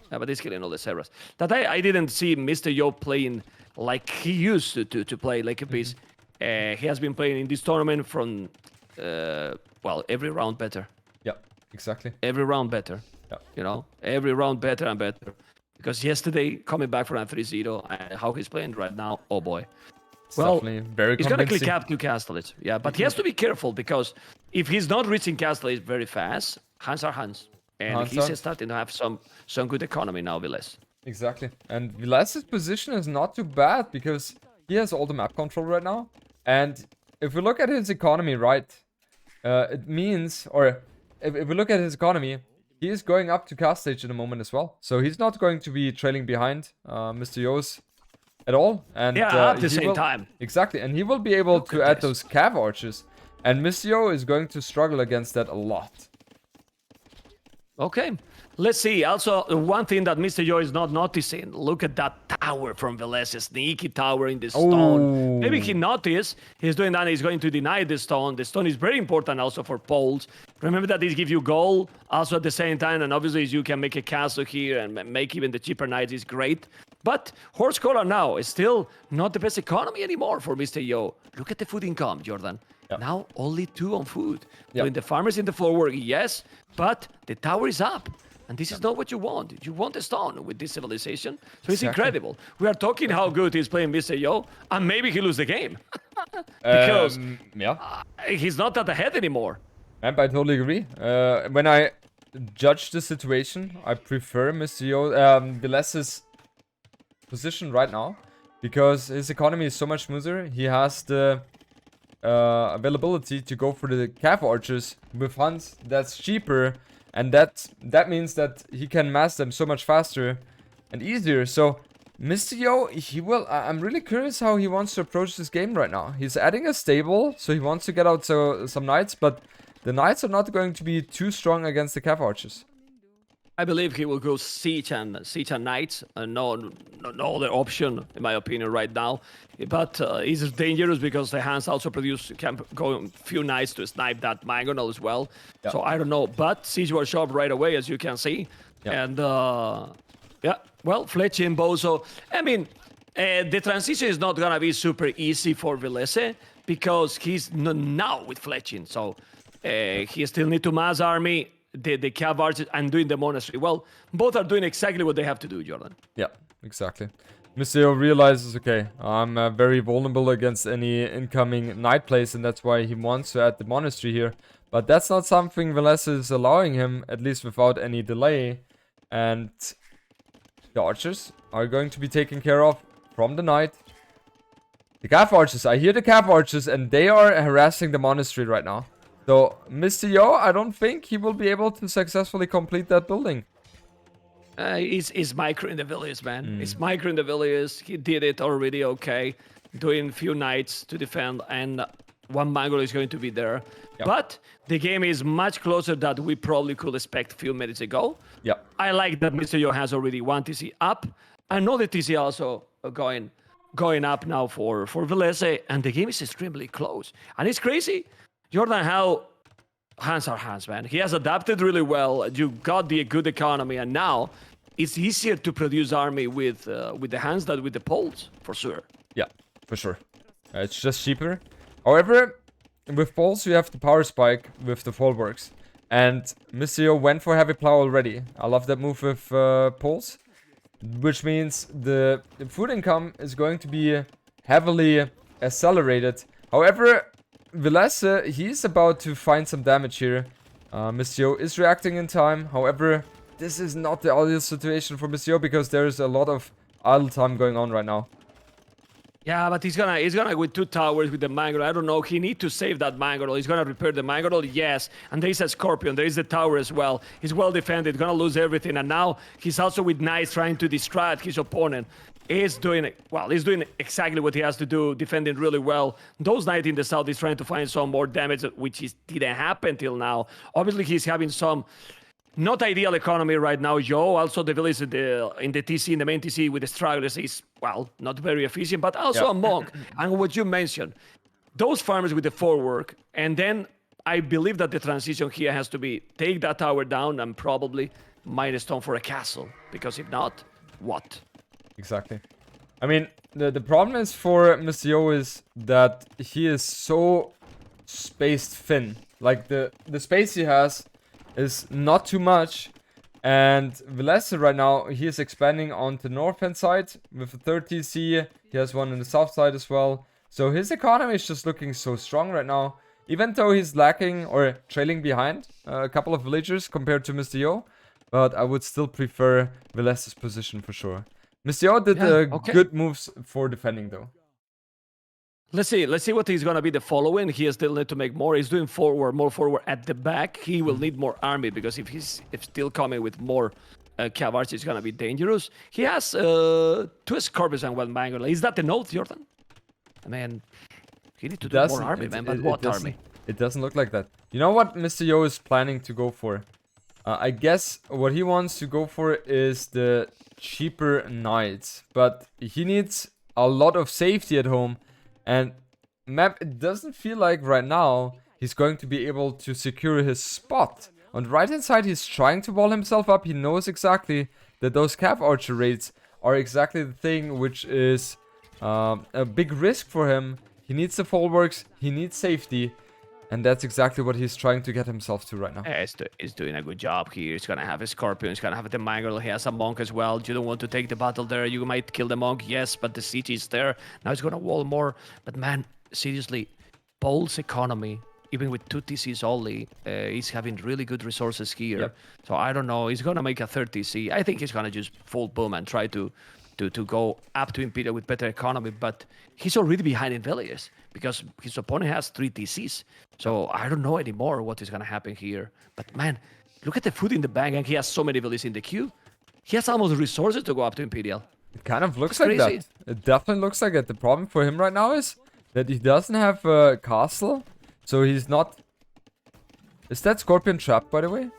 Yeah, but he's killing all the Serras. That I didn't see Mister Yo playing like he used to play like a piece. He has been playing in this tournament from, well, every round better. Yeah, exactly. Every round better. Yeah. You know, every round better and better. Because yesterday, coming back from a 3-0, and how he's playing right now, oh boy. It's definitely very he's going to click up to Castellet. Yeah, but he has to be careful because if he's not reaching Castellet very fast, hands are hands. And he's starting to have some good economy now, Viles. Exactly. And Viles' position is not too bad because he has all the map control right now. And if we look at his economy, right, it means, or if we look at his economy, he is going up to cast stage in a moment as well. So he's not going to be trailing behind. Mister Yo's at all. And Yeah, at the he same will, time. exactly, and he will be able Look to at add this. those cav archers. And Mister Yo is going to struggle against that a lot. Okay, let's see. Also, one thing that Mr. Yo is not noticing, look at that tower from Velez, sneaky tower in the stone. Maybe he Oh. noticed he's doing that, he's going to deny the stone. The stone is very important also for poles. Remember that this gives you gold also at the same time, and obviously you can make a castle here and make even the cheaper knights is great. But Horse Collar now is still not the best economy anymore for Mr. Yo. Look at the food income, Jordan. Yep. Now only 2 on food. Yep. Doing the farmers in the forward, yes, but the tower is up. And this is not what you want. You want a stone with this civilization. So it's incredible. We are talking how good he's playing Mr. Yo, and maybe he lose the game. Because yeah. he's not that ahead anymore. And I totally agree. When I judge the situation, I prefer Mister Yo, Velez's position right now. Because his economy is so much smoother. He has the availability to go for the cav archers with hunts that's cheaper, and that means that he can mass them so much faster and easier. So Mr. Yo, he will. I'm really curious how he wants to approach this game right now. He's adding a stable, so he wants to get out some knights, but the knights are not going to be too strong against the cav archers. I believe he will go siege and knights. No other option, in my opinion, right now. But it's dangerous because the hands also can go few knights to snipe that Mangonel as well. Yeah. So I don't know. But siege was sharp right away, as you can see. Yeah. And yeah, well, Fletch and Bozo. I mean, the transition is not gonna be super easy for Velese because he's now with Fletching. So he still need to mass army. The cav archers and doing the monastery. Well, both are doing exactly what they have to do, Jordan. Yeah, exactly. Mister Yo realizes, okay, I'm very vulnerable against any incoming knight plays, and that's why he wants to add the monastery here. But that's not something Velez is allowing him, at least without any delay. And the archers are going to be taken care of from the knight. The cav archers, I hear the cav archers, and they are harassing the monastery right now. So, Mister Yo, I don't think he will be able to successfully complete that building. He's micro in the villages, man. He's micro in the villages. He did it already okay. Doing few knights to defend, and one Mongol is going to be there. Yep. But the game is much closer than we probably could expect a few minutes ago. Yeah. I like that Mr. Yo has already one TC up. I know the TC also going up now for Velese, and the game is extremely close. And it's crazy. Jordan, how hands are hands, man. He has adapted really well. You got the good economy, and now it's easier to produce army with the hands than with the poles, for sure. Yeah, for sure. It's just cheaper. However, with poles, you have the power spike with the fallworks. And Mister Yo went for heavy plow already. I love that move with poles. Which means the food income is going to be heavily accelerated. However, Velese, he's about to find some damage here. Mister Yo is reacting in time. However, this is not the ideal situation for Mister Yo because there's a lot of idle time going on right now. Yeah, but he's gonna with 2 towers with the Mangrel. I don't know. He need to save that Mangrel. He's gonna repair the Mangrel, yes. And there is a Scorpion. There is the tower as well. He's well defended. Gonna lose everything. And now he's also with knights trying to distract his opponent. He's doing exactly what he has to do, defending really well. Those knights in the south is trying to find some more damage, which didn't happen till now. Obviously, he's having some not ideal economy right now. Yo, also the village in the TC, in the main TC with the stragglers is, well, not very efficient, but also a monk. And what you mentioned, those farmers with the forework, and then I believe that the transition here has to be take that tower down and probably mine a stone for a castle. Because if not, what? Exactly. I mean, the problem is for Mister Yo is that he is so spaced thin. Like, the space he has is not too much. And Velese right now, he is expanding on the north-hand side with a 3rd TC. He has one in the south side as well. So his economy is just looking so strong right now. Even though he's lacking or trailing behind a couple of villagers compared to Mister Yo. But I would still prefer Velese's position for sure. Mister Yo did good moves for defending though. Let's see what he's gonna be the following. He still need to make more. He's doing more forward at the back. He will need more army because if he's still coming with more Cav archer is gonna be dangerous. He has 2 Scorpions and 1 Mangle. Is that the note, Jordan? I mean, he need to do more army, man. But what army? It doesn't look like that. You know what Mister Yo is planning to go for? I guess what he wants to go for is the cheaper knights. But he needs a lot of safety at home. And map, it doesn't feel like right now he's going to be able to secure his spot. On the right hand side, he's trying to wall himself up. He knows exactly that those Cav archer raids are exactly the thing which is a big risk for him. He needs the folwarks, he needs safety, and that's exactly what he's trying to get himself to right now. Yeah, he's doing a good job here. He's gonna have a Scorpion, he's gonna have the Mangle, he has a Monk as well. You don't want to take the battle there, you might kill the Monk, yes, but the siege is there. Now he's gonna wall more, but man, seriously, Paul's economy, even with 2 TCs only, he's having really good resources here. Yep. So I don't know, he's gonna make a 3rd TC. I think he's gonna just full boom and try to go up to Imperial with better economy, but he's already behind in villages because his opponent has 3 TCs. So I don't know anymore what is gonna happen here. But man, look at the food in the bank, and he has so many villages in the queue. He has almost resources to go up to Imperial. It kind of looks It's like crazy. that. It definitely looks like it. The problem for him right now is that he doesn't have a castle, so he's not... Is that Scorpion trapped, by the way?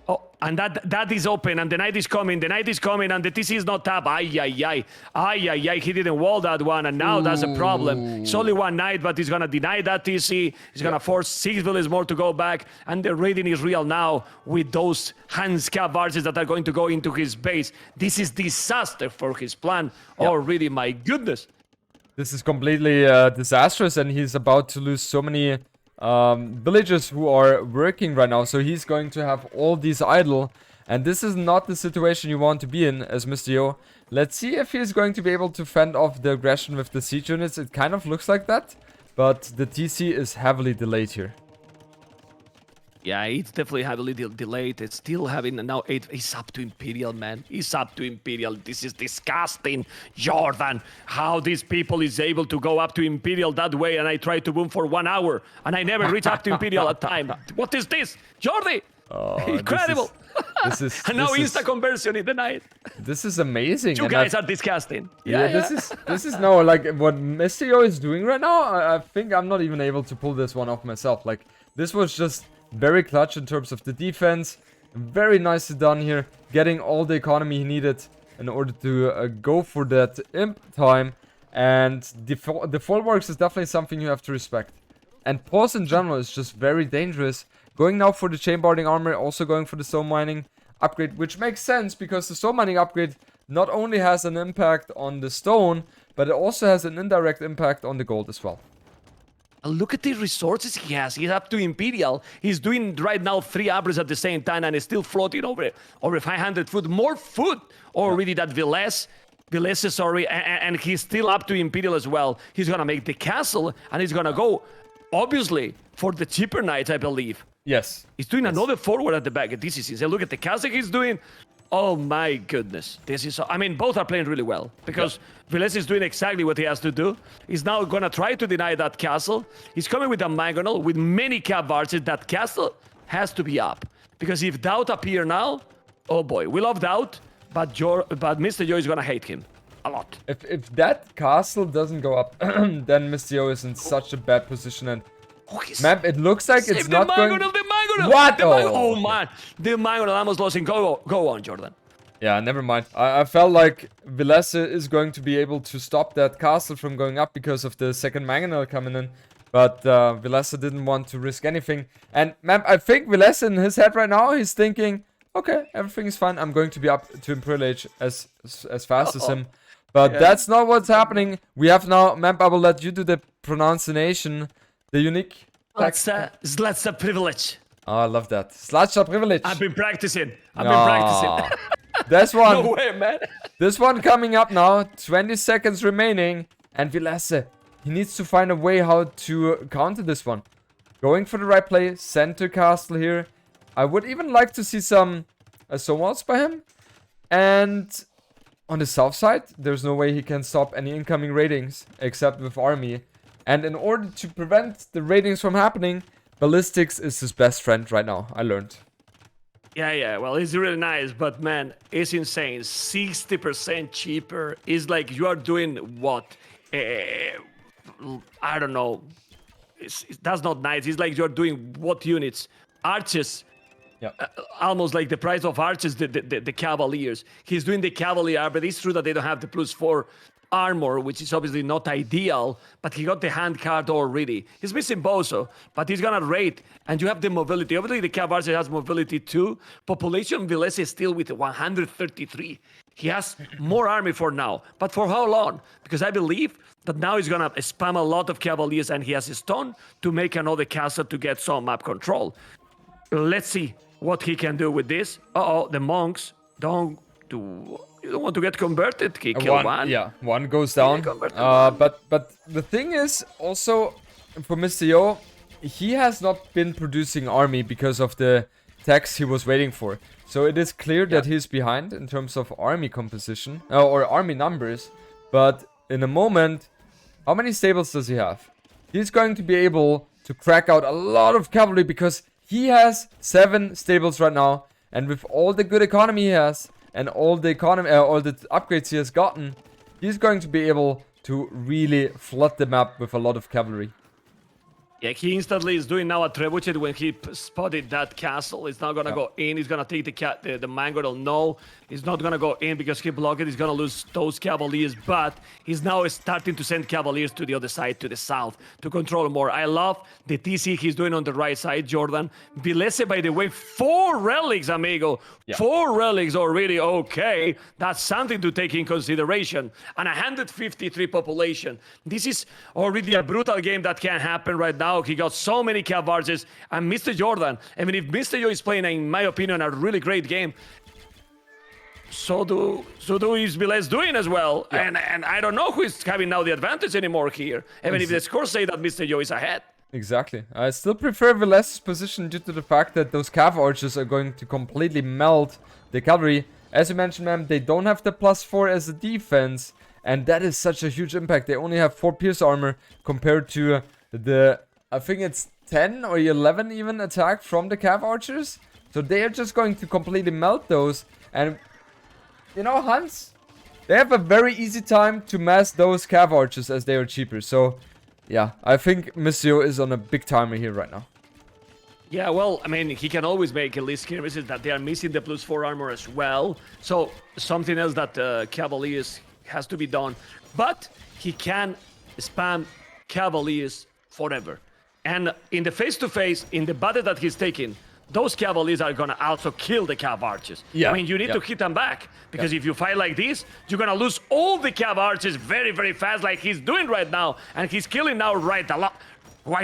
Oh, and that is open, and the knight is coming, and the TC is not tapped. Ay, ay, ay, he didn't wall that one, and now that's a problem. It's only 1 knight, but he's gonna deny that TC. He's gonna force 6 villages more to go back, and the raiding is real now with those Hans Cav archers that are going to go into his base. This is disaster for his plan. Oh, really, my goodness. This is completely disastrous, and he's about to lose so many villagers who are working right now. So he's going to have all these idle, and this is not the situation you want to be in as Mister Yo. Let's see if he's going to be able to fend off the aggression with the siege units. It kind of looks like that, but the TC is heavily delayed here. Yeah, it's definitely heavily delayed. It's still having now 8. He's up to Imperial, man. He's up to Imperial. This is disgusting, Jordan. How these people is able to go up to Imperial that way, and I try to boom for 1 hour, and I never reach up to Imperial at time. What is this, Jordi? Oh, Incredible. This is and now insta conversion in the night. This is amazing. You guys are disgusting. Yeah, this is no, like what Mister Yo is doing right now. I think I'm not even able to pull this one off myself. Like, this was just very clutch in terms of the defense. Very nicely done here. Getting all the economy he needed in order to go for that imp time. And the folwarks is definitely something you have to respect. And pause in general is just very dangerous. Going now for the chain barding armor, also going for the stone mining upgrade, which makes sense because the stone mining upgrade not only has an impact on the stone, but it also has an indirect impact on the gold as well. Look at the resources he has. He's up to Imperial. He's doing right now 3 abras at the same time, and is still floating over 500 food. More food already that Villesse, sorry, and he's still up to Imperial as well. He's gonna make the castle, and he's gonna go, obviously, for the cheaper knights, I believe. Yes. He's doing another forward at the back. This is insane. Look at the castle he's doing. Oh my goodness. This is, I mean, both are playing really well because Villesse is doing exactly what he has to do. He's now gonna try to deny that castle. He's coming with a Mangonel with many Cav archers. That castle has to be up because if Doubt appear now, oh boy, we love Doubt, but Mister Yo is gonna hate him a lot. If that castle doesn't go up, then Mister Yo is in such a bad position. And map, it looks like it's not going. The Mangonel! What? Oh man, the Mangonel almost lost him. Go on, Jordan. Yeah, never mind. I felt like Villesse is going to be able to stop that castle from going up because of the second Mangonel coming in. But Villesse didn't want to risk anything. And man, I think Villesse in his head right now, he's thinking, okay, everything is fine. I'm going to be up to Imperial Age as fast as him. But that's not what's happening. We have now, Map, I will let you do the pronunciation. The unique... Zlatsa privilege. Oh, I love that. Zlatsa privilege. I've been practicing. Practicing. This one. No way, man. This one coming up now. 20 seconds remaining. And Villesse, he needs to find a way how to counter this one. Going for the right play. Center castle here. I would even like to see some Stonewalls by him. And on the south side, there's no way he can stop any incoming raidings except with army. And in order to prevent the raidings from happening, ballistics is his best friend right now, I learned. Yeah. Well, it's really nice, but man, it's insane. 60% cheaper is like you are doing what? I don't know. That's not nice. It's like you're doing what units? Arches. Yeah. Almost like the price of arches, the Cavaliers. He's doing the Cavalier, but it's true that they don't have the +4 armor, which is obviously not ideal, but he got the hand card already. He's missing Bozo, but he's gonna raid, and you have the mobility. Obviously, the Cav Archer has mobility too. Population Vilese is still with 133. He has more army for now, but for how long? Because I believe that now he's gonna spam a lot of Cavaliers, and he has a stone to make another castle to get some map control. Let's see what he can do with this. The monks don't do. You don't want to get converted. He kill one. Yeah, one goes down. One. But the thing is also for Mister Yo, he has not been producing army because of the tax he was waiting for. So it is clear that he's behind in terms of army composition or army numbers. But in a moment, how many stables does he have? He's going to be able to crack out a lot of cavalry because he has 7 stables right now, and with all the good economy he has, and all the upgrades he has gotten, he's going to be able to really flood the map with a lot of cavalry. Yeah, he instantly is doing now a trebuchet when he spotted that castle. It's not gonna go in. He's gonna take the mangrel. No, he's not gonna go in because he blocked it. He's gonna lose those cavaliers. But he's now starting to send cavaliers to the other side, to the south, to control more. I love the TC he's doing on the right side, Jordan. Vilese, by the way, 4 relics, amigo. Yeah. 4 relics already. Okay, that's something to take in consideration. And 153 population. This is already a brutal game that can happen right now. He got so many Cav Archers, and Mr. Jordan, I mean, if Mr. Yo is playing, in my opinion, a really great game, so do is Vilese doing as well. Yeah. And I don't know who is having now the advantage anymore here. Even if the scores say that Mr. Yo is ahead. Exactly. I still prefer Vilese's position due to the fact that those Cav Archers are going to completely melt the cavalry. As you mentioned, man, they don't have the +4 as a defense, and that is such a huge impact. They only have 4 pierce armor compared to the, I think it's 10 or 11 even attack from the Cav Archers. So they are just going to completely melt those. And, you know, Hans, they have a very easy time to mass those Cav Archers as they are cheaper. So, yeah, I think Mister Yo is on a big timer here right now. Yeah, well, I mean, he can always make at least skirmishes that they are missing the +4 armor as well. So something else that Cavaliers has to be done. But he can spam Cavaliers forever. And in the face-to-face, in the battle that he's taking, those Cavaliers are gonna also kill the Cav Archers. Yeah. I mean, you need to hit them back. Because if you fight like this, you're gonna lose all the Cav Archers very, very fast like he's doing right now. And he's killing now quite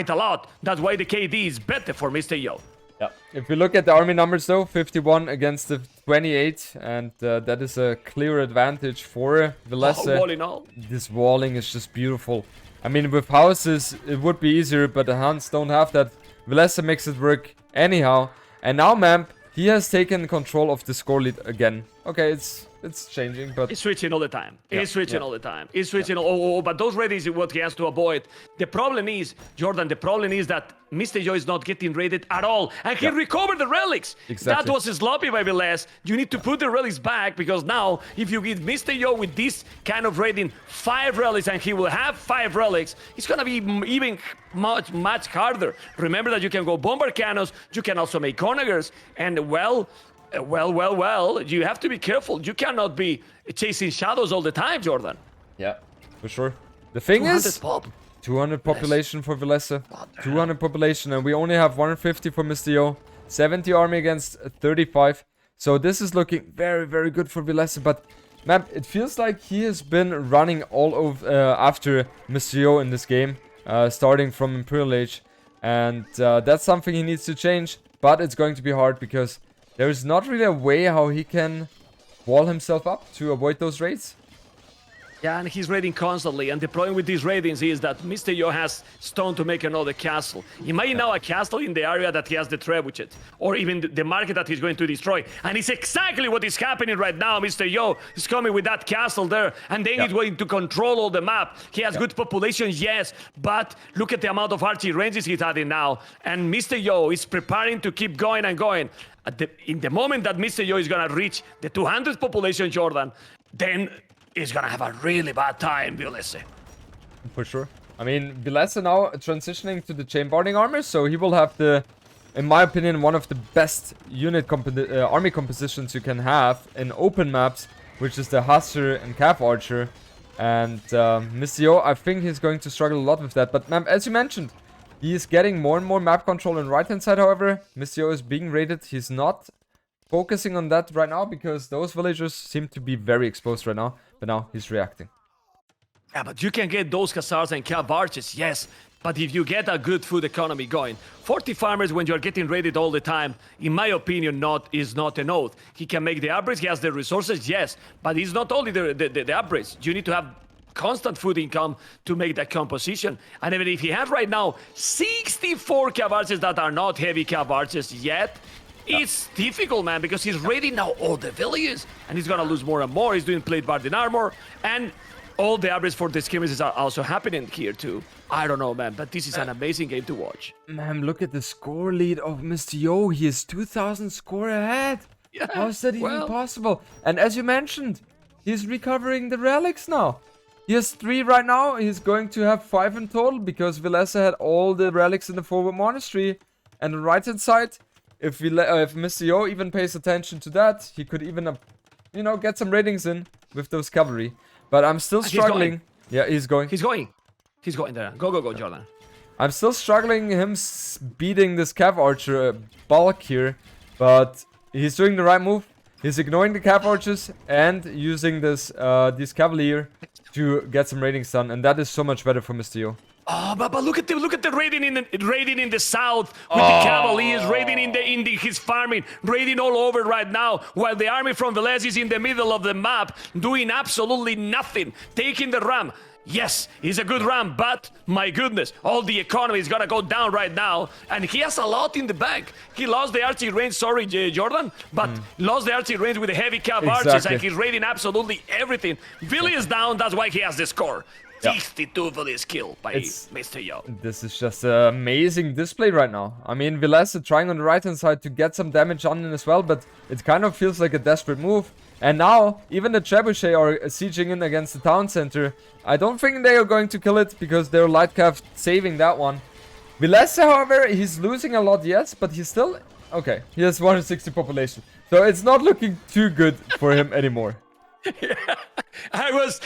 a lot. That's why the KD is better for Mr. Yo. Yeah. If we look at the army numbers though, 51 against the 28, and that is a clear advantage for Vilese. All in all. This walling is just beautiful. I mean, with houses, it would be easier, but the Huns don't have that. Vilese makes it work anyhow. And now Mamp, he has taken control of the score lead again. Okay, it's changing, but... He's switching all the time. Yeah, He's switching yeah. all the time. He's switching but those raidings is what he has to avoid. The problem is, Jordan, the problem is that Mr. Yo is not getting raided at all. And he recovered the relics. Exactly. That was sloppy by Vilese. You need to put the relics back because now, if you give Mr. Yo with this kind of raiding 5 relics and he will have 5 relics, it's gonna be even much harder. Remember that you can go bombard cannons, you can also make onagers, and well, you have to be careful. You cannot be chasing shadows all the time, Jordan. Yeah, for sure. The thing is, pop. 200 population for Vilese, 200 population, and we only have 150 for Mr. Yo. 70 army against 35. So this is looking very, very good for Vilese, but man, it feels like he has been running all over after Mr. Yo in this game, starting from Imperial Age, and that's something he needs to change, but it's going to be hard because there's not really a way how he can wall himself up to avoid those raids. Yeah, and he's raiding constantly, and the problem with these raidings is that Mr. Yo has stone to make another castle. Imagine now a castle in the area that he has the trebuchet, or even the market that he's going to destroy. And it's exactly what is happening right now. Mr. Yo is coming with that castle there, and then he's going to control all the map. He has good population, yes, but look at the amount of archery ranges he's adding now. And Mr. Yo is preparing to keep going and going. In the moment that Mister Yo is gonna reach the 200 population, Jordan, then he's gonna have a really bad time, Vilese. For sure. I mean, Vilese now transitioning to the chain boarding armor, so he will have the, in my opinion, one of the best army compositions you can have in open maps, which is the Hussar and Cav Archer. And Mister Yo, I think he's going to struggle a lot with that. But as you mentioned, he is getting more and more map control on the right-hand side, however. Mister Yo is being raided. He's not focusing on that right now because those villagers seem to be very exposed right now. But now he's reacting. Yeah, but you can get those Hussars and Cav Archers, yes. But if you get a good food economy going, 40 farmers when you're getting raided all the time, in my opinion, is not an oath. He can make the upgrades, he has the resources, yes. But it's not only the upgrades. You need to have constant food income to make that composition. And even if he has right now 64 Cav Archers that are not heavy Cav Archers yet, it's difficult, man, because he's raiding now all the villages. And he's gonna lose more and more. He's doing plate guardian armor. And all the upgrades for the skirmishes are also happening here too. I don't know, man, but this is an amazing game to watch. Man, look at the score lead of Mister Yo. He is 2,000 score ahead. Yeah, how is that even possible? And as you mentioned, he's recovering the relics now. He has 3 right now. He's going to have 5 in total because Vilese had all the relics in the forward monastery. And on the right hand side, if Mister Yo even pays attention to that, he could even, get some ratings in with those cavalry. But I'm still struggling. Yeah, he's going. He's going. He's going there. Go, Jordan. I'm still struggling him beating this Cav Archer bulk here. But he's doing the right move. He's ignoring the Cav Archers and using this Cavalier to get some ratings done. And that is so much better for Mister Yo. Oh, but look at the raiding in the south with the Cavaliers, raiding in his farming, raiding all over right now, while the army from Velez is in the middle of the map, doing absolutely nothing, taking the ram. Yes, he's a good ram, but my goodness, all the economy is gonna go down right now, and he has a lot in the bank. He lost the archery range, sorry, Jordan, but lost the archery range with the heavy Cav Archers, and he's raiding absolutely everything. Billy is down, that's why he has the score. 62 for this kill by Mister Yo. This is just an amazing display right now. I mean, Vilese trying on the right hand side to get some damage on him as well, but it kind of feels like a desperate move. And now, even the Trebuchet are sieging in against the town center. I don't think they are going to kill it because they're light cav saving that one. Vilese, however, he's losing a lot, yes, but he's still... Okay, he has 160 population. So it's not looking too good for him anymore. I was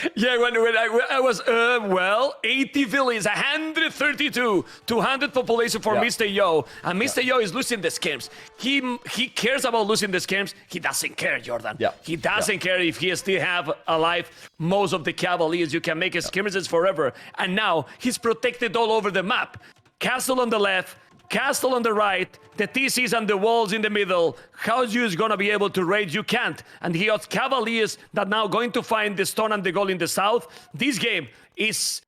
80 villages, 132, 200 population for Mister Yo, and Mister Yo is losing the skirms. He cares about losing the skirms. He doesn't care, Jordan. He doesn't care if he still have alive most of the Cavaliers. You can make skirmishes forever, and now he's protected all over the map. Castle on the left, castle on the right, the TCs and the walls in the middle. How you is gonna be able to raid? You can't. And he has Cavaliers that now going to find the stone and the gold in the south. This game is,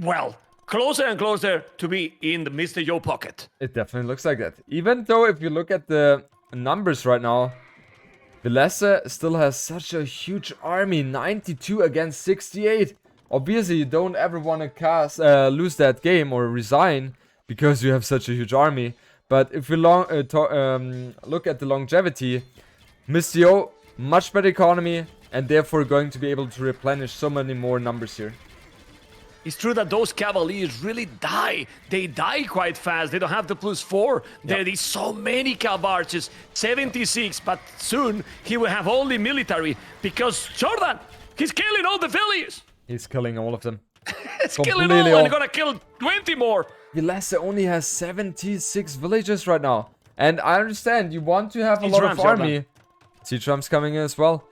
well, closer and closer to be in the Mister Yo pocket. It definitely looks like that. Even though if you look at the numbers right now, Vilese still has such a huge army, 92 against 68. Obviously, you don't ever want to lose that game or resign because you have such a huge army. But if we look at the longevity, Mister Yo, much better economy, and therefore going to be able to replenish so many more numbers here. It's true that those Cavaliers really die. They die quite fast. They don't have the +4. There is so many Cav Archers, 76, but soon he will have only military because Jordan, he's killing all the villages. He's killing all of them. He's killing all, and gonna kill 20 more. Vilese only has 76 villages right now. And I understand, you want to have a lot of army. Siege Rams coming in as well.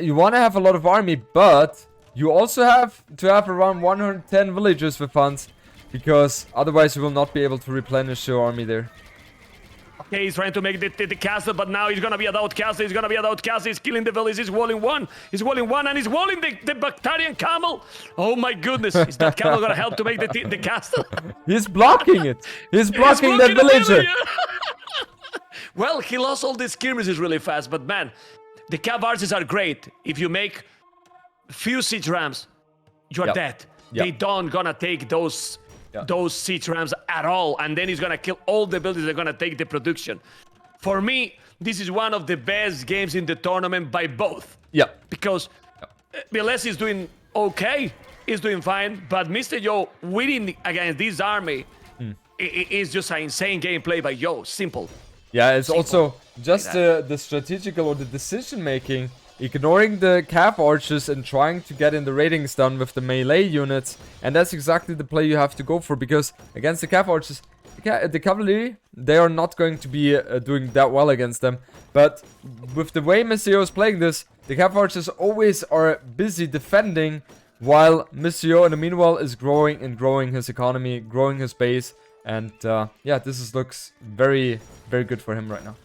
You want to have a lot of army, but you also have to have around 110 villages with funds. Because otherwise you will not be able to replenish your army there. Okay, he's trying to make the castle, but now he's gonna be without castle. He's gonna be without castle. He's killing the villages. He's walling one. He's walling one, and he's walling the Bactarian camel. Oh my goodness! Is that camel gonna help to make the castle? He's blocking it. He's blocking that villager. Well, he lost all the skirmishes really fast, but man, the Cav Archers are great. If you make few siege rams, you're dead. They don't gonna take those siege rams at all, and then he's gonna kill all the buildings. They're gonna take the production. For me, this is one of the best games in the tournament by both. Yeah. Because Villes is doing okay, is doing fine, but Mister Yo winning against this army is just an insane gameplay by Yo. Simple. Yeah, it's Simple. also just the strategical or the decision making, ignoring the cav archers and trying to get in the ratings done with the melee units. And that's exactly the play you have to go for, because against the cav archers, the cavalry, they are not going to be doing that well against them. But with the way Mister Yo is playing this, the cav archers always are busy defending, while Mister Yo in the meanwhile is growing and growing his economy, growing his base. And yeah, looks very, very good for him right now.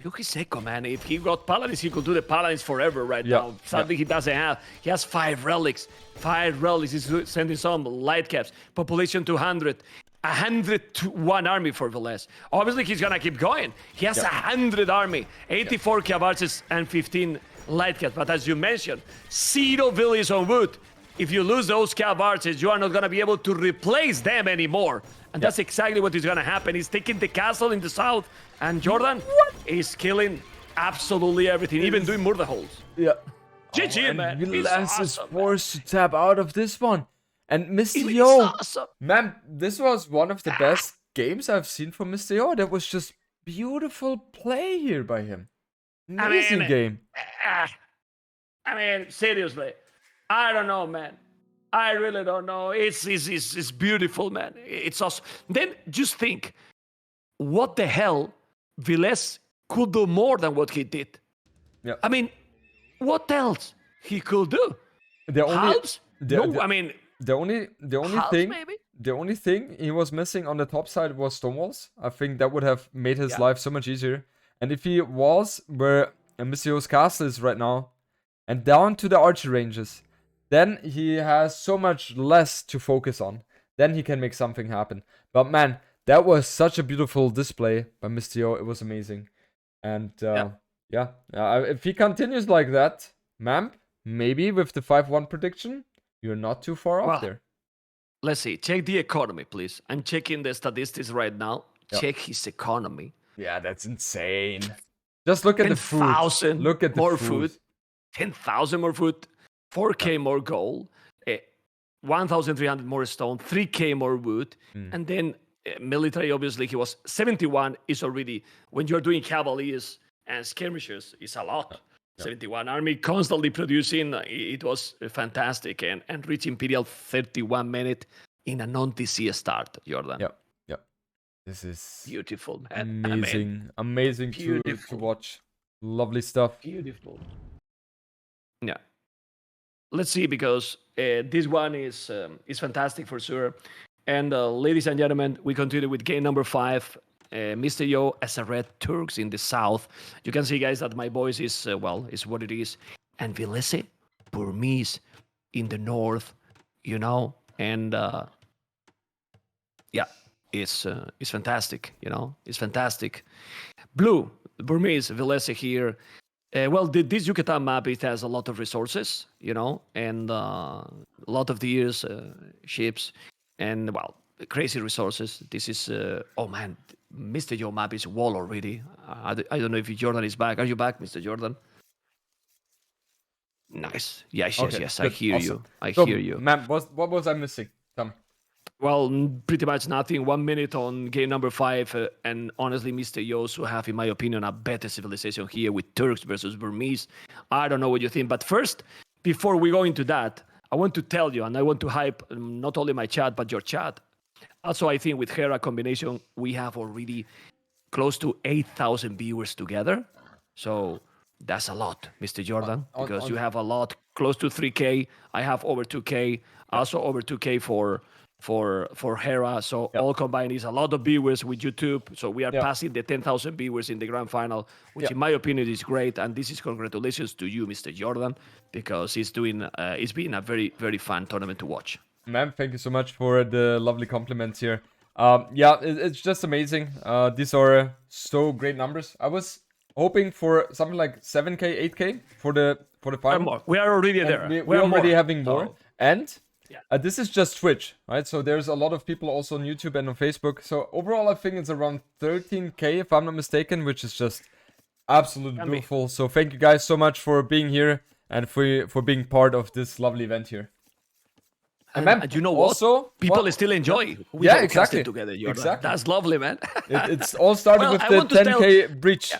Look his echo, man. If he got paladins, he could do the paladins forever right now. Something he doesn't have. He has 5 relics. 5 relics. He's sending some light caps. Population 200. 101 army for Velez. Obviously, he's gonna keep going. He has 100 army. 84 cav archers and 15 light caps. But as you mentioned, 0 villages on wood. If you lose those cav archers, you are not gonna be able to replace them anymore. And that's exactly what is gonna happen. He's taking the castle in the south, and Jordan is killing absolutely everything, even doing murder holes. Yeah. GG, man. Vilas is awesome, forced to tap out of this one. And Mister He's Yo, awesome. man, this was one of the best games I've seen from Mister Yo. That was just beautiful play here by him. Amazing game. I mean, seriously, I don't know, man. I really don't know. It's beautiful, man. It's awesome. Then just think, what the hell Viles could do more than what he did? Yeah. I mean, what else he could do? The only, Halves? the- I mean, the only halves thing, maybe? the only thing he was missing on the top side was stonewalls. I think that would have made his life so much easier. And if he was where Mister Yo's castle is right now, and down to the archer ranges, then he has so much less to focus on. Then he can make something happen. But man, that was such a beautiful display by Mister Yo. It was amazing. And if he continues like that, Mamp, maybe with the 5-1 prediction, you're not too far off there. Let's see. Check the economy, please. I'm checking the statistics right now. Yep. Check his economy. Yeah, that's insane. Just look at the food. 10,000 Look at the more food. 10,000 more food. 4K more gold. 1,300 more stone. 3K more wood. And then military, obviously, he was 71 is already, when you're doing cavaliers and skirmishers, it's a lot. 71 army constantly producing. It was fantastic. And reach Imperial 31 minute in a non-TC start, Jordan. Yep. This is beautiful, man. Amazing to watch. Lovely stuff. Beautiful. Yeah. Let's see, because this one is fantastic for sure. And ladies and gentlemen, we continue with game number 5. Mister Yo as a Red Turks in the south. You can see, guys, that my voice is what it is. And Vilese Burmese in the north, you know. And it's fantastic, you know. It's fantastic. Blue, Burmese, Vilese here. This Yucatan map, it has a lot of resources, you know, and a lot of deers, ships, and, crazy resources. This is, oh man, Mister Yo map is wall already. I don't know if Jordan is back. Are you back, Mr. Jordan? Nice. Yes, I hear you. I hear you. Man, what was I missing? Come. Well, pretty much nothing. 1 minute on game number 5, and honestly, Mister Yo also have, in my opinion, a better civilization here with Turks versus Burmese. I don't know what you think, but first, before we go into that, I want to tell you, and I want to hype not only my chat, but your chat. Also, I think with Hera combination, we have already close to 8,000 viewers together. So that's a lot, Mr. Jordan, because you have a lot, close to 3K. I have over 2K, also over 2K for Hera. So all combined is a lot of viewers with YouTube. So we are passing the 10,000 viewers in the grand final, which in my opinion is great. And this is congratulations to you, Mr. Jordan, because it's been a very, very fun tournament to watch. Man, thank you so much for the lovely compliments here. It's just amazing. These are so great numbers. I was hoping for something like 7K, 8K for the final. We are already there. We're already having more. And this is just Twitch, right? So there's a lot of people also on YouTube and on Facebook. So overall, I think it's around 13K, if I'm not mistaken, which is just Absolutely Can be. beautiful. So thank you guys so much for being here and for being part of this lovely event here. And, man, and you know also, what? People what- still enjoy. We Yeah, all cast exactly. it together, Jordan. Exactly. That's lovely, man. It's all started Well, with I the want to tell- 10K breach.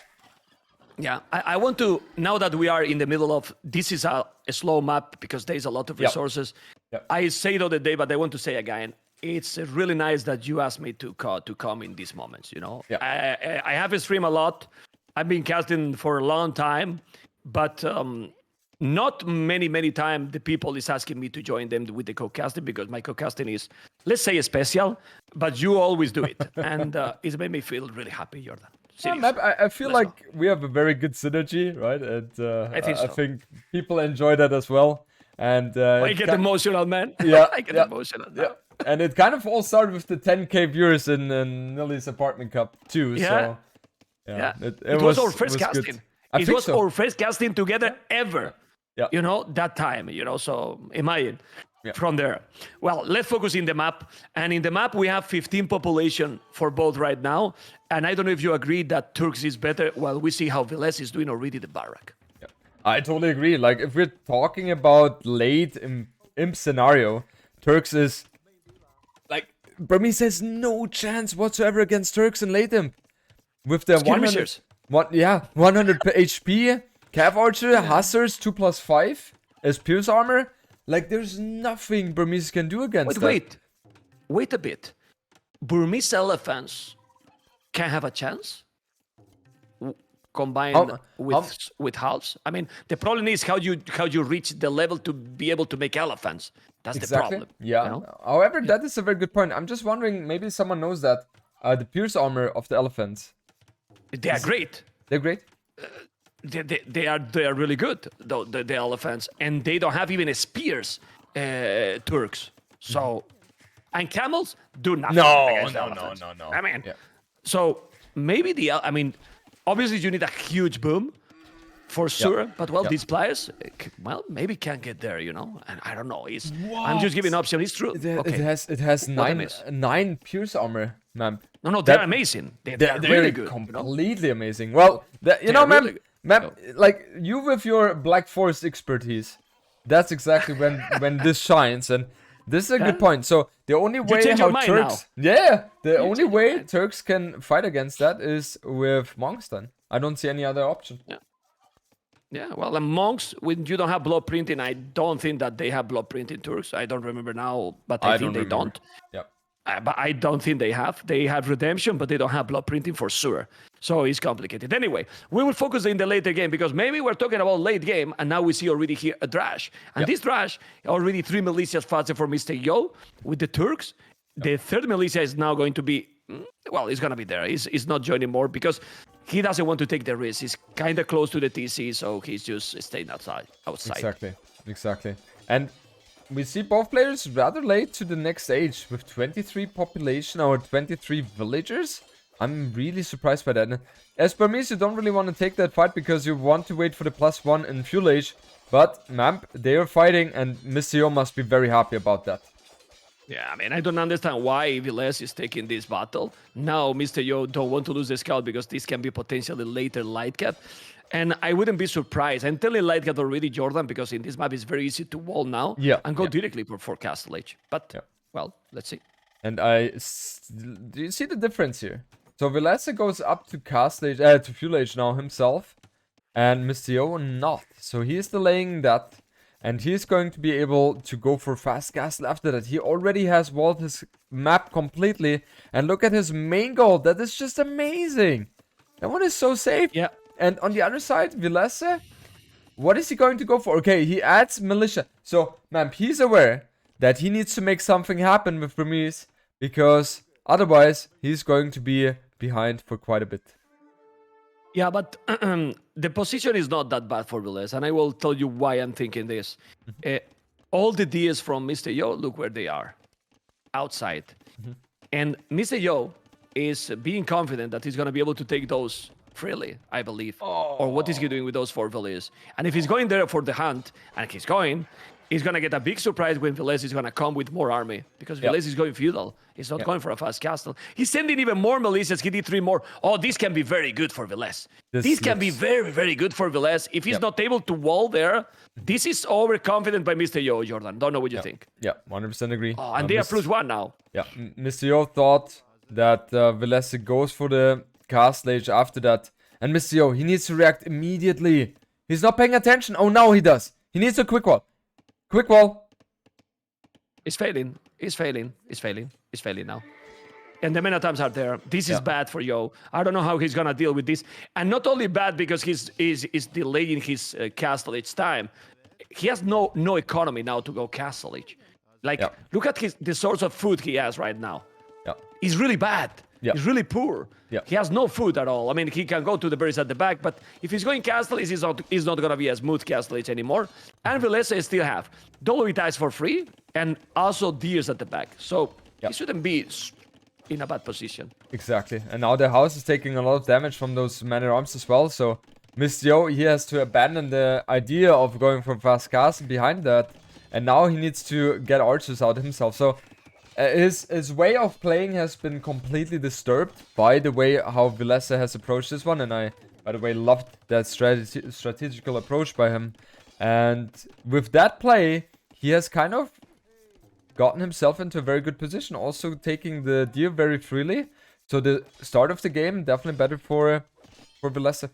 Yeah, I want to, now that we are in the middle of, this is a slow map because there's a lot of Yep. resources. Yep. I say the other day, but I want to say again, it's really nice that you asked me to come in these moments, you know? Yep. I have streamed a lot. I've been casting for a long time, but not many times the people is asking me to join them with the co-casting because my co-casting is, let's say, special, but you always do it. And it's made me feel really happy, Jordan. Yeah, Seriously. I feel Let's like we have a very good synergy, right? And I think I so. think people enjoy that as well. And I it get ki- emotional, man. Yeah, I get yeah, emotional. yeah. And it kind of all started with the 10K viewers in Nilly's apartment cup too. Yeah. So Yeah. it It was our first was good. casting. I It think was so. our first casting together ever. Yeah. You know, that time, you know, so imagine Yeah. from there. Well, let's focus in the map. And in the map, we have 15 population for both right now. And I don't know if you agree that Turks is better. Well, we see how Velez is doing already the barrack. Yeah. I totally agree. Like, if we're talking about late imp scenario, Turks is like Burmese has no chance whatsoever against Turks in late imp. With the 100, Skirmishers. 100 HP, Cav Archer, Hussars 2+5 as Pierce armor. Like, there's nothing Burmese can do against that. Wait a bit. Burmese elephants can have a chance combined with halves. I mean, the problem is how you reach the level to be able to make elephants. That's the problem. Yeah. You know? However, that is a very good point. I'm just wondering, maybe someone knows that the Pierce armor of the elephants. They are great. They're great. They are really good. The elephants, and they don't have even a spears. Turks. So, and camels do nothing. against elephants. no. I mean, Yeah. so maybe obviously you need a huge boom for sure. But well, Yeah. these players, maybe can't get there. You know, and I don't know. I'm just giving option. It's true. It has What nine Pierce armor, man. No, they're amazing. They're really good. You know? Completely amazing. Well, you know, really man, good. like you with your Black Forest expertise, that's exactly when this shines, and this is a good point. So the only way change how your mind Turks, the only change your way mind. Turks can fight against that is with Monkstein. I don't see any other option. Yeah, well, the monks, when you don't have blood printing, I don't think that they have blood printing Turks. I don't remember now, but I think they don't. Yeah. But I don't think they have. They have redemption, but they don't have blood printing for sure. So it's complicated. Anyway, we will focus in the later game because maybe we're talking about late game, and now we see already here a Drash. And this Drash, already 3 militias faster for Mister Yo with the Turks. The third militia is now going to be, well, he's going to be there. He's not joining more because he doesn't want to take the risk. He's kind of close to the TC, so he's just staying outside. Exactly. And we see both players rather late to the next stage with 23 population or 23 villagers. I'm really surprised by that. And as Burmese, you don't really want to take that fight because you want to wait for the +1 in fuel age. But Mamp, they are fighting, and Mister Yo must be very happy about that. Yeah, I mean, I don't understand why Viles is taking this battle. Now, Mr. Yo don't want to lose the scout because this can be potentially later light cap. And I wouldn't be surprised. I'm telling light cap already, Jordan, because in this map it's very easy to wall now and go directly for Castle Age. But, well, let's see. And do you see the difference here? So Vilesa goes up to Castle Age, to Fuel Age now himself. And Mister Yo not. So he is delaying that. And he's going to be able to go for fast castle after that. He already has walled his map completely. And look at his main goal. That is just amazing. That one is so safe. Yeah. And on the other side, Vilese, what is he going to go for? Okay, he adds militia. So, man, he's aware that he needs to make something happen with Burmese. Because otherwise, he's going to be behind for quite a bit. Yeah, but the position is not that bad for Velez, and I will tell you why I'm thinking this. All the DS from Mr. Yo, look where they are. Outside. And Mr. Yo is being confident that he's going to be able to take those freely, I believe. Or what is he doing with those 4 Velez? And if he's going there for the hunt, and he's going, he's gonna get a big surprise when Velez is gonna come with more army because Velez is going feudal. He's not going for a fast castle. He's sending even more militias. He did 3 more. Oh, this can be very good for Velez. This can be very, very good for Velez. If he's not able to wall there, this is overconfident by Mister Yo, Jordan. Don't know what you think. Yeah, 100% agree. Oh, and they are +1 now. Yeah, Mister Yo thought that Velez goes for the castle age after that. And Mister Yo, he needs to react immediately. He's not paying attention. Oh, now he does. He needs a quick wall. Quick wall. He's failing. He's failing. He's failing. He's failing now. And the mana times are there. This is bad for Yo. I don't know how he's gonna deal with this. And not only bad because he's delaying his castle age time. He has no economy now to go castle age. Like, look at the source of food he has right now. Yeah. He's really bad. Yeah. He's really poor. Yeah. He has no food at all. I mean, he can go to the berries at the back, but if he's going castle, he's not going to be a smooth castle age anymore. And Velez still have Dolomite for free and also deers at the back. So he shouldn't be in a bad position. Exactly. And now the house is taking a lot of damage from those man-at-arms as well. So Mister Yo, he has to abandon the idea of going for fast castle behind that. And now he needs to get archers out himself. So his way of playing has been completely disturbed by the way how Velez has approached this one. And I, by the way, loved that strategical approach by him. And with that play, he has kind of gotten himself into a very good position. Also taking the deer very freely. So the start of the game, definitely better for Velez.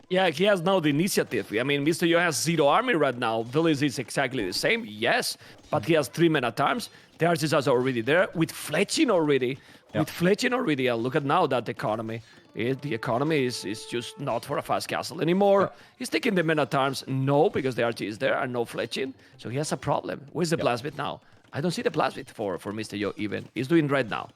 Yeah, he has now the initiative. I mean, Mister Yo has 0 army right now. Velez is exactly the same, yes, but he has 3 men-at-arms. The archers are already there with fletching already. With fletching already. Look at now that economy. The economy is just not for a fast castle anymore. He's taking the men-at-arms. No, because the archer is there and no fletching. So he has a problem. Where's the blacksmith now? I don't see the blacksmith for Mister Yo even. He's doing right now.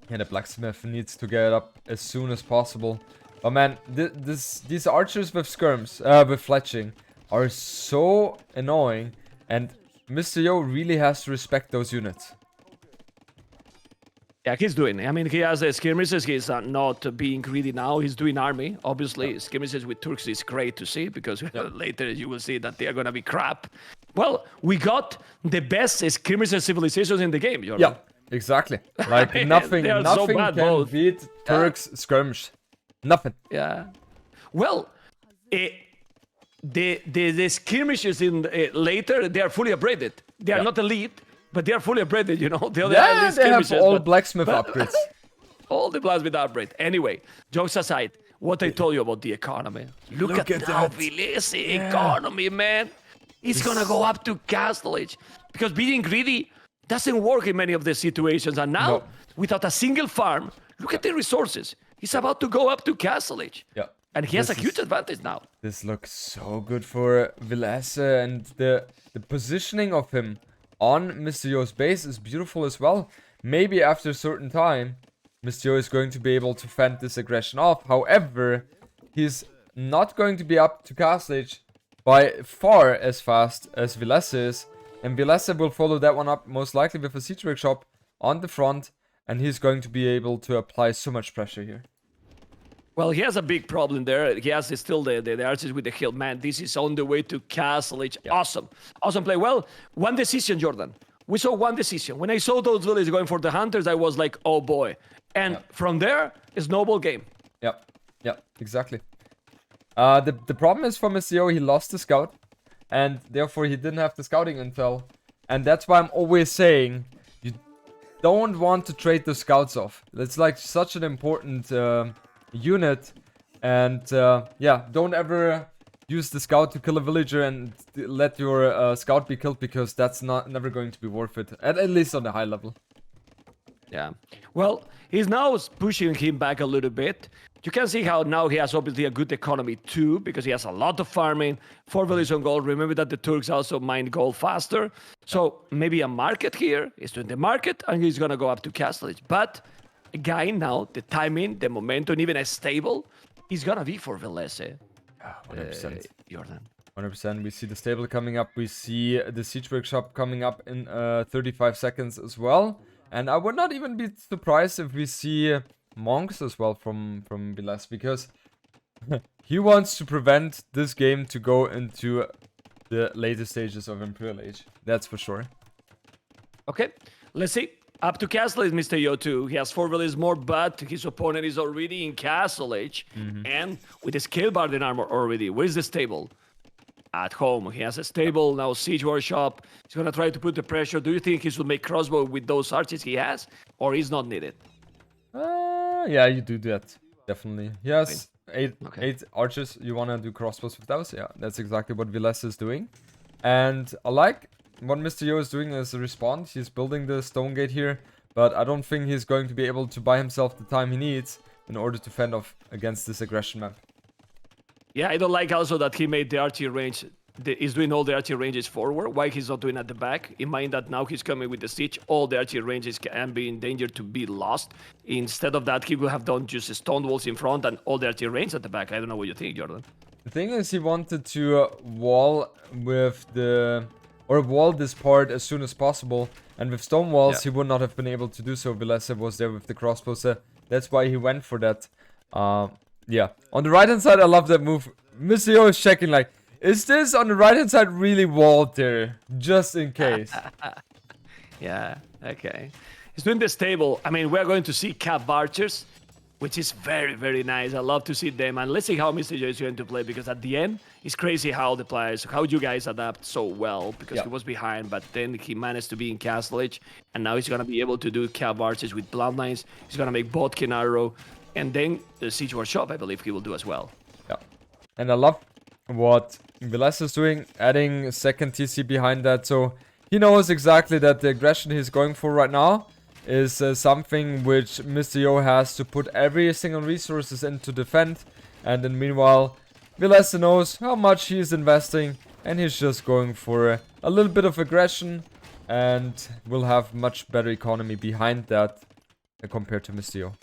Yeah, the blacksmith needs to get up as soon as possible. But man, these archers with skirms, with fletching, are so annoying, and Mister Yo really has to respect those units. Yeah, he's doing. I mean, he has skirmishes. He's not being greedy now. He's doing army. Obviously, skirmishes with Turks is great to see because later you will see that they are gonna be crap. Well, we got the best skirmishes civilizations in the game, Jordan. Yeah, exactly. Like nothing so bad, can both. beat Turks skirmish. Nothing. Yeah. Well, the skirmishes in later, they are fully upgraded. They are not elite, but they are fully upgraded, you know. The other they have all blacksmith upgrades. All the blacksmith upgrade. Anyway, jokes aside, what I told you about the economy. Look at that Velez economy, man. It's gonna go up to castle age. Because being greedy doesn't work in many of the situations. And now, without a single farm, look at the resources. He's about to go up to castle age. Yeah. And he has a huge advantage now. This looks so good for Velez, and the positioning of him on Mister Yo's base is beautiful as well. Maybe after a certain time, Mister Yo is going to be able to fend this aggression off. However, he's not going to be up to castle age by far as fast as Velez is. And Velez will follow that one up most likely with a siege workshop on the front. And he's going to be able to apply so much pressure here. Well, he has a big problem there. He has still the archers with the hill. Man, this is on the way to castle age. Yeah. Awesome play. Well, one decision, Jordan. We saw one decision. When I saw those villages going for the hunters, I was like, oh boy. And from there, a snowball game. Yeah, exactly. The problem is for Mister Yo, he lost the scout. And therefore, he didn't have the scouting intel. And that's why I'm always saying, don't want to trade the scouts off. It's like such an important unit. And don't ever use the scout to kill a villager and let your scout be killed, because that's never going to be worth it. At least on the high level. Yeah. Well, he's now pushing him back a little bit. You can see how now he has obviously a good economy too, because he has a lot of farming, 4 villages on gold. Remember that the Turks also mine gold faster. So maybe a market here. He's doing the market and he's going to go up to castle age. But again, now the timing, the momentum, even as stable, is going to be for Velez. 100%. Jordan. 100%. We see the stable coming up. We see the siege workshop coming up in 35 seconds as well. And I would not even be surprised if we see monks as well from Velez, because he wants to prevent this game to go into the later stages of Imperial Age. That's for sure. Okay, let's see. Up to Castle is Mister Yo too. He has 4 villages more, but his opponent is already in Castle Age. And with the Scale Barden armor already. Where's the stable? At home. He has a stable, now Siege Workshop. He's gonna try to put the pressure. Do you think he should make crossbow with those archers he has? Or is not needed? Yeah, you do that. Definitely. Yes, Okay. eight archers. You wanna do crossbows with those? Yeah, that's exactly what Villes is doing. And I like what Mister Yo is doing as a response. He's building the stone gate here, but I don't think he's going to be able to buy himself the time he needs in order to fend off against this aggression map. Yeah, I don't like also that he made the archery range. He's doing all the archery ranges forward. Why he's not doing at the back? In mind that now he's coming with the siege. All the archery ranges can be in danger to be lost. Instead of that, he would have done just stone walls in front and all the archery range at the back. I don't know what you think, Jordan. The thing is, he wanted to wall with the... or wall this part as soon as possible. And with stone walls, he would not have been able to do so. Vilese was there with the crossbows. That's why he went for that. Yeah. On the right-hand side, I love that move. Mister Yo is checking like, is this on the right-hand side really walled there? Just in case. Yeah, okay. He's doing the stable. I mean, we're going to see Cav Archers, which is very, very nice. I love to see them. And let's see how Mister Yo is going to play, because at the end, it's crazy how the players, how you guys adapt so well, because he was behind, but then he managed to be in Castle Age, and now he's going to be able to do Cav Archers with Bloodlines. He's going to make Bodkin Arrow, and then the Siege Workshop, I believe he will do as well. Yeah. And I love what Villes is doing, adding a second TC behind that, so he knows exactly that the aggression he's going for right now is something which Mister Yo has to put every single resources in to defend, and then meanwhile Villes knows how much he's investing, and he's just going for a little bit of aggression, and will have much better economy behind that compared to Mister Yo.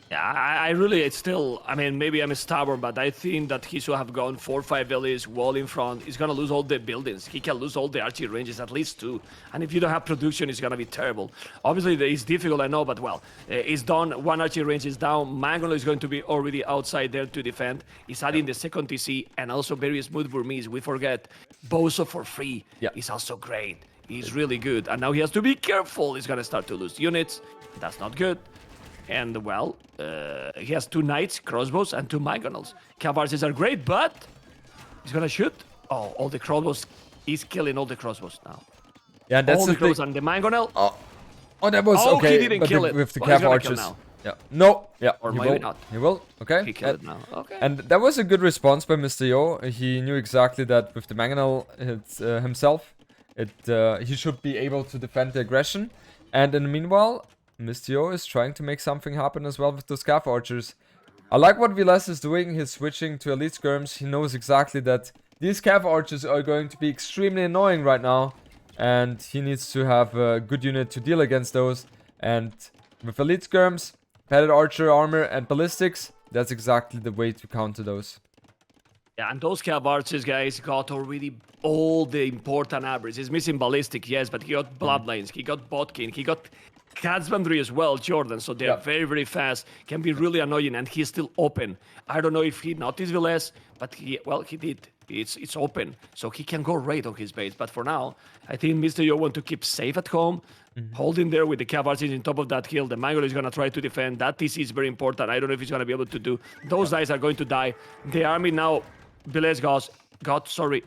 Yeah, I really, it's still, I mean, maybe I'm stubborn, but I think that he should have gone 4 or 5 villages, wall in front. He's going to lose all the buildings. He can lose all the archery ranges, at least 2. And if you don't have production, it's going to be terrible. Obviously, it's difficult, I know, but well, it's done. 1 archery range is down. Mangolo is going to be already outside there to defend. He's adding the second TC, and also very smooth Burmese. We forget, Bozo for free is also great. He's really good. And now he has to be careful. He's going to start to lose units. That's not good. And, well, he has 2 knights, crossbows, and 2 mangonels. Cavarses are great, but he's gonna shoot. Oh, all the crossbows. He's killing all the crossbows now. Yeah, that's all the the crossbows thing. and the mangonel. Oh, that was okay. He didn't but kill it. with the Well, he's Cav gonna kill archers. now. Yeah. No. Yeah. Or he maybe will. not. He will. Okay. He killed it now. Okay. And that was a good response by Mister Yo. He knew exactly that with the mangonel himself, he should be able to defend the aggression. And in the meanwhile, Mister Yo is trying to make something happen as well with those Cav archers. I like what Villes is doing. He's switching to elite skirms. He knows exactly that these Cav archers are going to be extremely annoying right now, and he needs to have a good unit to deal against those. And with elite skirms, padded archer armor, and ballistics, that's exactly the way to counter those. Yeah, and those Cav archers, guys, got already all the important average. He's missing ballistic, yes, but he got bloodlines. He got Bodkin. He got Catsbandry as well, Jordan, so they're very, very fast, can be really annoying, and he's still open. I don't know if he noticed Villes, but he did. It's open, so he can go right on his base. But for now, I think Mister Yo want to keep safe at home, holding there with the Cav archers on top of that hill. The Mangolo is going to try to defend. That TC is very important. I don't know if he's going to be able to do. Those guys are going to die. The army now, Villes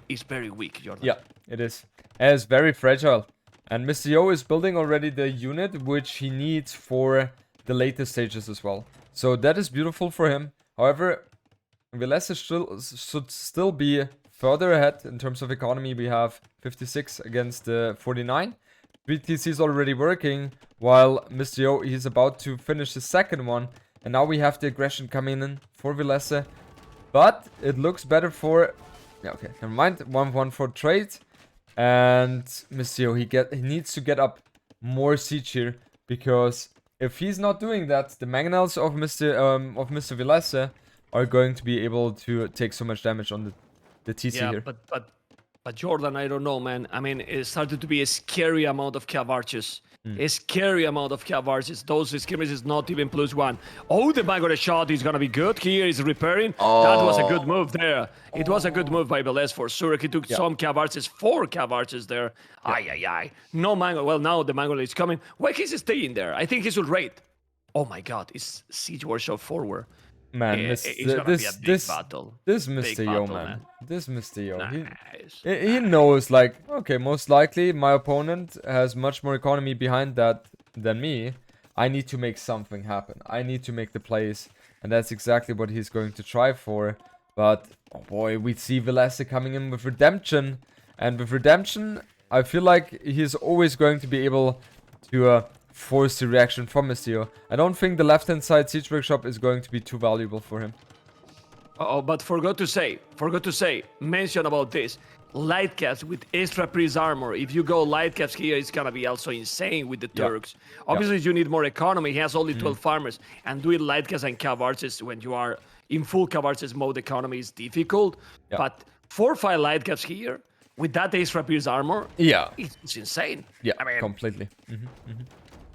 is very weak, Jordan. Yeah, it is. And it's very fragile. And Mister Yo is building already the unit which he needs for the later stages as well. So that is beautiful for him. However, Villes should still be further ahead in terms of economy. We have 56 against 49. 3 TCs already working, while Mister Yo, he's about to finish the second one. And now we have the aggression coming in for Villes. But it looks better for... Yeah, okay, never mind. 1-1 for trade. And Mister Yo, he needs to get up more siege here, because if he's not doing that, the mangonels of Mister Villes are going to be able to take so much damage on the TC here. But But Jordan, I don't know, man. I mean, it started to be a scary amount of cav arches. A scary amount of cav arches. Those skirmishes not even +1. Oh, the Magore shot is gonna be good. Here is repairing. That was a good move there. It was a good move by Velez for sure. He took some cav arches, 4 cav arches there. Ay. No Mango. Well, now the Mango is coming. Why he's staying there? I think he should raid. Oh my god, it's Siege Workshop forward. Man, It's gonna be a big battle. This Big Mister Yo, battle, man. This Mister Yo. Nice. He knows, like, okay, most likely my opponent has much more economy behind that than me. I need to make something happen. I need to make the plays. And that's exactly what he's going to try for. But, oh boy, we see Velese coming in with Redemption. And with Redemption, I feel like he's always going to be able to force the reaction from Mister Yo. I don't think the left-hand side Siege Workshop is going to be too valuable for him. Oh, but forgot to say, mention about this. Light caps with extra priest armor. If you go light caps here, it's gonna be also insane with the Turks. Obviously, you need more economy. He has only 12 farmers. And doing light caps and cav arches when you are in full cav arches mode economy is difficult. But 4 or 5 light caps here, with that extra priest armor, it's insane. Yeah, I mean, completely.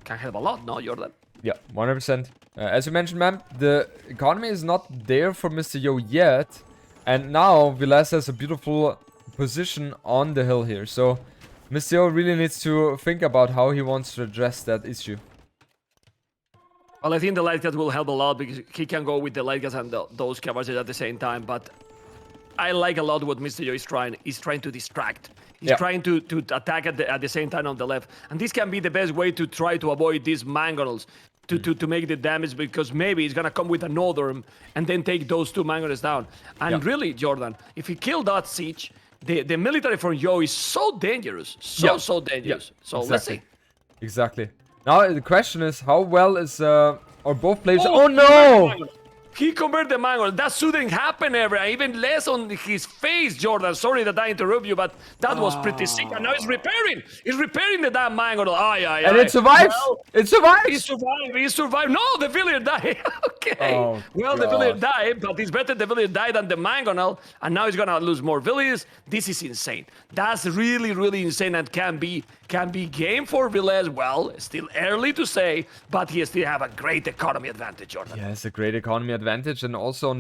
can help a lot, no, Jordan? Yeah, 100%. As you mentioned, man, the economy is not there for Mister Yo yet. And now Velez has a beautiful position on the hill here. So Mister Yo really needs to think about how he wants to address that issue. Well, I think the light gas will help a lot because he can go with the light gas and those cavaliers at the same time. But I like a lot what Mister Yo is trying. He's trying to distract. He's trying to attack at the same time on the left. And this can be the best way to try to avoid these mangonels. To make the damage, because maybe he's gonna come with another and then take those 2 mangonels down. And really, Jordan, if he killed that siege, the military from Yo is so dangerous. So dangerous. So let's see. Exactly. Now the question is, how well is or both players? Oh no! He converted the mango. That shouldn't happen ever. Even less on his face, Jordan. Sorry that I interrupt you, but that was pretty sick. And now he's repairing. He's repairing the damn mango. And it survives. Well, it survives. He survived. No, the villager died. Okay. Oh, well, the villager died, but it's better the villager died than the mangonel. And now he's gonna lose more villagers. This is insane. That's really, really insane, and can be game for Velez. Well, still early to say, but he still have a great economy advantage, Jordan. Yeah, it's a great economy advantage, and also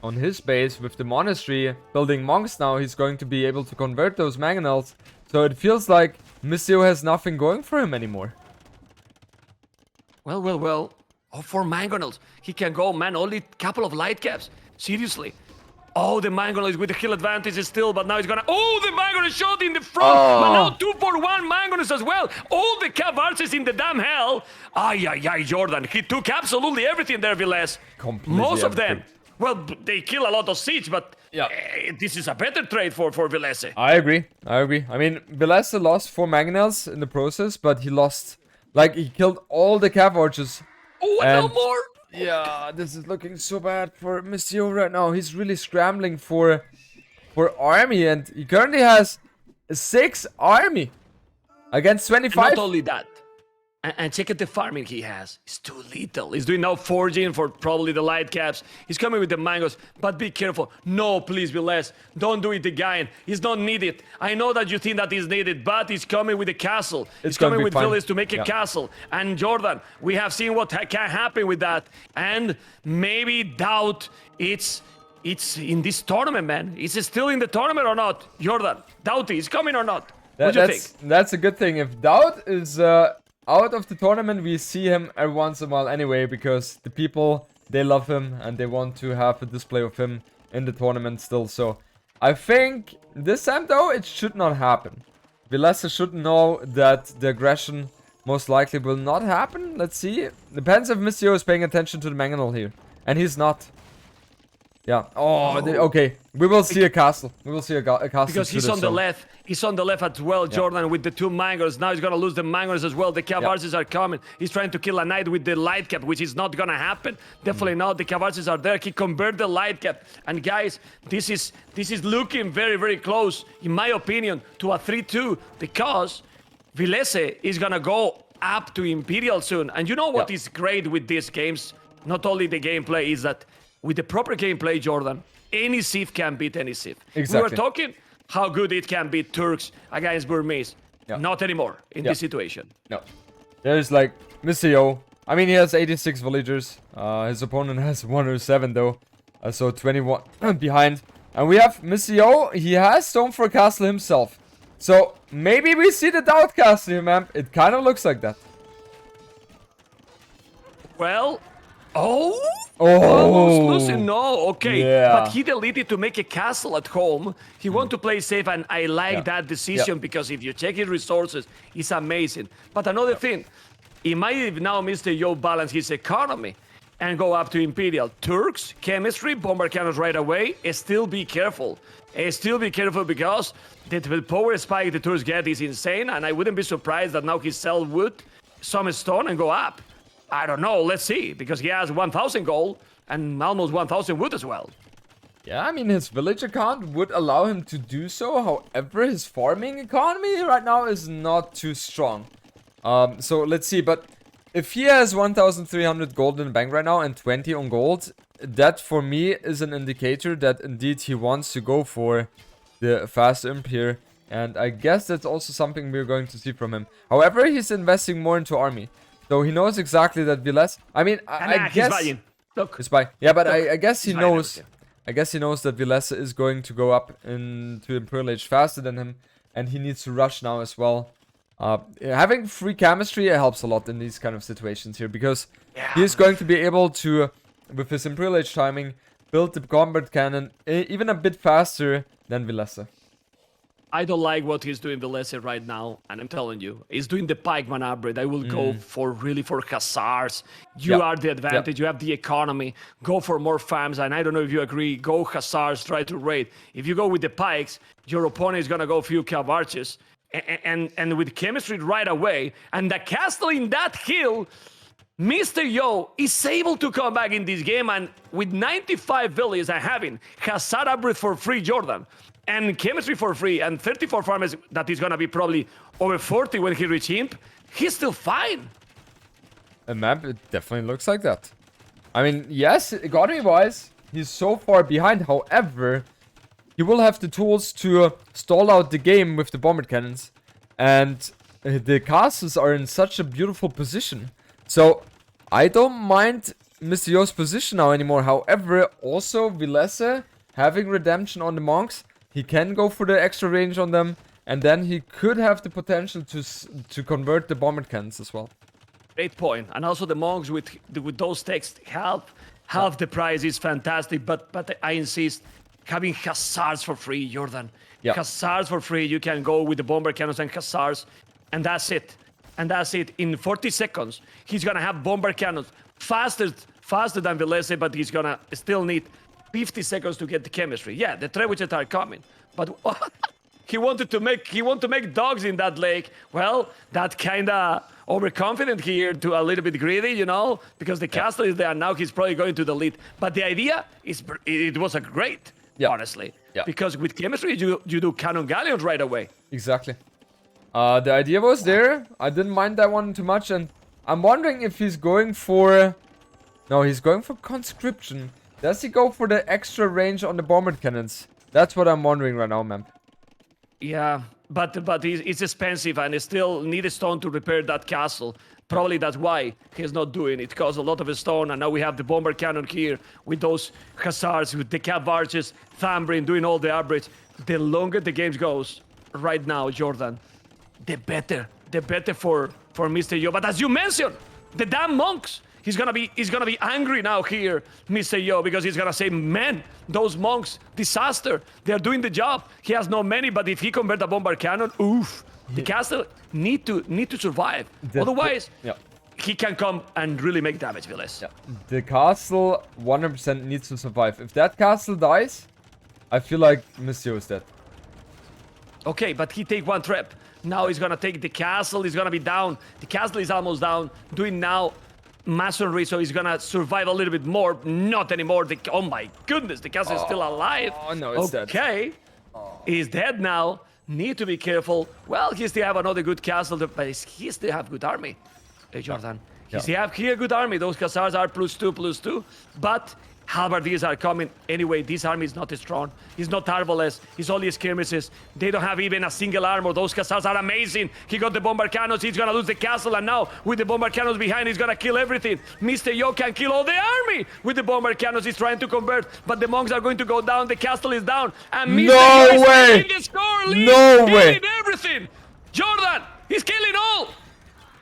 on his base with the monastery building monks now, he's going to be able to convert those mangonels. So it feels like Mister Yo has nothing going for him anymore. Well. Oh, 4 mangonels. He can go, man. Only couple of light caps. Seriously. Oh, the mangonel is with the kill advantage still, but now he's gonna. Oh, the mangonel shot in the front, but now 2 for 1 mangonels as well. All the cav arches in the damn hell. Ay, Jordan. He took absolutely everything there, Velez. Most of them. Well, they kill a lot of siege, but this is a better trade for Velez. I agree. I mean, Velez lost 4 mangonels in the process, but he lost, like, he killed all the cav arches. Oh, and no more. Yeah, this is looking so bad for Mister Yo right now. He's really scrambling for army, and he currently has 6 army against 25. And not only that, and check out the farming he has. It's too little. He's doing now forging for probably the light caps. He's coming with the mangoes, but be careful. No, please be less. Don't do it again. He's not needed. I know that you think that he's needed, but he's coming with a castle. He's coming with villas to make a castle. And Jordan, we have seen what can happen with that. And maybe doubt it's in this tournament, man. Is it still in the tournament or not? Jordan, Doughty is coming or not? What do you think? That's a good thing. If Doubt is out of the tournament, we see him every once in a while anyway, because the people, they love him and they want to have a display of him in the tournament still. So I think this time though, it should not happen. Velez should know that the aggression most likely will not happen. Let's see. Depends if Mister Yo is paying attention to the mangonel here, and he's not. Yeah. Okay. We will see a castle. We will see a castle. Because he's on the left. He's on the left as well, Jordan, with the 2 mangoes. Now he's going to lose the mangoes as well. The cavalries are coming. He's trying to kill a knight with the light cap, which is not going to happen. Definitely not. The cavalries are there. He convert the light cap. And guys, this is looking very, very close, in my opinion, to a 3-2, because Velez is going to go up to Imperial soon. And you know what is great with these games? Not only the gameplay, is that with the proper gameplay, Jordan, any Civ can beat any Civ. Exactly. We were talking how good it can be Turks against Burmese. Yeah. Not anymore in Yeah. this situation. No. There's like Mister Yo. I mean, he has 86 villagers. His opponent has 107 though. So 21 behind. And we have Mister Yo. He has stone for a castle himself. So maybe we see the Doubt Castle here, man. It kind of looks like that. Well, almost Oh, losing. No, okay. Yeah. But he deleted to make a castle at home. He want to play safe, and I like Yeah. that decision because if you check his resources, it's amazing. But another thing, he might now Mr. Yo balance his economy and go up to Imperial. Turks, chemistry, bomber cannons right away. Still be careful. Still be careful because the power spike the Turks get is insane, and I wouldn't be surprised that now he sell wood, some stone, and go up. I don't know. Let's see, because he has 1,000 gold and almost 1,000 wood as well. yeah, I mean, his village account would allow him to do so. However, his farming economy right now is not too strong. So let's see. But if he has 1,300 gold in the bank right now and 20 on gold, that for me is an indicator that indeed he wants to go for the fast imp here. And I guess that's also something we're going to see from him. However, he's investing more into army. So he knows exactly that Viles. I mean, I He's guess buying. Look, he's buying. Yeah, but Look, I guess he he's buying knows. everything. I guess he knows that Viles is going to go up into Imperial Age faster than him, and he needs to rush now as well. Having free chemistry helps a lot in these kind of situations here because he's going to be able to, with his Imperial Age timing, build the combat cannon even a bit faster than Viles. I don't like what he's doing Vilese right now, and I'm telling you, he's doing the pikeman upgrade. I will go for hussars. You Yeah. are the advantage. You have the economy. Go for more farms, and I don't know if you agree. Go hussars, try to raid. If you go with the pikes, your opponent is gonna go a few cav archers, and with chemistry right away, and the castle in that hill. Mr. Yo is able to come back in this game, and with 95 villages and having Hussar upgrade for free, Jordan, and chemistry for free, and 34 farmers that is gonna be probably over 40 when he reach imp, he's still fine. A map, it definitely looks like that. I mean, yes, economy-wise, he's so far behind. However, he will have the tools to stall out the game with the bombard cannons. And the castles are in such a beautiful position. So, I don't mind Mr. Yo's position now anymore. However, also Vilese having redemption on the monks, he can go for the extra range on them, and then he could have the potential to convert the bombard cannons as well. Great point. And also the monks with those texts half the price is fantastic, but I insist, having hussars for free, Jordan. Yeah. Hussars for free, you can go with the bomber cannons and hussars, and that's it. And that's it. In 40 seconds, he's gonna have bomber cannons faster than Vilese, but he's gonna still need 50 seconds to get the chemistry. Yeah, the trebuchets are coming, but he wanted to make dogs in that lake. Well, that kinda overconfident here, to a little bit greedy, you know, because the castle is there now. He's probably going to the lead. But the idea is, it was a great, honestly, because with chemistry you do cannon galleons right away. Exactly. The idea was there. I didn't mind that one too much, and I'm wondering if he's going for... No, he's going for conscription. Does he go for the extra range on the bombard cannons? That's what I'm wondering right now, man. Yeah, but it's expensive, and he still need a stone to repair that castle. Probably that's why he's not doing it. It costs a lot of stone, and now we have the bomber cannon here with those hussars, with the cav archers, Thambrin doing all the upgrades. The longer the game goes, right now, Jordan, the better for Mr. Yo. But as you mentioned, the damn monks. He's gonna be angry now here, Mr. Yo, because he's gonna say, man, those monks, disaster. They're doing the job. He has no many, but if he convert a bombard cannon, oof, the castle need to survive. Otherwise, he can come and really make damage, Viles. Yeah. The castle 100% needs to survive. If that castle dies, I feel like Mr. Yo is dead. Okay, but he take one trap. Now he's gonna take the castle. He's gonna be down. The castle is almost down. Doing now masonry, so he's gonna survive a little bit more. Not anymore. Oh my goodness, the castle is still alive. Oh no, it's dead. Okay, he's dead now. Need to be careful. Well, he still have another good castle, but he still have good army. Hey, Jordan. He still have here good army. Those hussars are +2/+2, but Halberdiers are coming. Anyway, this army is not strong. It's not Arbalest. It's only skirmishes. They don't have even a single armor. Those Khazars are amazing. He got the bomber cannons. He's gonna lose the castle, and now with the bomber cannons behind, he's gonna kill everything. Mister Yo can kill all the army with the bomber cannons. He's trying to convert, but the monks are going to go down. The castle is down, and Mister Yo is taking the score lead. No way! Killing everything. Jordan, he's killing all.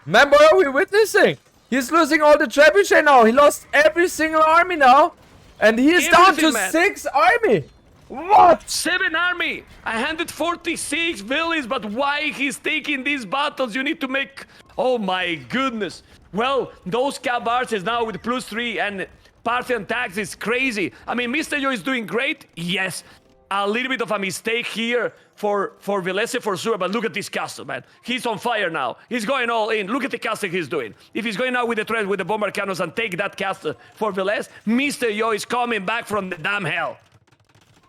Man, what are we witnessing? He's losing all the trebuchet now. He lost every single army now. And he is down to 6 army. What? 7 army. 146 villains, but why he's taking these battles? You need to make... Oh my goodness. Well, those Khazars is now with +3 and Parthian tax is crazy. I mean, Mister Yo is doing great. Yes. A little bit of a mistake here for Vilese for sure, but look at this castle, man. He's on fire now. He's going all in. Look at the castle he's doing. If he's going out with the threat with the bomber cannons and take that castle for Vilese, Mister Yo is coming back from the damn hell.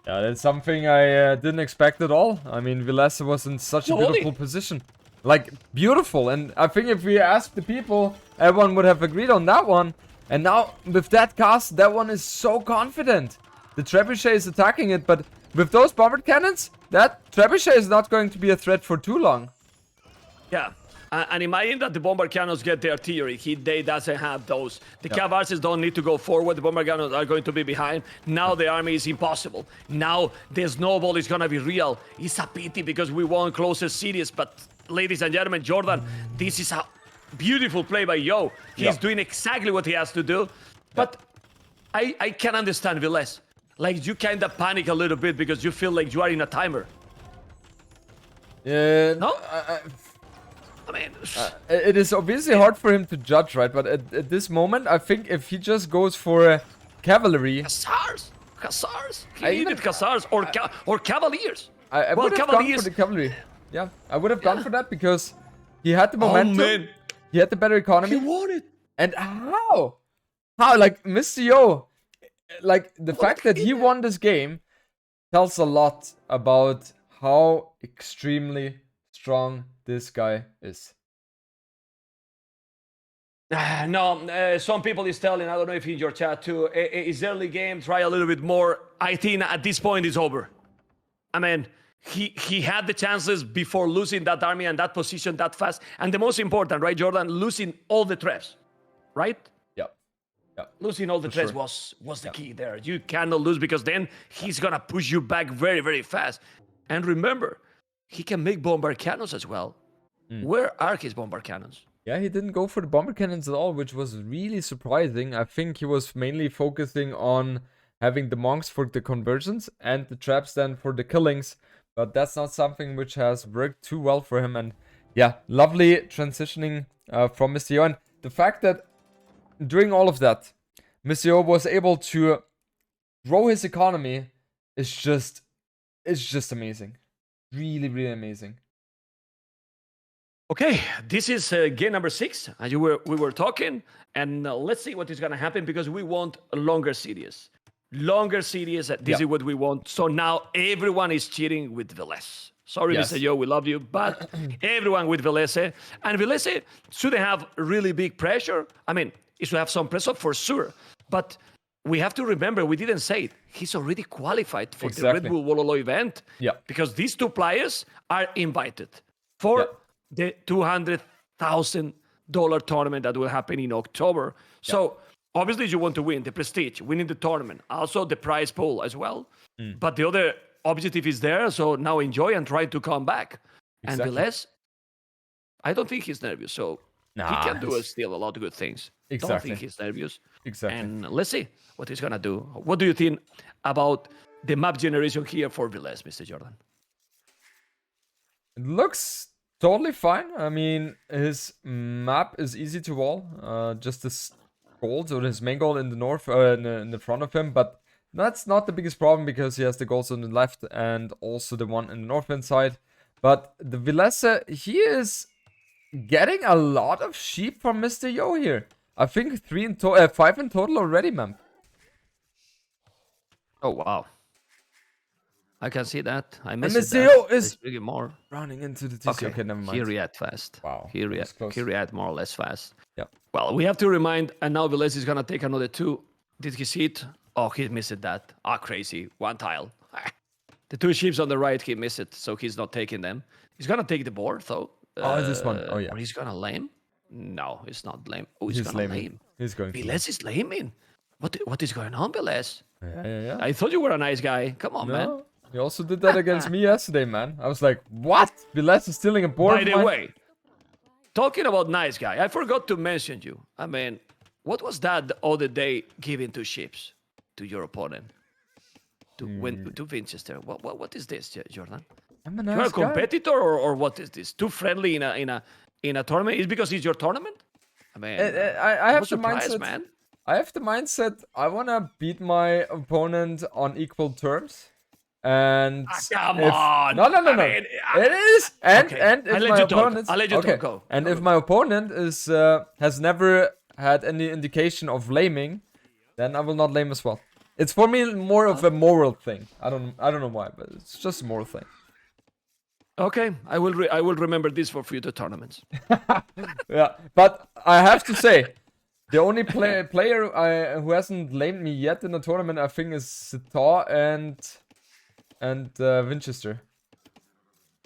Yeah, that's something I didn't expect at all. I mean, Vilese was in such a beautiful position. Like, beautiful. And I think if we asked the people, everyone would have agreed on that one. And now, with that castle, that one is so confident. The trebuchet is attacking it, but with those bomber cannons, that trebuchet is not going to be a threat for too long. Yeah, and imagine that the bomber cannons get the artillery. They doesn't have those. The Khazars don't need to go forward. The bomber cannons are going to be behind. Now the army is impossible. Now the snowball is gonna be real. It's a pity because we won closer cities. But ladies and gentlemen, Jordan, this is a beautiful play by Yo. He's doing exactly what he has to do. But I can understand Vilese. Like, you kind of panic a little bit because you feel like you are in a timer. No? I mean... it is obviously hard for him to judge, right? But at this moment, I think if he just goes for cavalry... Khazars! He needed Khazars or Cavaliers. I would have gone for the cavalry. Yeah, I would have gone for that because he had the momentum. Oh, man. He had the better economy. He won it. And how? How? Like, Mister Yo... Like, the fact that he won this game tells a lot about how extremely strong this guy is. No, some people is telling, I don't know if in your chat too, it's early game, try a little bit more. I think at this point it's over. I mean, he had the chances before losing that army and that position that fast. And the most important, right, Jordan, losing all the traps, right? Yeah. Losing all the threats was the key there. You cannot lose because then he's gonna push you back very, very fast. And remember, he can make bomber cannons as well. Where are his bomber cannons? Yeah, he didn't go for the bomber cannons at all, which was really surprising. I think he was mainly focusing on having the monks for the conversions and the traps then for the killings. But that's not something which has worked too well for him. And yeah, lovely transitioning from Mister Yo. And the fact that during all of that, Mister Yo was able to grow his economy is just amazing. Really, really amazing. Okay, this is game number 6, as we were talking, and let's see what is going to happen because we want a longer series. Longer series, this is what we want. So now everyone is cheering with Vilese. Sorry, Mister Yo, we love you, but everyone with Vilese. And Vilese should have really big pressure. I mean, it should have some pressure for sure. But we have to remember, we didn't say it, he's already qualified for the Red Bull Wololo event. Yeah. Because these 2 players are invited for the $200,000 tournament that will happen in October. So obviously you want to win the prestige, winning the tournament, also the prize pool as well. But the other objective is there, so now enjoy and try to come back. And Vilese, I don't think he's nervous, so he can do still a lot of good things. Don't think he's nervous. And let's see what he's gonna do. What do you think about the map generation here for Vilese, Mr. Jordan? It looks totally fine. I mean, his map is easy to wall. Just his goals or his main goal in the north, in the front of him. But that's not the biggest problem because he has the goals on the left and also the one in the northern side. But the Vilese, he is getting a lot of sheep from Mister Yo here. I think 5 in total already, man. Oh, wow. I can see that. I missed Mister Yo is more running into the TC. Okay, never mind. He react fast. Wow. He react more or less fast. Yeah. Well, we have to remind, and now Vilese is going to take another 2. Did he see it? Oh, he missed that. Ah, crazy. One tile. The 2 ships on the right, he missed it, so he's not taking them. He's gonna take the board, though. Oh, this one. Oh, yeah. Or he's gonna lame? No, he's not lame. Oh, he's He's gonna laming. lame. He's going to. Viles is laming. What is going on, Viles? Yeah. I thought you were a nice guy. Come on, man. No, he also did that against me yesterday, man. I was like, what? Viles is stealing a board. By of the mine? way, talking about nice guy, I forgot to mention you. I mean, what was that the other day giving 2 ships to your opponent? To win to Winchester. What is this, Jordan? I'm a You're nice a guy. competitor, or what is this? Too friendly in a tournament? Is because it's your tournament? I mean, I have the surprised, mindset. man. I have the mindset. I wanna beat my opponent on equal terms. And Come if, on. no. I mean, It is. And Okay, and I'll if let my you talk. opponent, I'll let you talk. Go. And Go. if my opponent is has never had any indication of laming, then I will not lame as well. It's for me more of a moral thing. I don't know why, but it's just a moral thing. Okay, I will remember this for future tournaments. Yeah, but I have to say, the only player who hasn't lamed me yet in the tournament, I think, is Sitar and Winchester.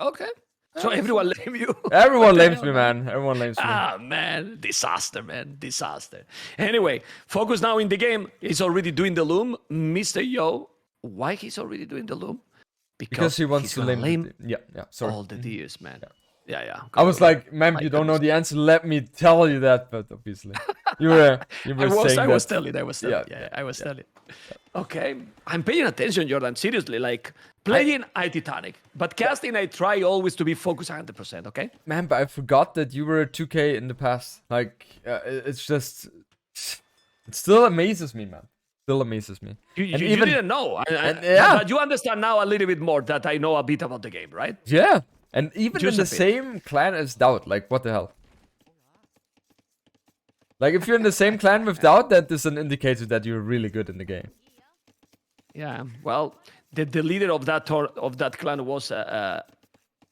Okay. So everyone lame you. Everyone lames me, man. Everyone lames me. Ah, man. Disaster, man. Disaster. Anyway, focus now in the game. He's already doing the loom. Mr. Yo, why he's already doing the loom? Because he wants he's to gonna lame. Yeah. Sorry. all the deers, man. Yeah. I was like, man, you don't know the answer. Let me tell you that, but obviously, you were saying I that. was telling. I was telling. Yeah, I was telling. Okay, I'm paying attention, Jordan. Seriously, like playing I Titanic, but casting I try always to be focused 100%. Okay. Man, but I forgot that you were 2K in the past. Like, it's just, it still amazes me, man. Still amazes me. You even didn't know, yeah. but you understand now a little bit more that I know a bit about the game, right? Yeah, and even Just in a the bit. same clan as Doubt, like what the hell? Like if you're in the same clan with Doubt, that is an indicator that you're really good in the game. Yeah. Well, the leader of that clan was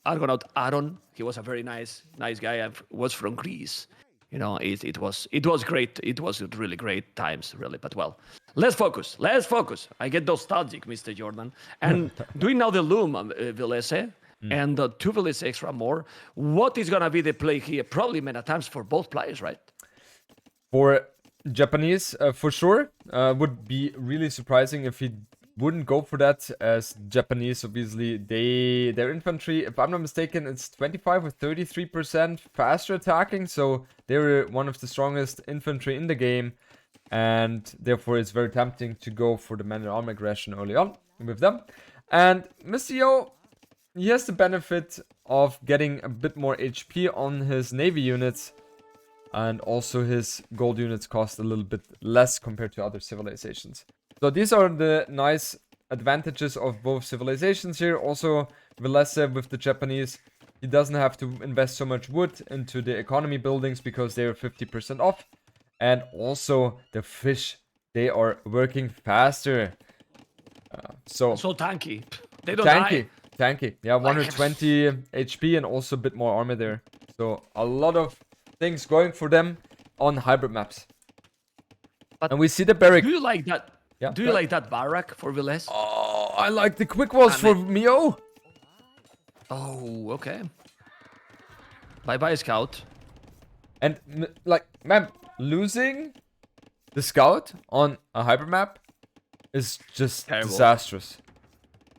Argonaut Aaron. He was a very nice guy. And was from Greece. You know, it was great. It was really great times, really. But well, let's focus. I get nostalgic, Mr. Jordan. And doing now the loom, Vilese, and 2 Vilese extra more. What is gonna be the play here? Probably many times for both players, right? For Japanese, for sure, would be really surprising if he wouldn't go for that, as Japanese, obviously, their infantry, if I'm not mistaken, it's 25 or 33% faster attacking, so they're one of the strongest infantry in the game, and therefore it's very tempting to go for the man-at-arm aggression early on with them. And Mr. Yo, he has the benefit of getting a bit more HP on his navy units, and also his gold units cost a little bit less compared to other civilizations. So these are the nice advantages of both civilizations here. Also, Vilese with the Japanese, he doesn't have to invest so much wood into the economy buildings because they are 50% off. And also the fish, they are working faster. So tanky. They don't die. Tanky. Yeah, 120 HP and also a bit more armor there. So a lot of things going for them on hybrid maps. But and we see the barrack. Do you like that? Yeah, Do you like that barrack for Villes? Oh, I like the quick walls for Mio. Oh, okay. Bye-bye, Scout. And, like, man, losing the Scout on a hybrid map is just Terrible. disastrous.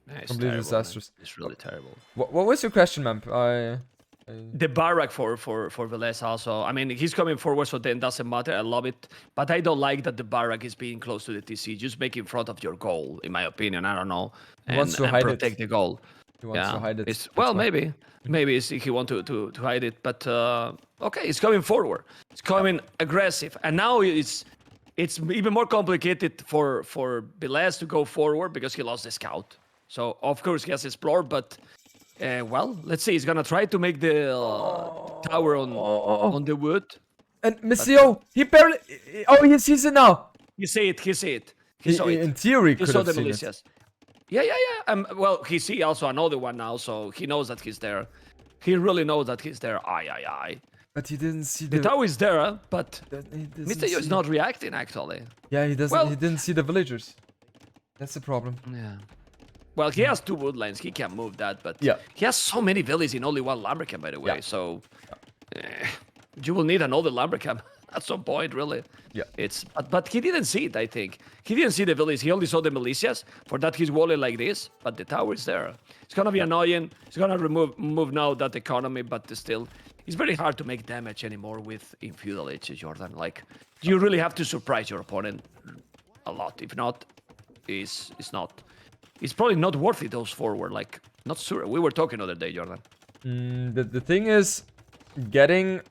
Yeah, it's Completely terrible, disastrous. man. It's really terrible. What was your question, man? The barrack for Velez also. I mean, he's coming forward, so then doesn't matter. I love it, but I don't like that the barrack is being close to the TC. Just make in front of your goal, in my opinion. I don't know. He wants to hide protect the goal. He wants to hide it. Well, maybe he want to hide it, but okay, it's coming forward. It's coming aggressive, and now it's even more complicated for Velez to go forward because he lost the scout. So of course he has explored, but. Well, let's see. He's gonna try to make the tower on the wood. And Missio, he barely. Oh, he sees it now. He see it. He saw it. In theory, He could saw have the seen it. militias. Yeah. Well, he see also another one now, so he knows that he's there. He really knows that he's there. Aye. But he didn't see The tower is there, but he doesn't Mister Yo is see- not reacting actually. Yeah, he doesn't. Well- he didn't see the villagers. That's the problem. Yeah. Well, he has 2 woodlands. He can move that, but Yeah. he has so many villas in only 1 lumbercamp, by the way. Yeah. So you will need another lumbercamp at some point, really. Yeah. But he didn't see it. I think he didn't see the villas. He only saw the militias. For that, he's walling like this. But the tower is there. It's gonna be annoying. It's gonna move now that economy, but still, it's very hard to make damage anymore with infeudal ages, Jordan. Like you really have to surprise your opponent a lot. If not, it's not. It's probably not worth it, those forward. Like, not sure. We were talking the other day, Jordan. The thing is, getting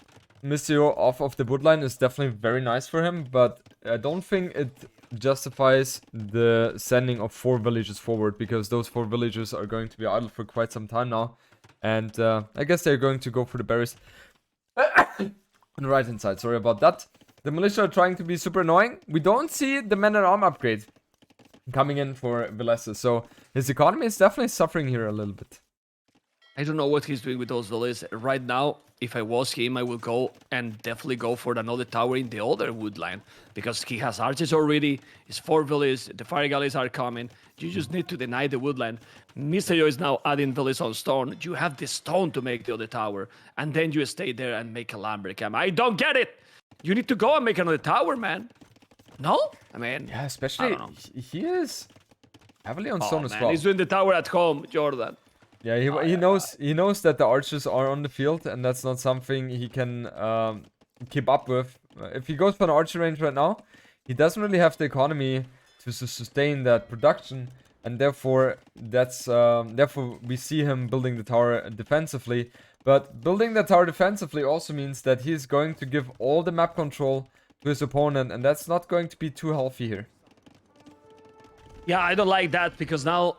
Mister Yo off of the woodline is definitely very nice for him, but I don't think it justifies the sending of 4 villagers forward, because those 4 villagers are going to be idle for quite some time now. And I guess they're going to go for the berries. On the right hand side, sorry about that. The militia are trying to be super annoying. We don't see the men-at-arm upgrade coming in for Vilese, so his economy is definitely suffering here a little bit. I don't know what he's doing with those villas. Right now, if I was him, I would go and definitely go for another tower in the other wood line, because he has archers already, his 4 villas, the fire galleys are coming. You just need to deny the wood line. Mister Yo is now adding villas on stone. You have the stone to make the other tower, and then you stay there and make a lumbercamp. I don't get it! You need to go and make another tower, man. No? I mean, Yeah, I especially don't know. he is heavily on Oh, stone as man, well. he's doing the tower at home, Jordan. Yeah, he knows that the archers are on the field, and that's not something he can keep up with. If he goes for an archer range right now, he doesn't really have the economy to sustain that production, and therefore therefore we see him building the tower defensively. But building the tower defensively also means that he's going to give all the map control to his opponent, and that's not going to be too healthy here. Yeah, I don't like that, because now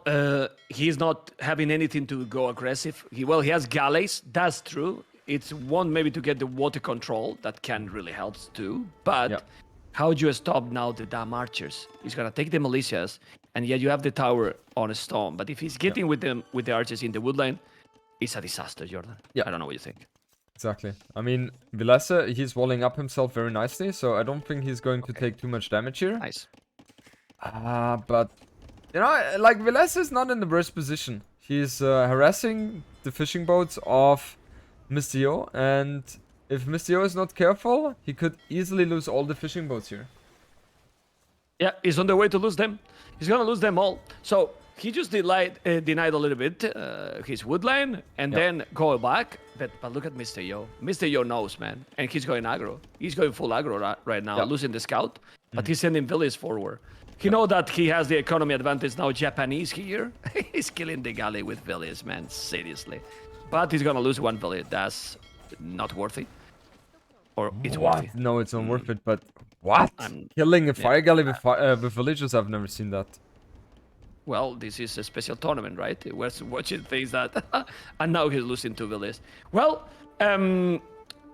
he's not having anything to go aggressive. He has galleys, that's true. It's one maybe to get the water control, that can really help too. But Yeah. how do you stop now the damn archers? He's gonna take the militias, and yet you have the tower on a stone. But if he's getting with the archers in the woodline, it's a disaster, Jordan. Yeah. I don't know what you think. Exactly. I mean, Vilese, he's walling up himself very nicely, so I don't think he's going to take too much damage here. Nice. But, you know, like, Vilese is not in the worst position. He's harassing the fishing boats of Mister Yo, and if Mister Yo is not careful, he could easily lose all the fishing boats here. Yeah, he's on the way to lose them. He's gonna lose them all. So he just denied a little bit his woodline, and then go back. But look at Mister Yo. Mister Yo knows, man, and he's going aggro. He's going full aggro right now, losing the scout, but he's sending villas forward. He know that he has the economy advantage now. Japanese here, he's killing the galley with villas, man. Seriously, but he's gonna lose 1 village. That's not worth it. Or it's worth it. No, it's not worth it, but what? Killing a fire galley with villagers? I've never seen that. Well, this is a special tournament, right? We're watching things that... and now he's losing 2 villas. Well,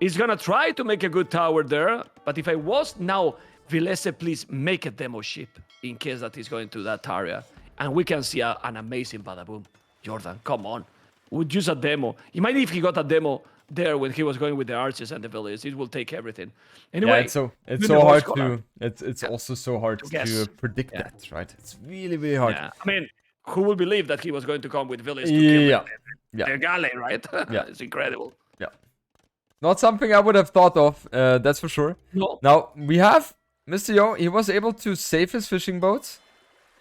he's gonna try to make a good tower there, but if I was now, Vilese, please make a demo ship in case that he's going to that area. And we can see an amazing badaboom. Jordan, come on. Would use a demo. Imagine if he got a demo there when he was going with the archers and the villas. It will take everything. Anyway, it's so hard to it's also so hard to predict that, right? It's really hard. Yeah. I mean, who would believe that he was going to come with villas to kill the galley, right? Yeah. It's incredible. Yeah. Not something I would have thought of, that's for sure. No. Now, we have Mister Yo. He was able to save his fishing boats,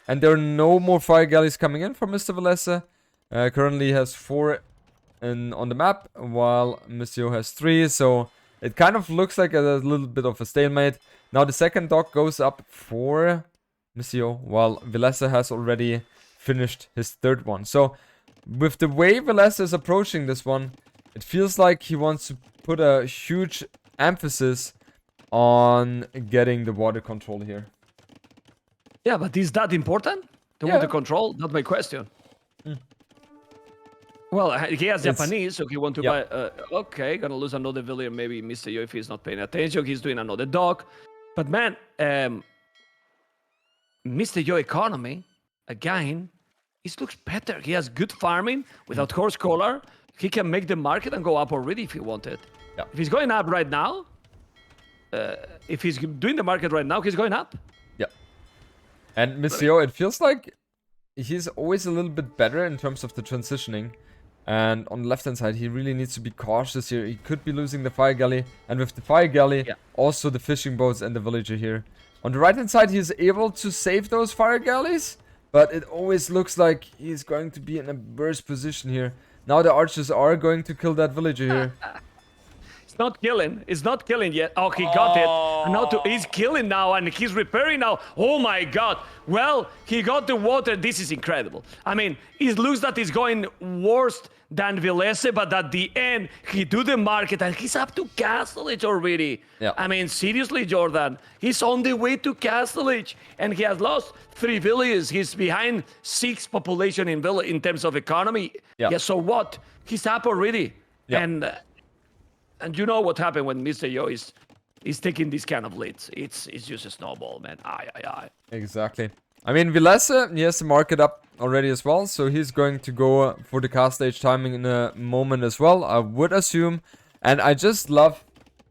and there are no more fire galleys coming in for Mr. Vilese. Currently he has 4 on the map, while Mister Yo has 3, so it kind of looks like a little bit of a stalemate. Now the second dock goes up for Mister Yo, while Vilese has already finished his 3rd one. So with the way Vilese is approaching this one, it feels like he wants to put a huge emphasis on getting the water control here. Yeah, but is that important? The water control? That's my question. Well, he has Japanese, so he want to buy... okay, gonna lose another villager, maybe Mister Yo if he's not paying attention. He's doing another dock. But man, Mister Yo economy, again, it looks better. He has good farming without horse collar. He can make the market and go up already if he wanted. Yeah. If he's going up right now, if he's doing the market right now, he's going up. Yeah. And Mister Yo, it feels like he's always a little bit better in terms of the transitioning. And on the left-hand side, he really needs to be cautious here. He could be losing the fire galley. And with the fire galley, also the fishing boats and the villager here. On the right-hand side, he's able to save those fire galleys. But it always looks like he's going to be in a worse position here. Now the archers are going to kill that villager here. It's not killing. It's not killing yet. Oh, he got it. And now he's killing now, and he's repairing now. Oh my God. Well, he got the water. This is incredible. I mean, it looks that he's going worse than Vilese, but at the end, he do the market, and he's up to Castle Age already. Yeah. I mean, seriously, Jordan. He's on the way to Castle Age, and he has lost 3 villages. He's behind 6 population in terms of economy. Yeah, so what? He's up already. Yeah. And you know what happened when Mister Yo is taking this kind of leads. It's just a snowball, man. Aye. Exactly. I mean, Vilese, he has the market up already as well, so he's going to go for the cast stage timing in a moment as well, I would assume. And I just love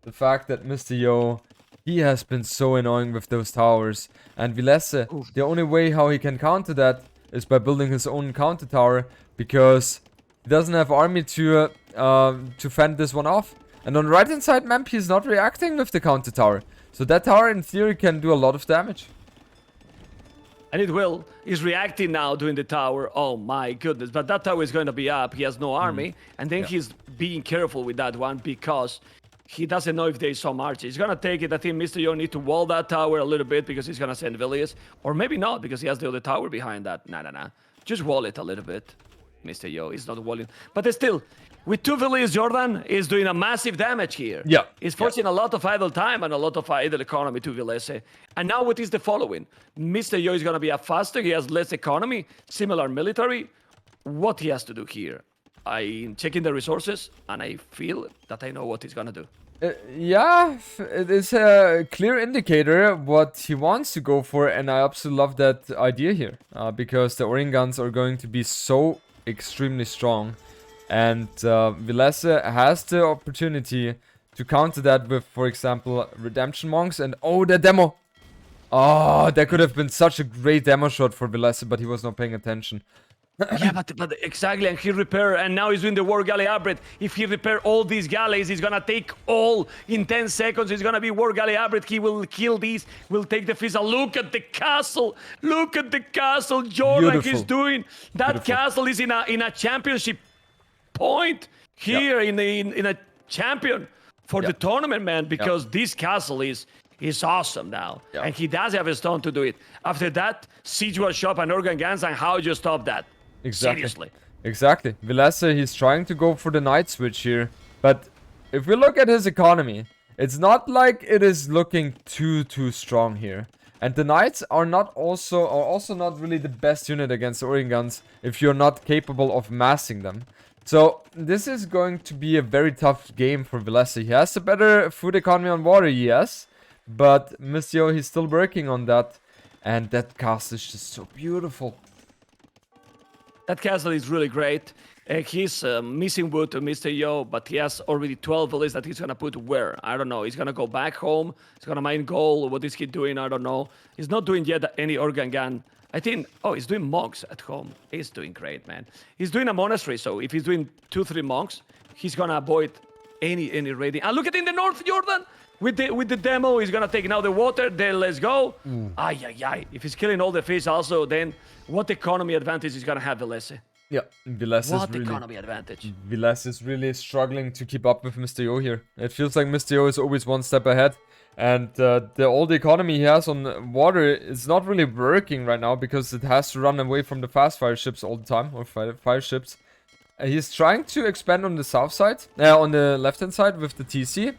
the fact that Mister Yo, he has been so annoying with those towers. And Vilese, the only way how he can counter that is by building his own counter tower, because he doesn't have army to fend this one off. And on the right hand side map, he's not reacting with the counter tower. So that tower in theory can do a lot of damage. And it will. He's reacting now doing the tower. Oh my goodness. But that tower is going to be up. He has no army. And then he's being careful with that one because he doesn't know if there is some archer. He's going to take it. I think Mister Yo need to wall that tower a little bit because he's going to send villages. Or maybe not because he has the other tower behind that. Nah. Just wall it a little bit. Mister Yo is not walling. But still, with 2 villages, Jordan is doing a massive damage here. Yeah. He's forcing a lot of idle time and a lot of idle economy to Vilese. And now what is the following? Mister Yo is going to be up faster. He has less economy, similar military. What he has to do here? I'm checking the resources, and I feel that I know what he's going to do. Yeah, it is a clear indicator what he wants to go for, and I absolutely love that idea here. Because the Orin guns are going to be so extremely strong. And Vilese has the opportunity to counter that with, for example, Redemption Monks. And oh, the demo! Oh, that could have been such a great demo shot for Vilese, but he was not paying attention. Yeah, but exactly, and he repair, and now he's doing the war galley upgrade. If he repair all these galleys, he's gonna take all in 10 seconds. He's gonna be war galley upgrade. He will kill these. Will take the Fisa. Look at the castle. Look at the castle. Jordan, Beautiful. he's doing that. Beautiful. Castle is in a championship point here in a champion for the tournament, man. Because this castle is awesome now, and he does have a stone to do it. After that, siege will shop and organ guns, and how you stop that? Exactly. Seriously. Exactly. Vilese, he's trying to go for the knight switch here. But if we look at his economy, it's not like it is looking too strong here. And the knights are also not really the best unit against Orin guns if you're not capable of massing them. So this is going to be a very tough game for Vilese. He has a better food economy on water, yes. But Mister Yo, he's still working on that. And that castle is just so beautiful. That castle is really great. He's missing wood to Mister Yo, but he has already 12 villages that he's gonna put where? I don't know. He's gonna go back home. He's gonna mine gold. What is he doing? I don't know. He's not doing yet any organ gun. I think, he's doing monks at home. He's doing great, man. He's doing a monastery, so if he's doing 2-3 monks, he's gonna avoid any raiding. And look at in the north, Jordan! With the demo, he's gonna take now the water, then let's go. Ay. If he's killing all the fish also, then what economy advantage is gonna have Vilese? Yeah, Vilese What is really... economy advantage? Vilese is really struggling to keep up with Mister Yo here. It feels like Mister Yo is always one step ahead. And all the economy he has on water is not really working right now because it has to run away from the fast fire ships all the time, or fire ships. He's trying to expand on the south side, on the left hand side with the TC.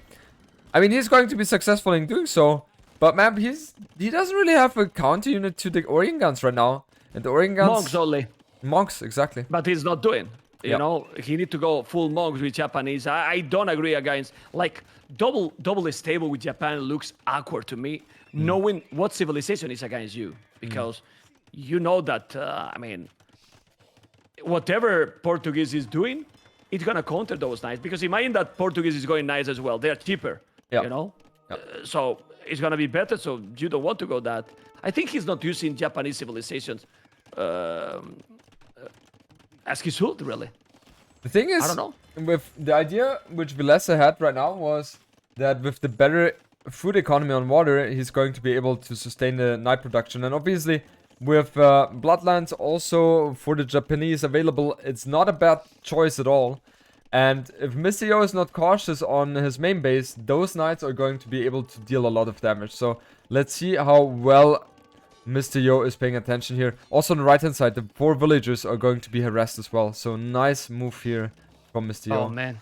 I mean, he's going to be successful in doing so. But man, he doesn't really have a counter unit to the Orin guns right now. And the Orin guns... Monks only. Monks, exactly. But he's not doing. You know, he need to go full monks with Japanese. I don't agree against, like, double stable with Japan looks awkward to me, knowing what civilization is against you. Because you know that, I mean, whatever Portuguese is doing, it's going to counter those knights. Because imagine that Portuguese is going knights as well. They're cheaper, you know? So is gonna be better. So you don't want to go that. I think he's not using Japanese civilizations as his ult, really. The thing is, I don't know. with the idea which Vilesa had right now was that with the better food economy on water, he's going to be able to sustain the night production. And obviously, with Bloodlines also for the Japanese available, it's not a bad choice at all. And if Mister Yo is not cautious on his main base, those knights are going to be able to deal a lot of damage. So let's see how well Mister Yo is paying attention here. Also on the right hand side, the 4 villagers are going to be harassed as well. So nice move here from Mister Yo. Oh man.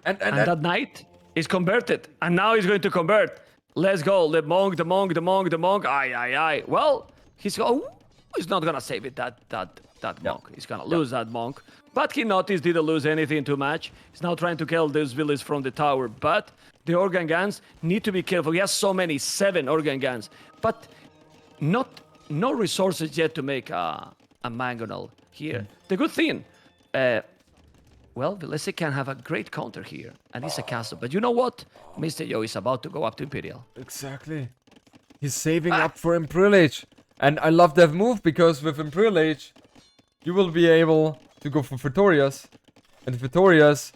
And that knight is converted. And now he's going to convert. Let's go. The monk. Aye. Well, he's not gonna save it, that monk. He's gonna lose that monk. But he noticed didn't lose anything too much. He's now trying to kill these villages from the tower. But the organ guns need to be careful. He has so many, 7 organ guns. But no resources yet to make a mangonel here. The good thing, well, Vilese can have a great counter here. And it's a castle. But you know what? Mister Yo is about to go up to Imperial. Exactly. He's saving up for Imperial Age. And I love that move because with Imperial Age, you will be able to go for Victorias. And Victorias,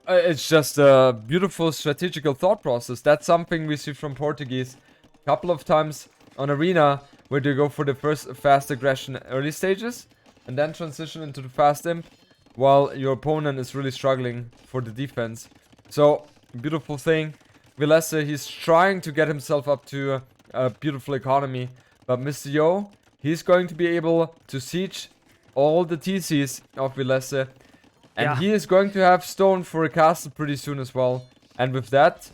it's just a beautiful strategical thought process. That's something we see from Portuguese a couple of times on Arena, where they go for the first fast aggression early stages and then transition into the fast imp, while your opponent is really struggling for the defense. So, beautiful thing. Vilese, he's trying to get himself up to a beautiful economy, but Mister Yo, he's going to be able to siege all the TCs of Vilese, and he is going to have stone for a castle pretty soon as well. And with that,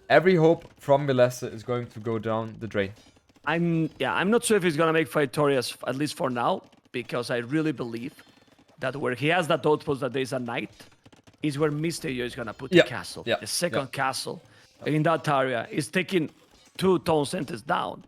every hope from Vilese is going to go down the drain. I'm not sure if he's gonna make Victorious, at least for now, because I really believe that where he has that outpost that there's a knight, is where Mister Yo is gonna put the castle. The second castle in that area is taking 2 town centers down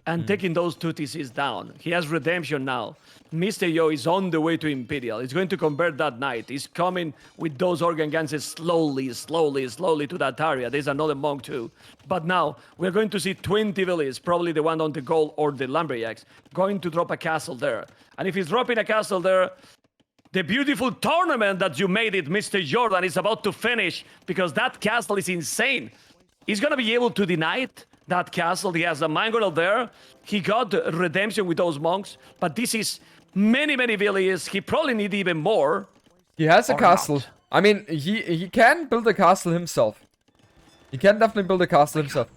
and taking those 2 TCs down. He has redemption now. Mister Yo is on the way to Imperial. He's going to convert that knight. He's coming with those organ guns slowly to that area. There's another monk too. But now we're going to see 20 villages, probably the one on the goal or the lumberjacks, going to drop a castle there. And if he's dropping a castle there, the beautiful tournament that you made it, Mr. Jordan, is about to finish because that castle is insane. He's going to be able to deny it. That castle, he has a mangonel there. He got redemption with those monks, but this is many villages. He probably need even more. He has a castle. Not. I mean, he can build a castle himself. He can definitely build a castle himself.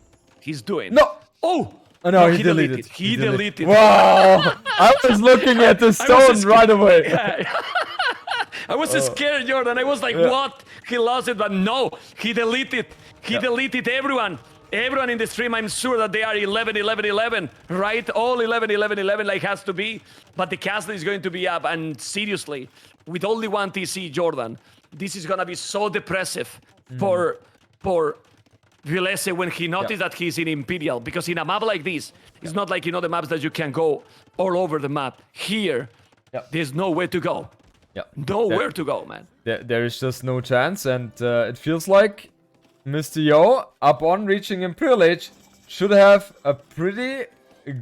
He's doing. No! Oh no, he deleted. He deleted. Wow! I was looking at the stone right away. I was scared, Jordan. I was like, what? He lost it, but no. He deleted. He deleted everyone. Everyone in the stream, I'm sure that they are 11, right? All 11, like has to be. But the castle is going to be up. And seriously, with only 1 TC, Jordan, this is going to be so depressive for Vilese when he noticed that he's in Imperial. Because in a map like this, it's not like, the maps that you can go all over the map. Here, there's nowhere to go. Nowhere to go, man. There is just no chance. And it feels like Mister Yo, upon reaching Imperial Age, should have a pretty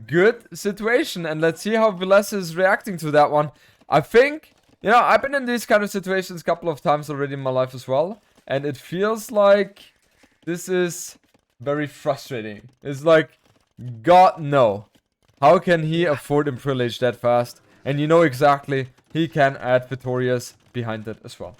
good situation. And let's see how Vilese is reacting to that one. I think, I've been in these kind of situations a couple of times already in my life as well. And it feels like this is very frustrating. It's like, God, no. How can he afford Imperial Age that fast? And you know exactly, he can add Victorias behind it as well.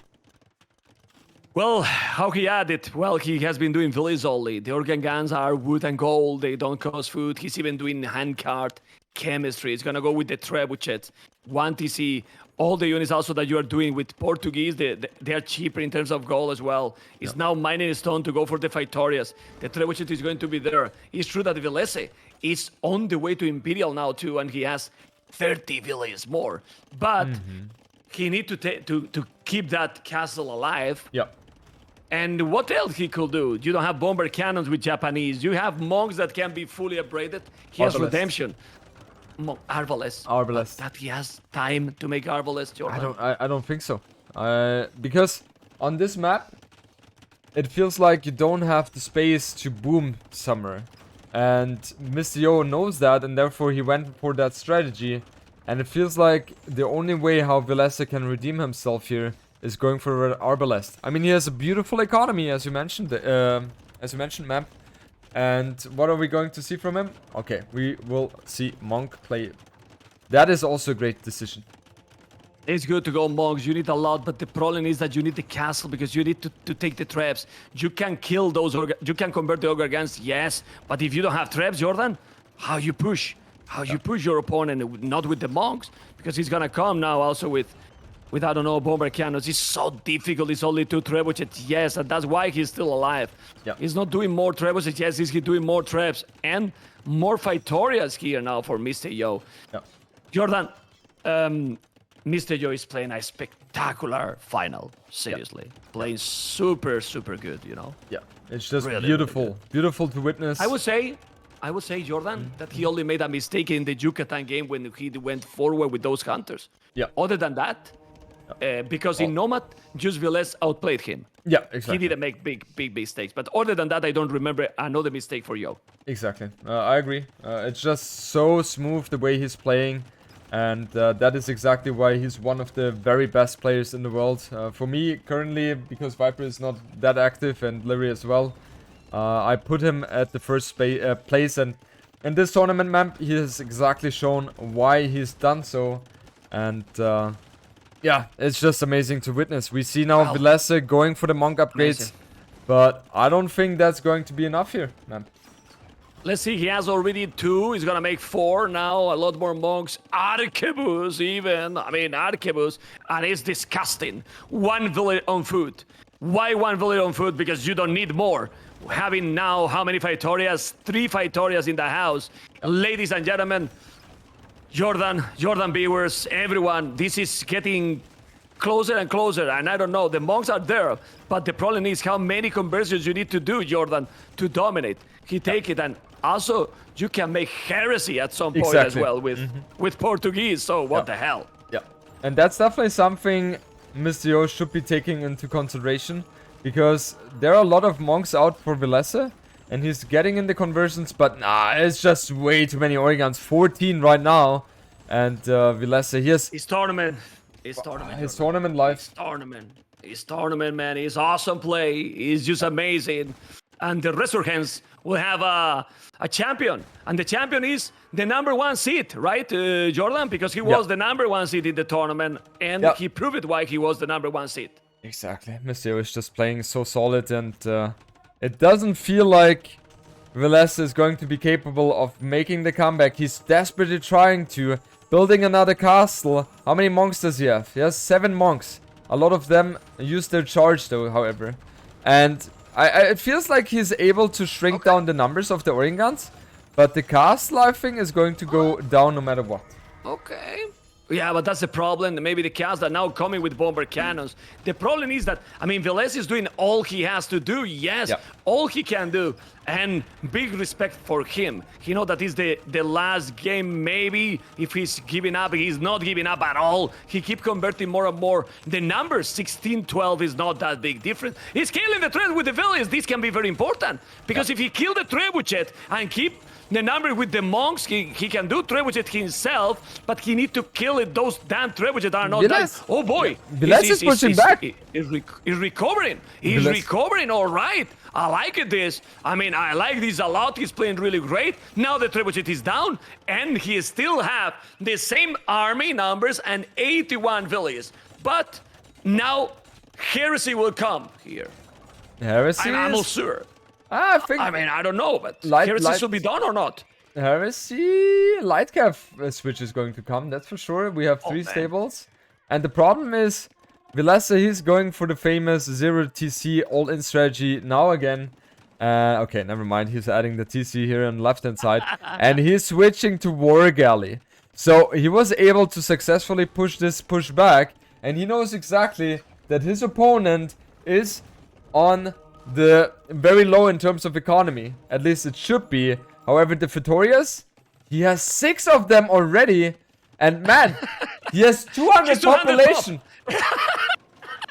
Well, how he added? Well, he has been doing villas only. The organ guns are wood and gold. They don't cost food. He's even doing handcart chemistry. He's gonna go with the trebuchets. 1 TC. All the units also that you are doing with Portuguese, they are cheaper in terms of gold as well. He's now mining stone to go for the Victorias. The trebuchet is going to be there. It's true that Vilese is on the way to Imperial now too, and he has 30 villages more. But he need to keep that castle alive. And what else he could do? You don't have bomber cannons with Japanese. You have monks that can be fully upgraded. He has redemption. Arbalest. That he has time to make Arbalest, Jordan. I don't think so. Because on this map, it feels like you don't have the space to boom somewhere. And Mister Yo knows that, and therefore he went for that strategy. And it feels like the only way how Vilessa can redeem himself here is going for Arbalest. I mean, he has a beautiful economy, as you mentioned, map. And what are we going to see from him? Okay, we will see Monk play. That is also a great decision. It's good to go monks. You need a lot, but the problem is that you need the castle because you need to take the traps. You can kill those. You can convert the ogre guns, yes, but if you don't have traps, Jordan, how you push? How you push your opponent? Not with the monks, because he's gonna come now also with I don't know, bomber cannons. It's so difficult. It's only 2 trebuchets, yes, and that's why he's still alive. Yeah. He's not doing more trebuchets, yes, he's doing more traps and more Phytorias here now for Mister Yo. Yeah. Jordan, Mister Yo is playing a spectacular final. Seriously, playing super good. You know. Yeah, it's just Really, beautiful, really beautiful to witness. I would say, Jordan, that he only made a mistake in the Yucatan game when he went forward with those hunters. Yeah. Other than that, because in Nomad, just Velez outplayed him. Yeah, exactly. He didn't make big mistakes. But other than that, I don't remember another mistake for Yo. Exactly. I agree. It's just so smooth the way he's playing. And that is exactly why he's one of the very best players in the world. For me, currently, because Viper is not that active and Larry as well, I put him at the first place. And in this tournament map, he has exactly shown why he's done so. And yeah, it's just amazing to witness. We see now Vilessa going for the Monk upgrades. Amazing. But I don't think that's going to be enough here, man. Let's see, he has already 2. He's gonna make 4 now. A lot more monks. Arquebus even. I mean, Arquebus. And it's disgusting. 1 village on foot. Why 1 village on foot? Because you don't need more. Having now how many Phytorias? 3 Phytorias in the house. Ladies and gentlemen, Jordan viewers, everyone, this is getting closer and closer. And I don't know, the monks are there. But the problem is how many conversions you need to do, Jordan, to dominate. He take it, and also you can make heresy at some point as well with Portuguese. So what the hell? Yeah, and that's definitely something Mister Yo should be taking into consideration, because there are a lot of monks out for Vilessa, and he's getting in the conversions, but nah, it's just way too many Oregons. 14 right now, and Vilessa, he has His tournament. His tournament. his tournament life. His tournament, man. His awesome play is just amazing. And the Resurgence will have a champion. And the champion is the #1 seed, right, Jordan? Because he was the #1 seed in the tournament. And he proved why he was the #1 seed. Exactly. Mister Yo is just playing so solid, and it doesn't feel like Vilessa is going to be capable of making the comeback. He's desperately trying to. Building another castle. How many monks does he have? He has 7 monks. A lot of them use their charge though, however. And it feels like he's able to shrink down the numbers of the Oregons. But the castle, I think, is going to go down no matter what. Okay. Yeah, but that's the problem. Maybe the cast are now coming with bomber cannons. The problem is that, I mean, Velez is doing all he has to do. Yes, all he can do. And big respect for him. He know that is the last game, maybe. If he's giving up, he's not giving up at all. He keep converting more and more. The number 16-12 is not that big difference. He's killing the threat with the Velez. This can be very important. Because if he kill the trebuchet and keep the number with the monks, he can do trebuchet himself, but he need to kill it. Those damn trebuchet are not dying. Oh boy, Vilessa is pushing back. He's recovering. He's recovering. All right, I like this. I mean, I like this a lot. He's playing really great. Now the trebuchet is down, and he still have the same army numbers and 81 villages. But now heresy will come here. Heresy. I'm almost sure. I think. I mean, I don't know, but heresy should be done or not. Heresy Lightcap switch is going to come, that's for sure. We have 3 stables. And the problem is, Vilessa, he's going for the famous 0 TC all-in strategy now again. Okay, never mind. He's adding the TC here on the left-hand side. And he's switching to War Galley. So he was able to successfully push back. And he knows exactly that his opponent is on the very low in terms of economy. At least it should be. However, the Phytorias, he has 6 of them already. And man, he has 200 population.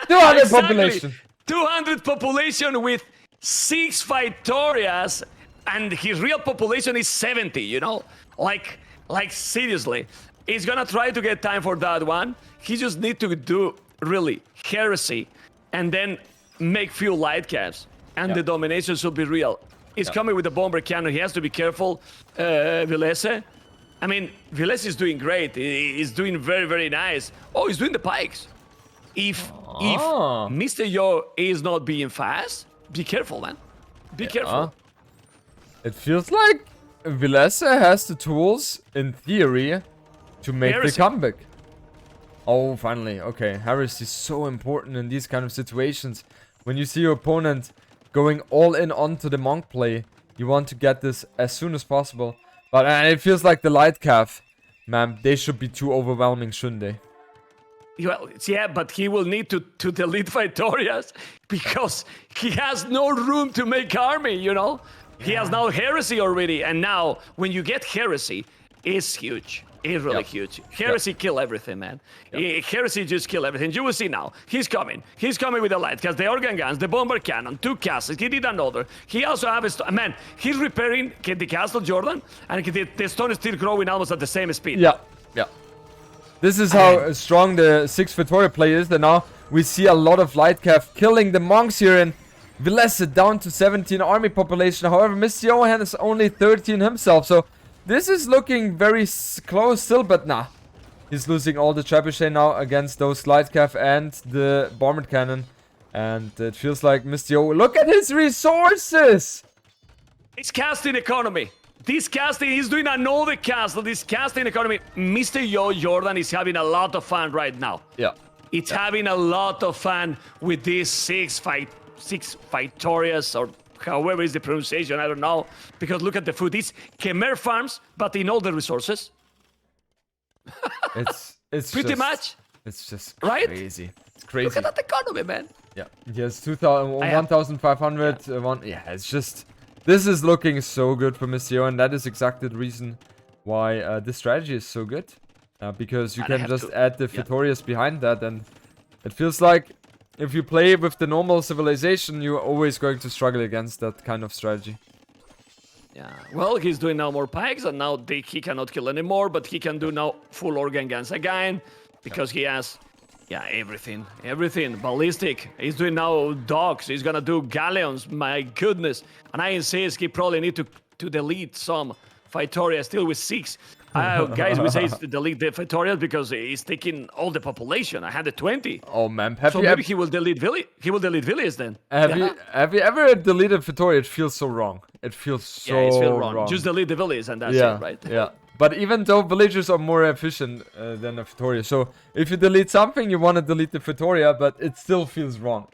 200 population. 200 population with 6 Victorias, and his real population is 70, you know? Like seriously. He's gonna try to get time for that one. He just need to do, really, heresy, and then make few light caps, and the domination should be real. He's coming with a bomber cannon. He has to be careful, Vilese. I mean, Vilese is doing great. He's doing very, very nice. Oh, he's doing the pikes. If Mister Yo is not being fast, be careful, man. Be careful. It feels like Vilese has the tools, in theory, to make the comeback. Oh, finally. Okay, Harris is so important in these kind of situations. When you see your opponent going all in onto the monk play, you want to get this as soon as possible. But it feels like the light calf, man, they should be too overwhelming, shouldn't they? Well, yeah, but he will need to delete Victorias because he has no room to make army, you know? He has now Heresy already, and now when you get Heresy, it's huge. It's really huge. Heresy kill everything, man. Heresy just kill everything. You will see now. He's coming. He's coming with the light cast, the organ guns, the bomber cannon, 2 castles. He did another. He also have a man. He's repairing the castle, Jordan, and the stone is still growing almost at the same speed. Yeah. This is how strong the 6 Victoria play is. And now we see a lot of light calf killing the monks here, and Vilese down to 17 army population. However, Mister Yo has only 13 himself, so this is looking very close still, but nah. He's losing all the trebuchet now against those light calf and the bomber cannon. And it feels like Mister Yo, look at his resources! It's casting economy. This casting, he's doing another castle. This casting economy. Mister Yo Jordan is having a lot of fun right now. Yeah. It's having a lot of fun with these 6 Victorias, or however is the pronunciation, I don't know. Because look at the food. It's Khmer farms, but in all the resources. It's pretty much. It's just right? crazy. It's crazy. Look at that economy, man. Yeah. He has 1,500. It's just... This is looking so good for Mister Yo, and that is exactly the reason why this strategy is so good. Because you can just add the Victorias behind that, and it feels like if you play with the normal civilization, you're always going to struggle against that kind of strategy. Yeah, well, he's doing now more pikes, and now he cannot kill anymore, but he can do now full organ guns again, because he has, everything, ballistic. He's doing now dogs, he's gonna do galleons, my goodness. And I insist he probably need to delete some Victoria still with 6. Guys, we say delete the Victorias because he's taking all the population. I had the 20. Oh man, so maybe he will delete Villiers. He will delete Villiers then. Have you ever deleted Victoria? It feels so wrong. It feels so wrong. Just delete the Villiers and that's it, right? Yeah. But even though villagers are more efficient than a Victoria, so if you delete something, you want to delete the Victoria, but it still feels wrong.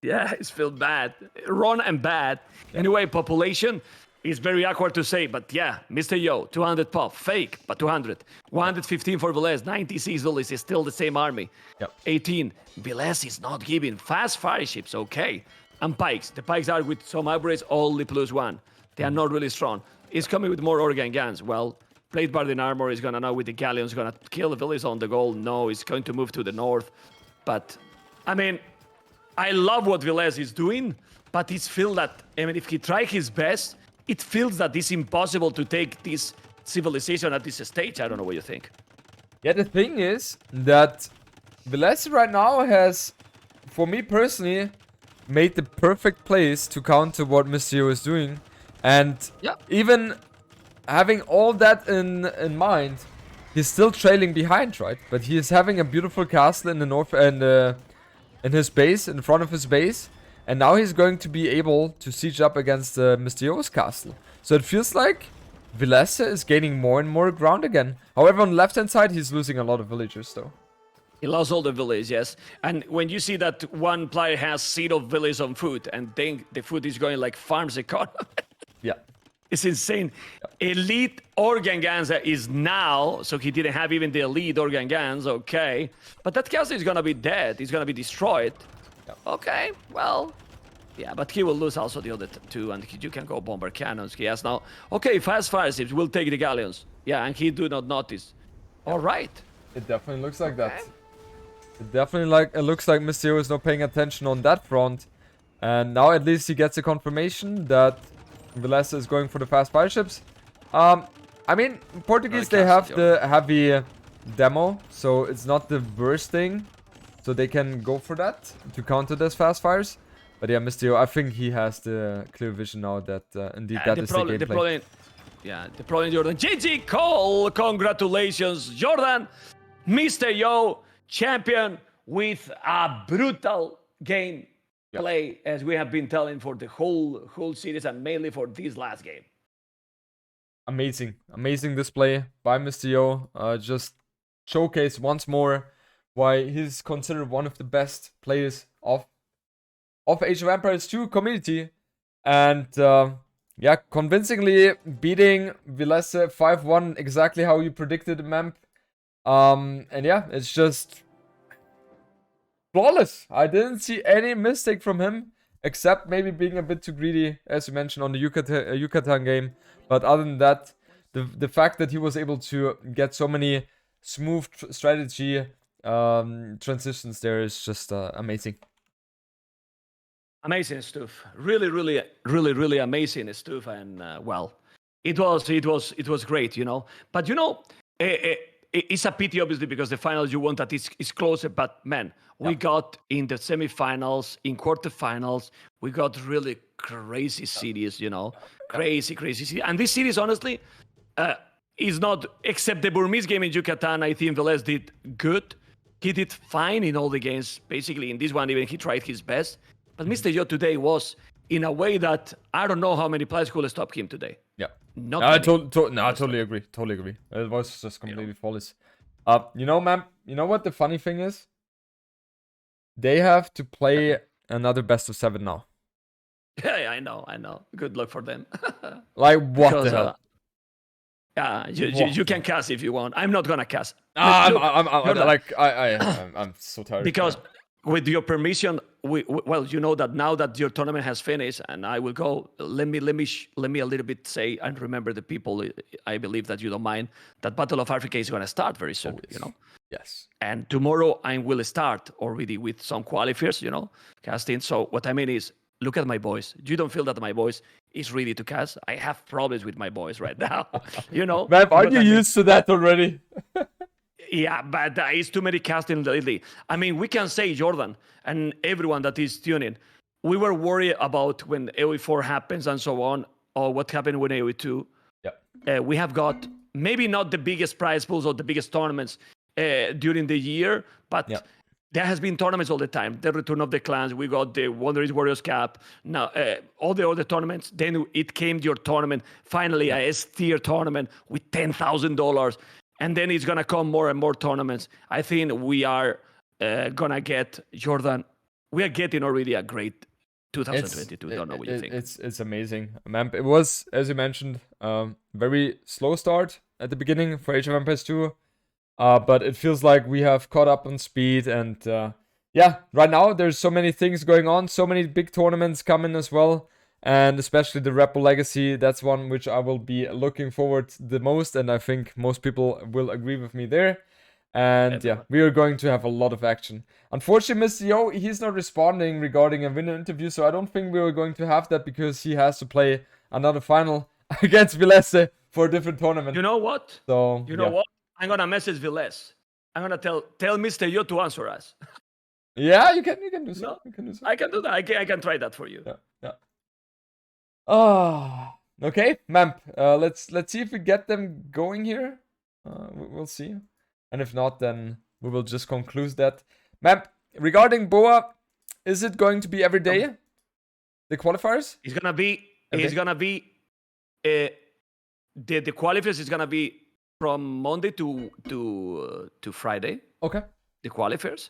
Yeah, it feels bad, wrong and bad. Anyway, population. It's very awkward to say, but yeah, Mister Yo, 200 pop, fake, but 200. 115 for Velez, 96 Velez is still the same army. Yep. 18, Velez is not giving fast fire ships, okay. And pikes, the pikes are with some upgrades, only +1. They are not really strong. He's coming with more organ guns. Well, Plate Guardian armor is gonna now with the galleons, gonna kill the Velez on the goal. No, he's going to move to the north. But, I mean, I love what Velez is doing, but it's feel that, I mean, if he try his best, it feels that it's impossible to take this civilization at this stage. I don't know what you think. Yeah, the thing is that Velez right now has, for me personally, made the perfect place to counter what Mister Yo is doing. And even having all that in mind, he's still trailing behind, right? But he is having a beautiful castle in the north and in his base, in front of his base. And now he's going to be able to siege up against Mister Yo's castle. So it feels like Velez is gaining more and more ground again. However, on the left-hand side, he's losing a lot of villagers, though. He lost all the villages, yes. And when you see that one player has 0 villages on food, and then the food is going like farms economy. Yeah. It's insane. Elite organ guns is now, so he didn't have even the elite organ guns, okay. But that castle is gonna be dead. It's gonna be destroyed. Okay, well, yeah, but he will lose also the other 2, and you can go bomber cannons. He has now, okay, fast fire ships will take the galleons. Yeah, and he do not notice. All right. It definitely looks like that. It definitely it looks like Mister Yo is not paying attention on that front. And now at least he gets a confirmation that Velez is going for the fast fire ships. I mean, Portuguese, they have the heavy demo, so it's not the worst thing. So they can go for that to counter those fast fires. But yeah, Mister Yo, I think he has the clear vision now that indeed that is the gameplay. The problem, Jordan. GG call! Congratulations, Jordan! Mister Yo, champion with a brutal game play, as we have been telling for the whole series and mainly for this last game. Amazing display by Mister Yo. Just showcase once more why he's considered one of the best players of Age of Empires 2 community. And yeah, convincingly beating Velez 5-1 exactly how you predicted, Memp. And yeah, it's just flawless. I didn't see any mistake from him, except maybe being a bit too greedy, as you mentioned, on the Yucatan game. But other than that, the fact that he was able to get so many smooth strategy transitions there is just amazing. Amazing stuff. Really amazing stuff. And well, it was great, you know. But you know, it's a pity, obviously, because the finals you want that is closer. But man, we got in the semifinals, in quarterfinals, we got really crazy series, you know, crazy series. And this series, honestly, is not, except the Burmese game in Yucatan. I think Velez did good. He did fine in all the games. Basically, in this one, even he tried his best. But Mister Yo today was in a way that I don't know how many players could stop him today. Yeah. Not I totally agree. It was just completely flawless. You know, man, you know what the funny thing is? They have to play another best of 7 now. Yeah, I know. Good luck for them. Like, what the hell? Yeah, you can cast if you want. I'm not gonna cast. I'm so tired. Because with your permission, well, you know that now that your tournament has finished, and I will go. Let me a little bit say and remember the people. I believe that you don't mind that Battle of Africa is gonna start very soon. Always. You know. Yes. And tomorrow I will start already with some qualifiers. You know, casting. So what I mean is, look at my voice. You don't feel that my voice is ready to cast? I have problems with my voice right now. You know. Man, aren't you used to that already? Yeah, but it's too many casting lately. I mean, we can say, Jordan, and everyone that is tuning, we were worried about when AoE4 happens and so on, or what happened with AoE2. Yeah. We have got maybe not the biggest prize pools or the biggest tournaments during the year, but there has been tournaments all the time. The Return of the Clans, we got the Wondrous Warriors Cup, now all the other tournaments. Then it came your tournament, finally a S-tier tournament with $10,000. And then it's going to come more and more tournaments. I think we are going to get, Jordan, we are getting already a great 2022. Don't know what you think. It's amazing. It was, as you mentioned, very slow start at the beginning for Age of Empires 2. But it feels like we have caught up on speed. And yeah, right now there's so many things going on. So many big tournaments coming as well. And especially the Repo Legacy, that's one which I will be looking forward the most. And I think most people will agree with me there. And yeah, we are going to have a lot of action. Unfortunately, Mister Yo, he's not responding regarding a winner interview. So I don't think we are going to have that because he has to play another final against Velez for a different tournament. You know what? So you know what? I'm going to message Velez. I'm going to tell Mister Yo to answer us. Yeah, you can do so. No, you can do so. I can do that. I can try that for you. Yeah. Okay, Mamp. Let's see if we get them going here. We'll see. And if not, then we will just conclude that. Mamp, regarding Boa, is it going to be every day? The qualifiers? It's gonna be. It's gonna be. The qualifiers is gonna be from Monday to Friday. Okay. The qualifiers.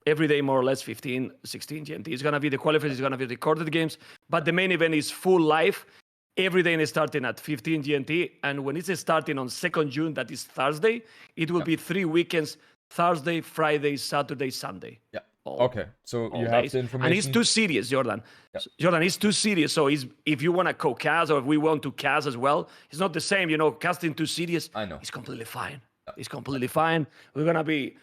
Every day, more or less, 15, 16 GMT. It's going to be the qualifiers, it's going to be recorded games. But the main event is full live. Every day is starting at 15 GMT. And when it's starting on 2nd June, that is Thursday, it will be 3 weekends, Thursday, Friday, Saturday, Sunday. Yeah. Okay. So you have the information. And it's 2 series, Jordan. Yeah. Jordan, it's 2 series. So if you want to co-cast or if we want to cast as well, it's not the same. You know, casting 2 series I know. It's completely fine. It's completely fine. It's gonna be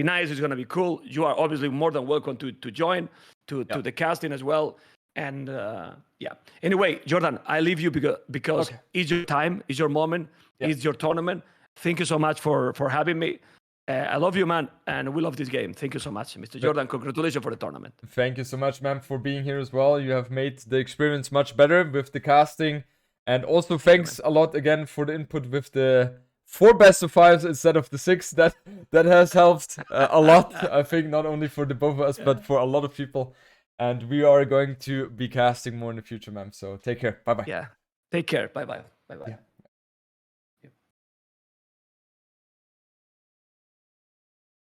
nice. It's gonna be cool. You are obviously more than welcome to join to the casting as well. And yeah. Anyway, Jordan, I leave you because Okay. it's your time, it's your moment, it's your tournament. Thank you so much for having me. I love you, man, and we love this game. Thank you so much, Mr. Jordan. Congratulations for the tournament. Thank you so much, man, for being here as well. You have made the experience much better with the casting. And also thanks a lot again for the input with the 4 best of 5s instead of the 6. That has helped a lot, I think, not only for the both of us, but for a lot of people. And we are going to be casting more in the future, man. So take care. Bye-bye. Yeah. Take care. Bye-bye. Bye-bye. Yeah.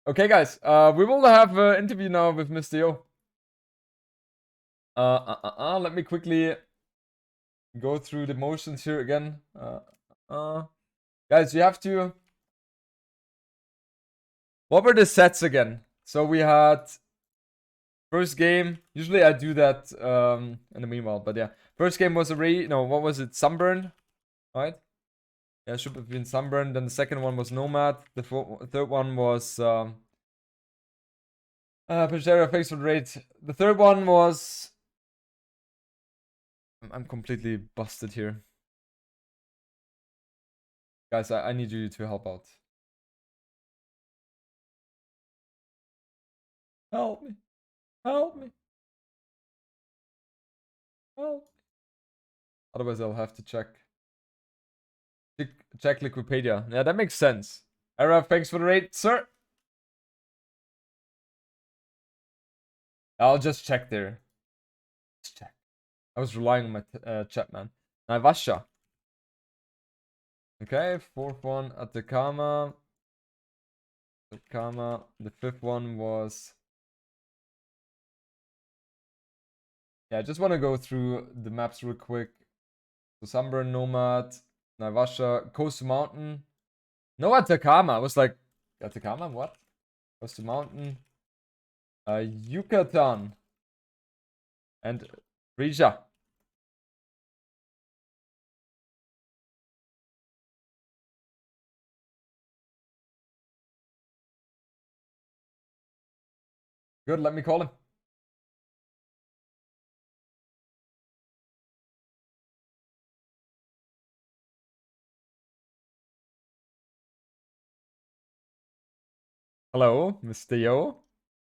Okay, guys. We will have an interview now with Mister Yo. Let me quickly go through the motions here again. Guys, you have to... What were the sets again? So we had first game. Usually I do that in the meanwhile, but yeah. First game was what was it? Sunburn, right? Yeah, it should have been Sunburn. Then the second one was Nomad. The third one was Pajera, thanks for the rate. The third one was... I'm completely busted here. Guys, I need you to help out. Help me. Help me. Help. Otherwise, I'll have to check Liquipedia. Yeah, that makes sense. Era, thanks for the rate, sir. I'll just check there. Let's check. I was relying on my chat, man. Naivasha. Okay, fourth one, Atacama. The fifth one was... Yeah, I just want to go through the maps real quick. So Sunburn, Nomad, Naivasha, Coastal Mountain. No Atacama. I was like, Atacama? What? Coastal Mountain. Yucatan. And Rija. Good, let me call him. Hello, Mr. Yo.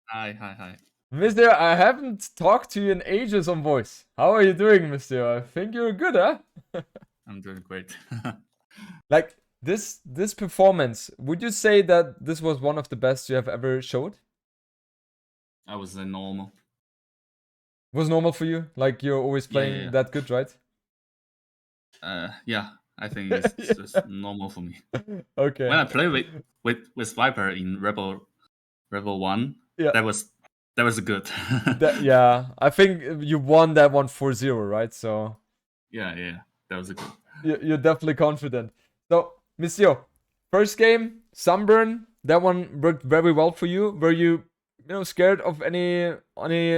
Hi. Mister, I haven't talked to you in ages on voice. How are you doing, Mister Yo? I think you're good, huh? I'm doing great. Like, this performance, would you say that this was one of the best you have ever showed? I was normal. Was normal for you? Like, you're always playing that good, right? Yeah, I think it's just normal for me. Okay. When I play with Viper in Rebel 1, Yeah. that was good. Yeah, I think you won that one 4-0, right? So yeah, that was a good. You're definitely confident. So, Monsieur, first game, Sunburn, that one worked very well for you. Were you scared of any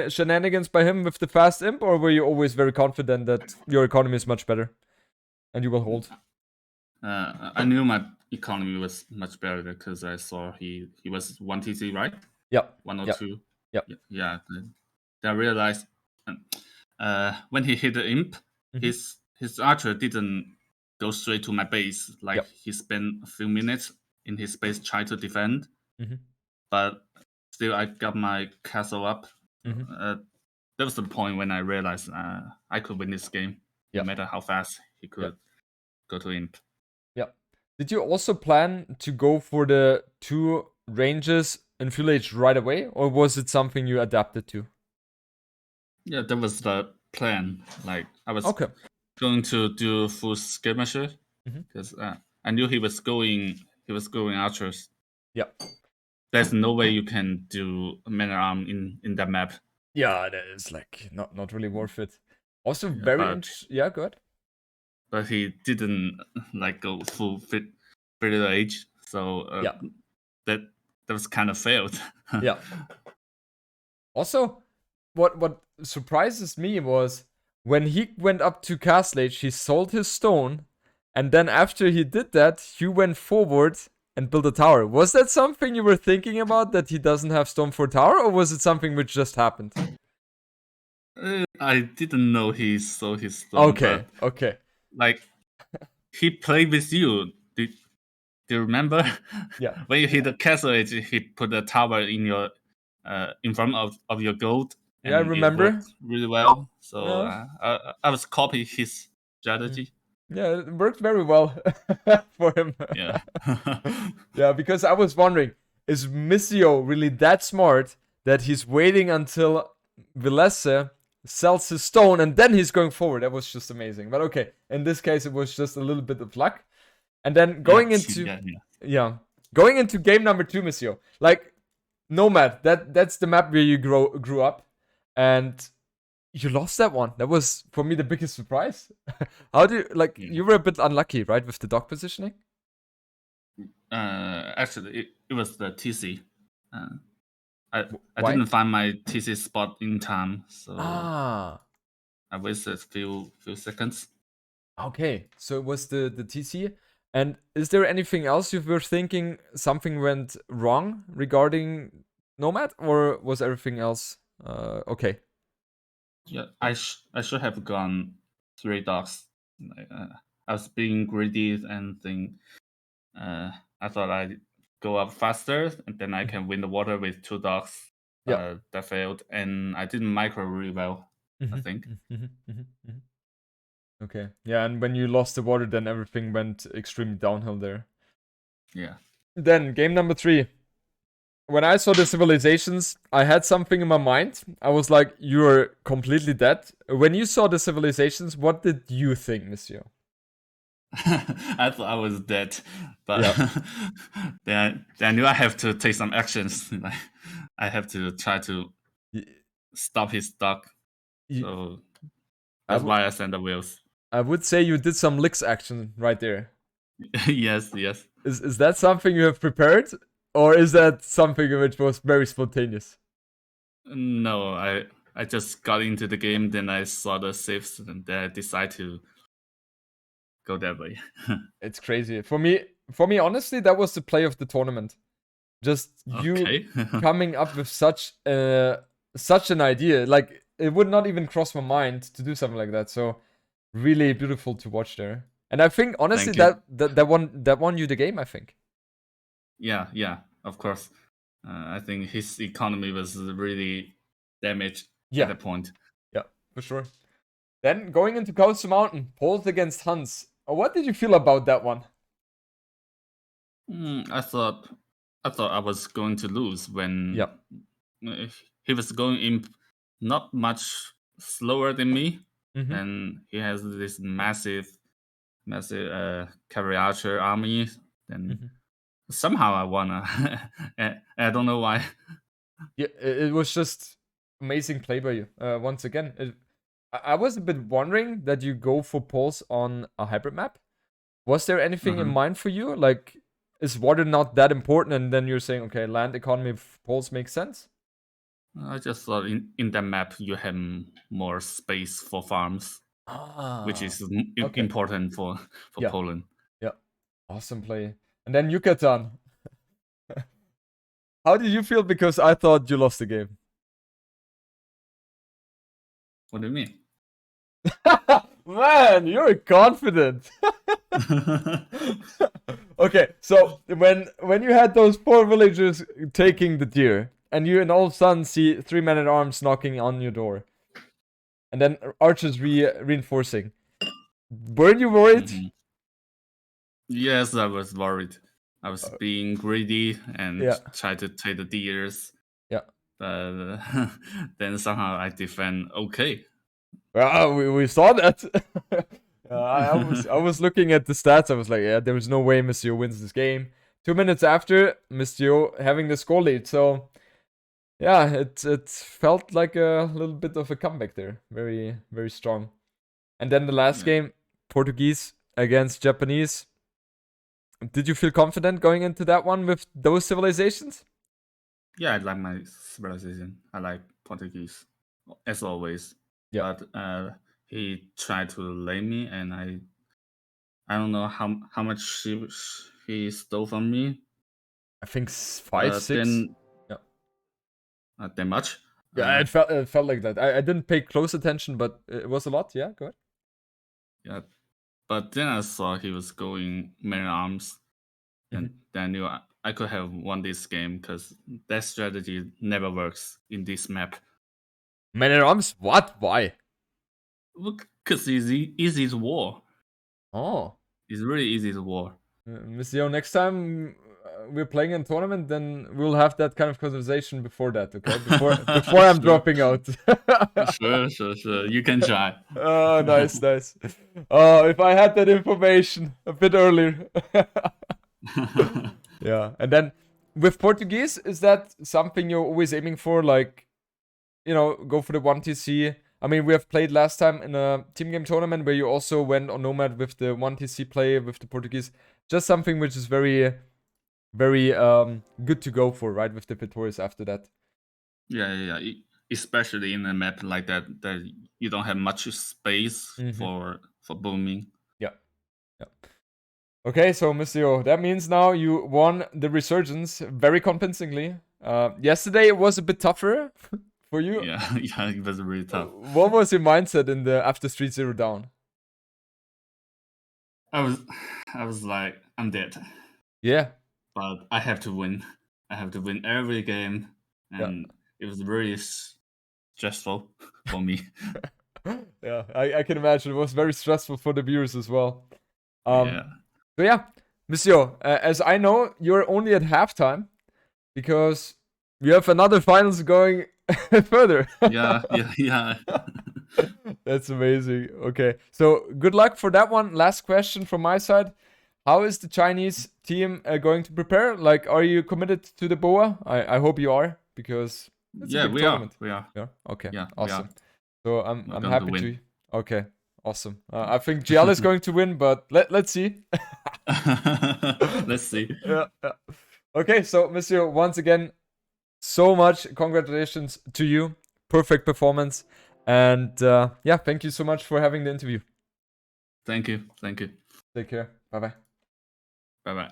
shenanigans by him with the fast imp, or were you always very confident that your economy is much better and you will hold? I knew my economy was much better because I saw he was 1 TC, right? Yeah. 102. Yep. Yeah. Then I realized when he hit the imp, his archer didn't go straight to my base. Like he spent a few minutes in his base trying to defend, but still I got my castle up. That was the point when I realized I could win this game, no matter how fast he could go to imp. Yeah. Did you also plan to go for the 2 ranges in full age right away, or was it something you adapted to? Yeah, that was the plan. Like I was going to do full skirmisher because I knew he was going archers. Yeah. There's no way you can do man at arm in that map. Yeah, that is like not really worth it. Also very interesting. Yeah, go ahead. But he didn't like go full Fatal Age, so that was kind of failed. Yeah. Also, what surprises me was when he went up to Castle Age, he sold his stone, and then after he did that, you went forward and build a tower. Was that something you were thinking about, that he doesn't have stone for tower, or was it something which just happened? I didn't know he saw his stone, Okay, okay. like he played with you. Do you remember? Yeah. When you hit the castle edge, he put a tower in your in front of your gold, and Yeah, I it remember. worked really well. So Yeah. I was copying his strategy. Yeah, it worked very well for him. Yeah. Yeah, because I was wondering, is Missio really that smart that he's waiting until Vilesse sells his stone and then he's going forward? That was just amazing. But okay, in this case, it was just a little bit of luck. And then going going into game number 2, Missio, like Nomad, that's the map where you grew up, and you lost that one. That was for me the biggest surprise. How do you like? Yeah. You were a bit unlucky, right, with the dock positioning. Actually, it was the TC. I Why? didn't find my TC spot in time, so Ah, I wasted a few seconds. okay. So it was the TC. And is there anything else you were thinking something went wrong regarding Nomad, or was everything else okay? Yeah, I should have gone 3 docks. I was being greedy and think I thought I'd go up faster and then I can win the water with 2 docks. Yeah. That failed, and I didn't micro really well. I think. Okay. Yeah, and when you lost the water, then everything went extremely downhill there. Yeah. Then game number 3. When I saw the civilizations, I had something in my mind. I was like, "You're completely dead." When you saw the civilizations, what did you think, Monsieur? I thought I was dead, but then I knew I have to take some actions. Like, I have to try to stop his dock. So that's why I sent the wheels. I would say you did some licks action right there. Yes. Is that something you have prepared, or is that something which was very spontaneous? No, I just got into the game, then I saw the saves, and then I decided to go that way. It's crazy. For me, honestly, that was the play of the tournament. Just you coming up with such an idea. Like, it would not even cross my mind to do something like that. So really beautiful to watch there. And I think honestly that won you the game, I think. Yeah, of course. I think his economy was really damaged at that point. Yeah, for sure. Then going into Coastal Mountain, Poles against Hans. What did you feel about that one? I thought I was going to lose when he was going in not much slower than me, and he has this massive cavalry archer army. Then somehow I won. I don't know why. Yeah, it was just amazing play by you. Once again, I was a bit wondering that you go for Poles on a hybrid map. Was there anything in mind for you? Like, is water not that important? And then you're saying, okay, land economy Poles makes sense? I just thought in that map you have more space for farms, which is important for Poland. Yeah, awesome play. And then Yucatan. How did you feel? Because I thought you lost the game. What do you mean? Man, you're confident. Okay, so when you had those 4 villagers taking the deer, and you and all of a sudden see 3 men at arms knocking on your door, and then archers reinforcing, weren't you worried? Yes, I was worried. I was being greedy and tried to take the deers. Yeah. But then somehow I defend okay. Well, we saw that. I was looking at the stats. I was like, yeah, there was no way Mister Yo wins this game. 2 minutes after, Mister Yo having the score lead. So, yeah, it felt like a little bit of a comeback there. Very, very strong. And then the last game, Portuguese against Japanese. Did you feel confident going into that one with those civilizations? Yeah, I like my civilization. I like Portuguese, as always. Yeah. But he tried to lay me, and I don't know how much he stole from me. I think 5, 6. Then Yeah. not that much. Yeah, it felt like that. I didn't pay close attention, but it was a lot. Yeah, go ahead. Yeah, but then I saw he was going Man at Arms, and then I knew I could have won this game because that strategy never works in this map. Man at Arms? What? Why? Because it's easy to war. Oh. It's really easy to war. Mister Yo, next time we're playing in tournament, then we'll have that kind of conversation before that, okay? Before I'm dropping out. Sure. You can try. Oh, nice. Oh, if I had that information a bit earlier. Yeah, and then with Portuguese, is that something you're always aiming for? Like, go for the 1TC. I mean, we have played last time in a team game tournament where you also went on Nomad with the 1TC play with the Portuguese. Just something which is very, very good to go for, right? With the Victorious after that. Yeah. Especially in a map like that you don't have much space for booming. Yeah. Okay, so Mister Yo, that means now you won the Resurgence very convincingly. Yesterday it was a bit tougher for you. Yeah, it was really tough. What was your mindset in the after 3-0 down? I was like, I'm dead. Yeah. But I have to win. I have to win every game, and it was really stressful for me. Yeah, I can imagine it was very stressful for the viewers as well. Yeah. So yeah, Mister Yo, as I know, you're only at halftime because we have another finals going further. Yeah. That's amazing. Okay, so good luck for that one. Last question from my side. How is the Chinese team going to prepare? Like, are you committed to the BOA? I hope you are, because it's a big tournament. We are. Yeah. Okay. Yeah, awesome. So I'm gonna happy win. to. Okay. Awesome. I think GL is going to win, but let's see. Let's see. Yeah. Okay. So, Mister Yo, once again, so much congratulations to you. Perfect performance. And yeah, thank you so much for having the interview. Thank you. Take care. Bye-bye. Bye.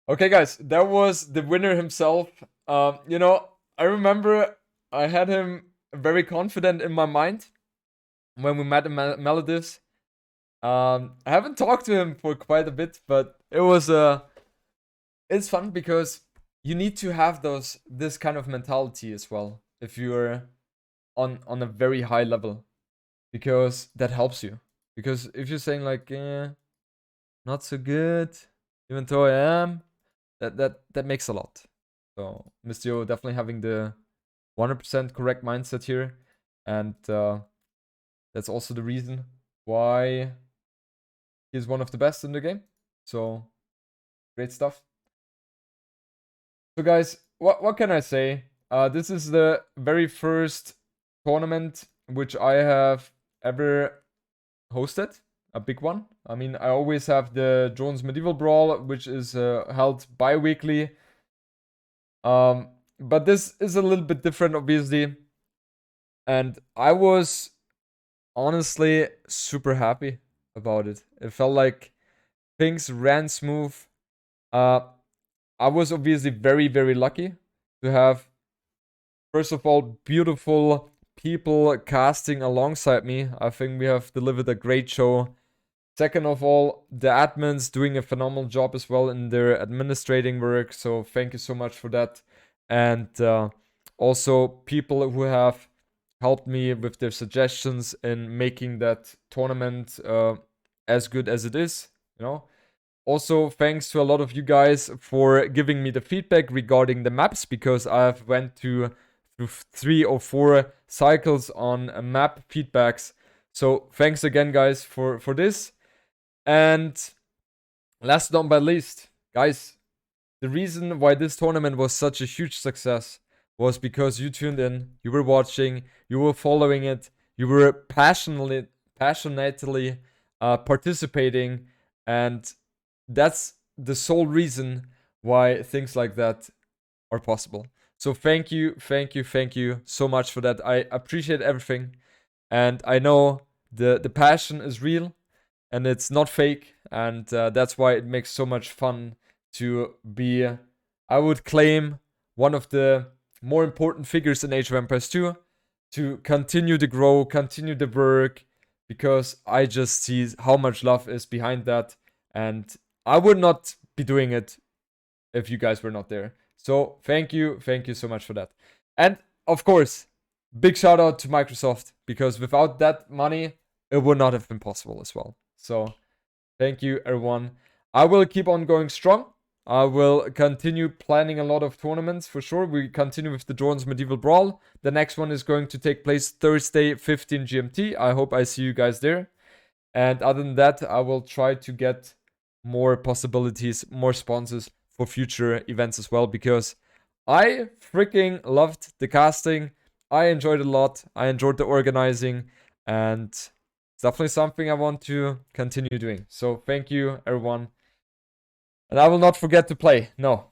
Okay, guys, that was the winner himself. I remember I had him very confident in my mind when we met in Maldives. I haven't talked to him for quite a bit, but it's fun because you need to have this kind of mentality as well if you're on a very high level, because that helps you. Because if you're saying like, not so good, even though I am, that makes a lot. So Mister Yo definitely having the 100% correct mindset here, and that's also the reason why he's one of the best in the game. So great stuff. So guys, what can I say? This is the very first tournament which I have ever hosted, a big one. I mean, I always have the Jones Medieval Brawl, which is held bi-weekly. But this is a little bit different, obviously. And I was honestly super happy about it. It felt like things ran smooth. I was obviously very, very lucky to have, first of all, beautiful people casting alongside me. I think we have delivered a great show. Second of all, the admins doing a phenomenal job as well in their administrating work. So thank you so much for that. And also people who have helped me with their suggestions in making that tournament as good as it is. Also, thanks to a lot of you guys for giving me the feedback regarding the maps, because I've went through 3 or 4 cycles on map feedbacks. So thanks again, guys, for this. And last but not least, guys, the reason why this tournament was such a huge success was because you tuned in, you were watching, you were following it, you were passionately participating, and that's the sole reason why things like that are possible. So thank you so much for that. I appreciate everything, and I know the passion is real and it's not fake, and that's why it makes so much fun to be, I would claim, one of the more important figures in Age of Empires 2, to continue to grow, continue the work, because I just see how much love is behind that, and I would not be doing it if you guys were not there. So thank you so much for that. And of course, big shout out to Microsoft, because without that money, it would not have been possible as well. So thank you, everyone. I will keep on going strong. I will continue planning a lot of tournaments for sure. We continue with the Jordan's Medieval Brawl. The next one is going to take place Thursday, 15 GMT. I hope I see you guys there. And other than that, I will try to get more possibilities, more sponsors for future events as well, because I freaking loved the casting. I enjoyed it a lot. I enjoyed the organizing, and it's definitely something I want to continue doing. So thank you, everyone. And I will not forget to play. No,